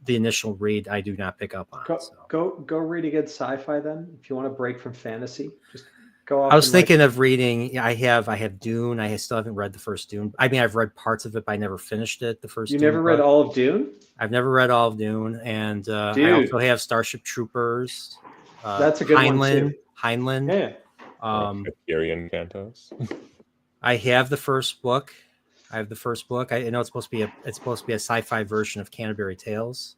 the initial read I do not pick up on. Go read a good sci-fi then. If you want to break from fantasy, just go off. I was thinking of reading. I have Dune. I still haven't read the first Dune. I mean, I've read parts of it, but I never finished it. The first. You never read all of Dune? I've never read all of Dune, and I also have Starship Troopers. That's a good one too. Heinlein. Yeah. Hyperion Cantos. I have the first book. I know it's supposed to be a sci-fi version of Canterbury Tales.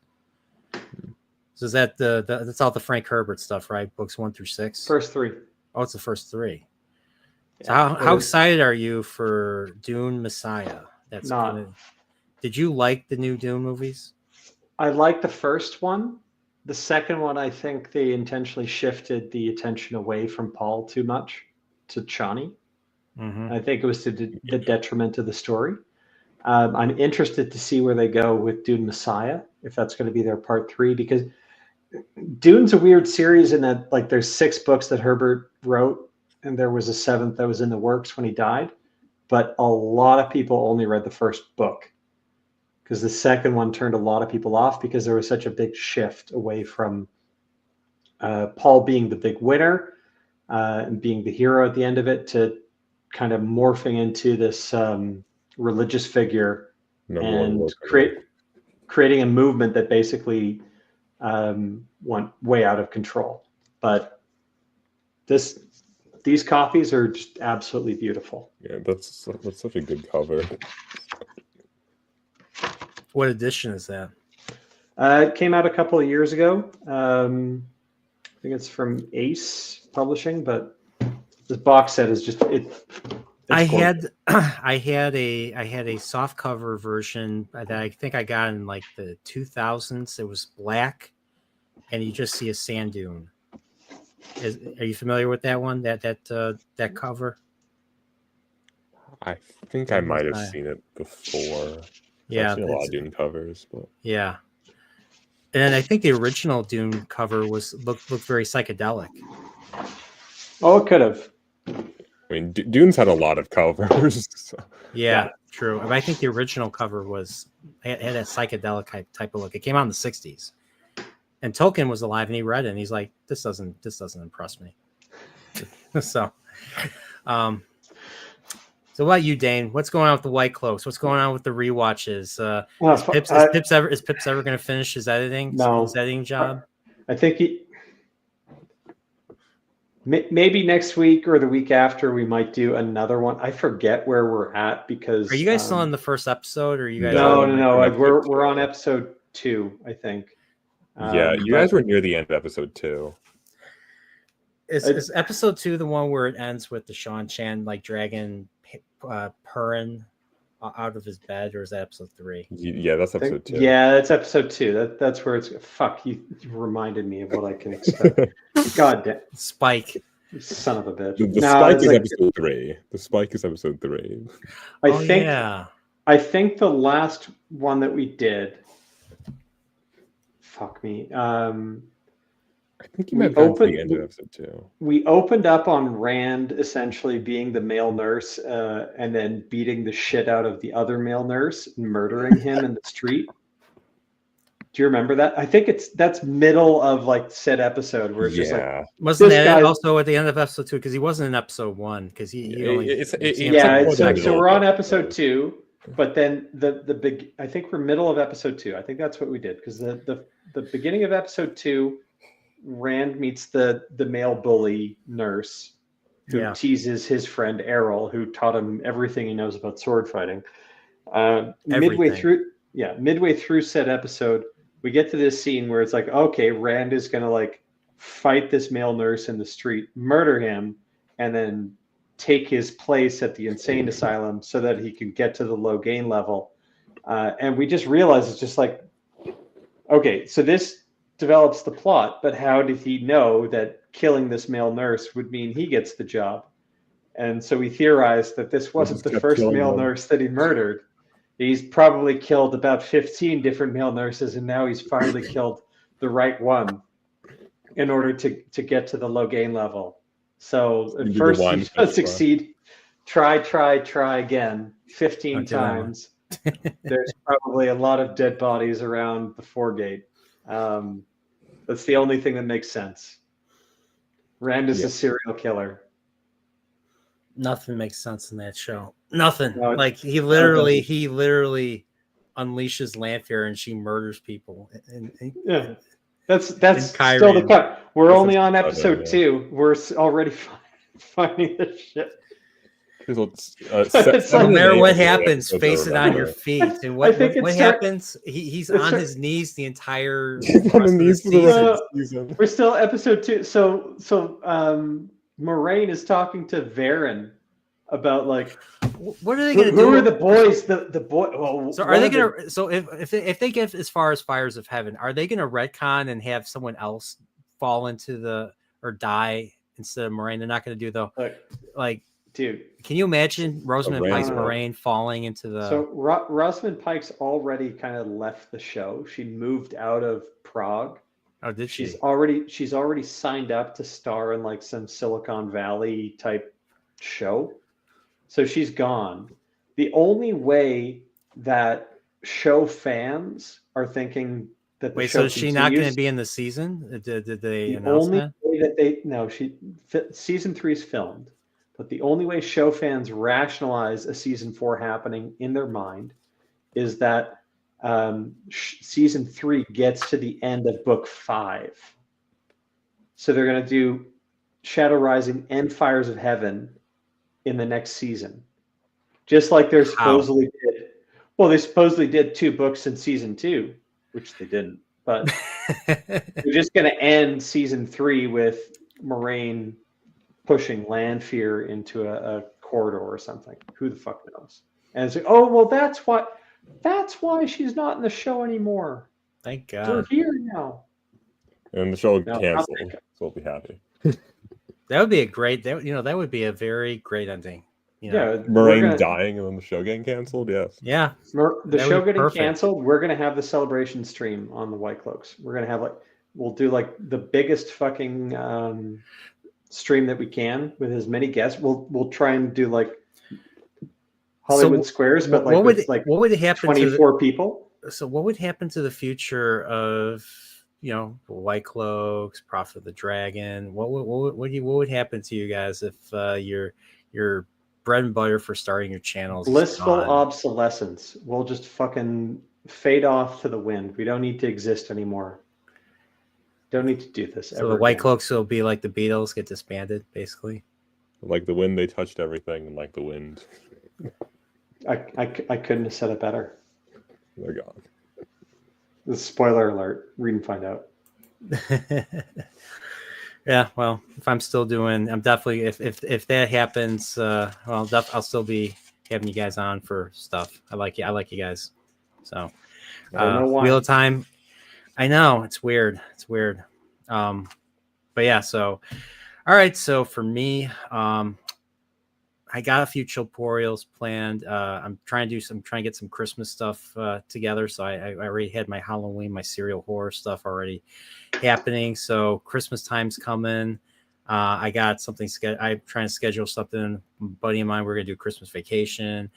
So is that that's all the Frank Herbert stuff, right? Books 1 through 6. First 3. Oh, it's the first 3. So how excited are you for Dune Messiah? That's Did you like the new Dune movies? I liked the first one. The second one, I think they intentionally shifted the attention away from Paul too much to Chani. Mm-hmm. I think it was to the detriment of the story. I'm interested to see where they go with Dune Messiah, if that's going to be their part 3, because Dune's a weird series in that there's 6 books that Herbert wrote, and there was a 7th that was in the works when he died. But a lot of people only read the first book because the second one turned a lot of people off because there was such a big shift away from Paul being the big winner and being the hero at the end of it to kind of morphing into this religious figure and creating a movement that basically went way out of control. But these copies are just absolutely beautiful. Yeah, that's such a good cover. What edition is that? It came out a couple of years ago. I think it's from Ace Publishing, but this box set is just I had a soft cover version that I think I got in the 2000s. It was black, and you just see a sand dune. Are you familiar with that one? That cover? I think I might have seen it before. Yeah, I've seen a lot of Dune covers, but yeah. And I think the original Dune cover looked very psychedelic. Oh, it could have. I mean, Dune's had a lot of covers. So. Yeah, true. I think the original cover had a psychedelic type of look. It came out in the 60s. And Tolkien was alive and he read it and he's like, this doesn't impress me. So So what about you, Dane? What's going on with the White Cloaks? What's going on with the rewatches? Well, Is Pips ever going to finish his editing? No. His editing job. I think maybe next week or the week after we might do another one. I forget where we're at because Are you guys still on the first episode, or are you guys? No. We're on episode 2, I think. Yeah, you guys were near the end of episode 2. Is episode 2 the one where it ends with the Sean Chan like dragging Perrin out of his bed, or is that episode 3? Yeah, that's episode 2. Yeah, that's episode 2. That's where it's. Fuck, you reminded me of what I can expect. God damn, Spike, son of a bitch. The Spike is episode 3. The Spike is episode 3. I think the last one that we did. Fuck me. I think you might have the end of episode 2. We opened up on Rand essentially being the male nurse and then beating the shit out of the other male nurse and murdering him in the street. Do you remember that? I think that's middle of like said episode where it's just like wasn't that also at the end of episode 2 because he wasn't in episode 1 because he only so we're on episode 2. But then the big, I think we're middle of episode 2. I think that's what we did because the beginning of episode 2. Rand meets the male bully nurse who teases his friend Errol, who taught him everything he knows about sword fighting. Midway through said episode, we get to this scene where it's like, okay, Rand is gonna like fight this male nurse in the street, murder him, and then take his place at the insane asylum so that he can get to the Logain level. And we just realized it's just like, okay, so this develops the plot, but how did he know that killing this male nurse would mean he gets the job? And so we theorized that this wasn't the first male nurse that he murdered. He's probably killed about 15 different male nurses, and now he's finally killed the right one in order to get to the Logain level. So at first he does succeed. Try again 15 times. There's probably a lot of dead bodies around the Foregate. That's the only thing that makes sense. Rand is a serial killer. Nothing makes sense in that show. Nothing. No, like he literally unleashes Lanfear and she murders people. Yeah, that's still the cut. We're only on episode 2. We're already finding this shit. No matter what happens, face it on your feet. And what happens? He's on his knees the entire season. We're still episode 2. So Moraine is talking to Varen about like what are they going to do? Who are the boys? The boy. Well, so are they going to? So if they get as far as Fires of Heaven, are they going to retcon and have someone else fall into or die instead of Moraine? They're not going to do though. Like. Dude, can you imagine Rosamund Pike's Moraine falling into the? So Rosamund Pike's already kind of left the show. She moved out of Prague. Oh, did she? She's already signed up to star in like some Silicon Valley type show. So she's gone. The only way that show fans are thinking that the show so is she not going to be in the season? Did they announce that? Way that season 3 is filmed. But the only way show fans rationalize a season 4 happening in their mind is that season 3 gets to the end of book 5. So they're going to do Shadow Rising and Fires of Heaven in the next season. Just like they're supposedly did. Well, they supposedly did 2 books in season 2, which they didn't. But they're just going to end season 3 with Moraine pushing Lanfear into a corridor or something. Who the fuck knows? And it's like, oh well, that's why she's not in the show anymore. Thank God. We're here now. And the show canceled, so we'll be happy. That would be a great. That would be a very great ending. Moraine dying and then the show getting canceled. Yes. Yeah. The show getting canceled. We're gonna have the celebration stream on the White Cloaks. We're gonna have we'll do the biggest fucking stream that we can with as many guests. We'll try and do Hollywood Squares, but what would happen 24 people. So what would happen to the future of White Cloaks, Prophet of the Dragon? What would happen to you guys if your bread and butter for starting your channels. is Blissful gone. obsolescence. We'll just fucking fade off to the wind. We don't need to exist anymore. Don't need to do this. So ever the White again. Cloaks will be like the Beatles, get disbanded, basically. Like the wind, they touched everything, and like the wind, I couldn't have said it better. they're gone. The spoiler alert. Read and find out. Yeah, well, if I'm still doing, I'm definitely if that happens, well, I'll still be having you guys on for stuff. I like you guys. So, I don't know why. Wheel of Time. I know it's weird. It's weird. But yeah. So, all right. So for me, I got a few Chilporials planned. I'm trying to get some Christmas stuff together. So I already had my Halloween, my serial horror stuff already happening. So Christmas time's coming. I got something. I'm trying to schedule something. A buddy of mine, we're gonna do Christmas Vacation.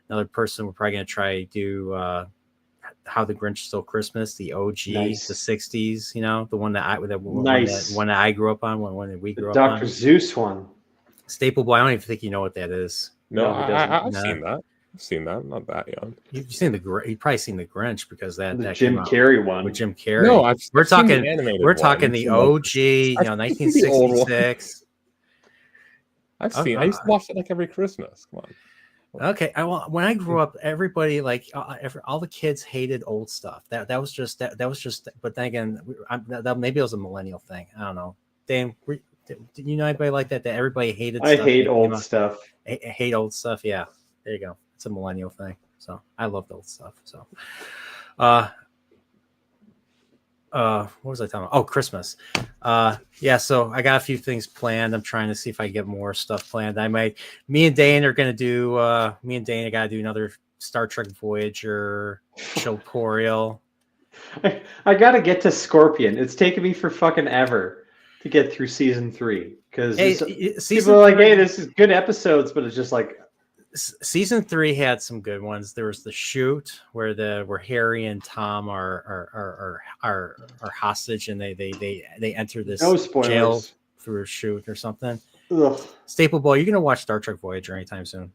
Another person, we're probably gonna try to do How the Grinch Stole Christmas, the OG, Nice. the '60s. You know, the one that Nice. one that I grew up on, one we grew The up Dr. on. Zeus one. Staple Boy. I don't even think you know what that is. No, No, he doesn't. I've No. seen that. I've seen that. I'm not that young. You've seen you've probably seen the Grinch because that The that Jim came out Carrey one. with Jim Carrey. No, we're I've seen the talking animated we're one. talking the I've seen, like- OG, you know, I've seen the old one. 1966. I've seen. I used to watch it like every Christmas. Come on. Okay, when I grew up, everybody all the kids hated old stuff. That was just. But then again, maybe it was a millennial thing. I don't know. Dan, do you know anybody like that? That everybody hated. I stuff hate that old came out? stuff. I hate old stuff. Yeah, there you go. It's a millennial thing. So I loved old stuff. So, what was I talking about? Oh, Christmas. Yeah. So I got a few things planned. I'm trying to see if I can get more stuff planned. Me and Dane are gonna do. Me and Dane got to do another Star Trek Voyager Chilporial. I gotta get to Scorpion. It's taken me for fucking ever to get through season 3 because people are like, "Hey, this is good episodes," but it's just like season 3 had some good ones. There was the shoot where Harry and Tom are hostage and they enter this no spoilers. jail through a shoot or something. Ugh. Staple Boy, you gonna watch Star Trek Voyager anytime soon?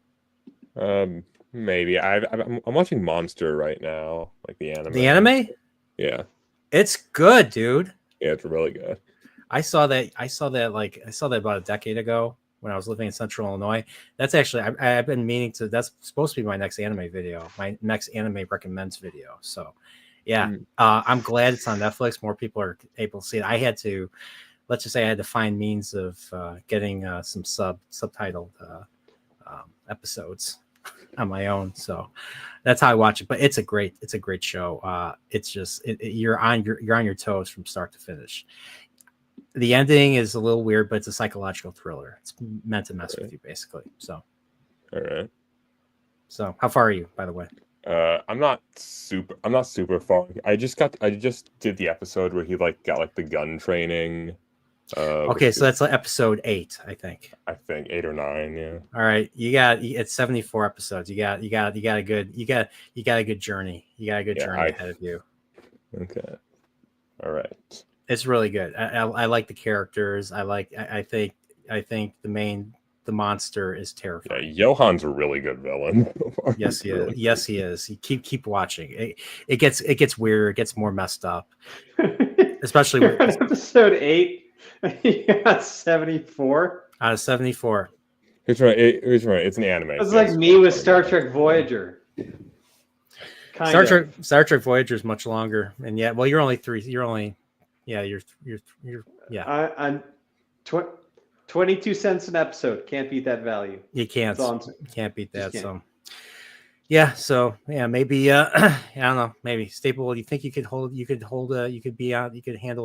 Maybe. I'm watching Monster right now, like the anime. The anime? Yeah. It's good, dude. Yeah, it's really good. I saw that about a decade ago when I was living in Central Illinois. That's actually I've been meaning to. That's supposed to be my next anime video, my next anime recommends video. So, yeah, I'm glad it's on Netflix. More people are able to see it. Let's just say I had to find means of getting some subtitled episodes on my own. So that's how I watch it. But it's a great show. It's just you're on your toes from start to finish. The ending is a little weird, but it's a psychological thriller. It's meant to mess with you, basically. So, all right. So, how far are you, by the way? I'm not super far. I just did the episode where he got the gun training. Okay, so that's episode 8, I think. I think 8 or 9, yeah. All right, it's 74 episodes. You got a good journey. You got a good journey ahead of you. Okay. All right. It's really good. I like the characters. I think the monster is terrifying. Yeah, Johan's a really good villain. Yes, he is. Yes, he is. You keep watching. It gets weirder. It gets more messed up. Especially with episode 8. You got 74 out of 74. It's right. It's an anime. It's like me with Star Trek Voyager. Star Trek Voyager is much longer, and yet, well, you're only 22 cents an episode. Can't beat that value. You can't beat that. So maybe I don't know. Maybe Staple. Do you think you could handle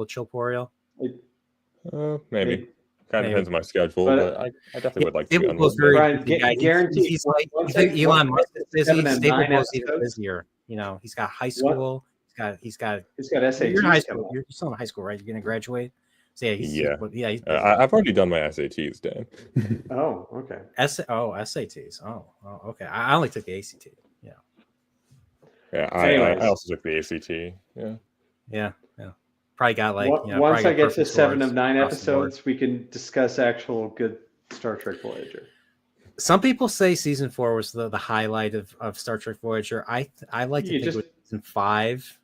a Chilporial? Maybe. Kind of depends on my schedule, but I definitely would like to. Guarantee. He's like, you think Elon Musk is busy? Staple Boy's even busier. You know, he's got high school. He's got SATs. You're in high school. You're still in high school, right? You're going to graduate. So he's I've already done my SATs, Dan. Oh, okay. SATs. Oh, okay. I only took the ACT. Yeah. Yeah, I also took the ACT. Yeah. Probably got once I get to 7 of 9 episodes, we can discuss actual good Star Trek Voyager. Some people say season 4 was the highlight of Star Trek Voyager. I like to think it was season 5.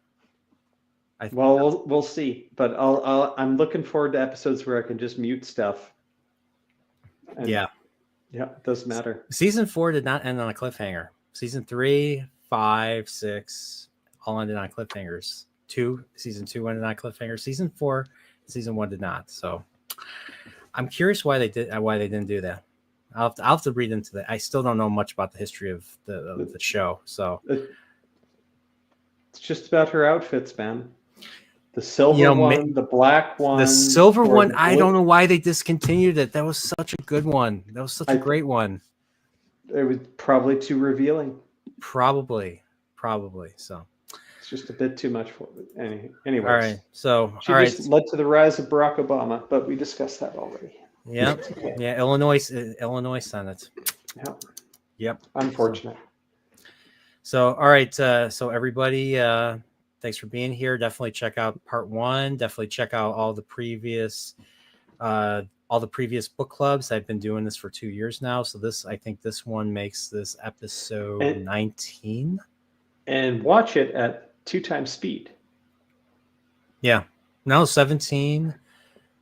We'll see. But I'm looking forward to episodes where I can just mute stuff. And yeah, it doesn't matter. Season 4 did not end on a cliffhanger. Season 3, 5, 6 all ended on cliffhangers. Season 2 ended on cliffhanger. Season 4, season 1 did not. So I'm curious why they didn't do that. I'll have to read into that. I still don't know much about the history of the show. So it's just about her outfits, man. The silver one, the black one. The silver one, I don't know why they discontinued it. That was such a good one. That was such a great one. It was probably too revealing. Probably. So it's just a bit too much for it. Anyways. All right. So she just led to the rise of Barack Obama, but we discussed that already. Yeah. Yeah. Illinois Senate. Yep. Unfortunate. So, all right. So everybody, thanks for being here. Definitely check out part 1. Definitely check out all the previous book clubs. I've been doing this for 2 years now. So I think this one makes this episode 19. And watch it at 2 times speed. Yeah. No, 17.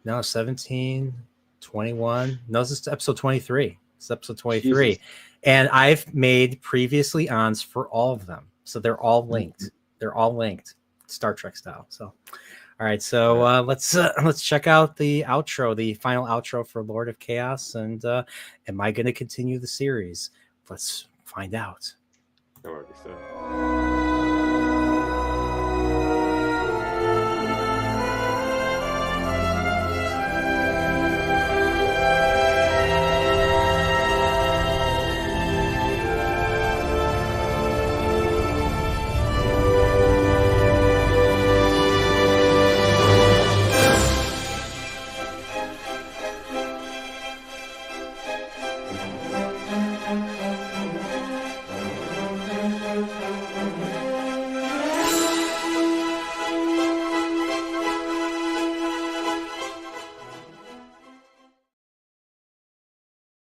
No, 17. 21. No, this is episode 23. It's episode 23. Jesus. And I've made previously ons for all of them. So they're all linked. Mm-hmm. They're all linked Star Trek style. So, all right. So let's check out the outro, the final outro for Lord of Chaos. And am I going to continue the series? Let's find out. I already said.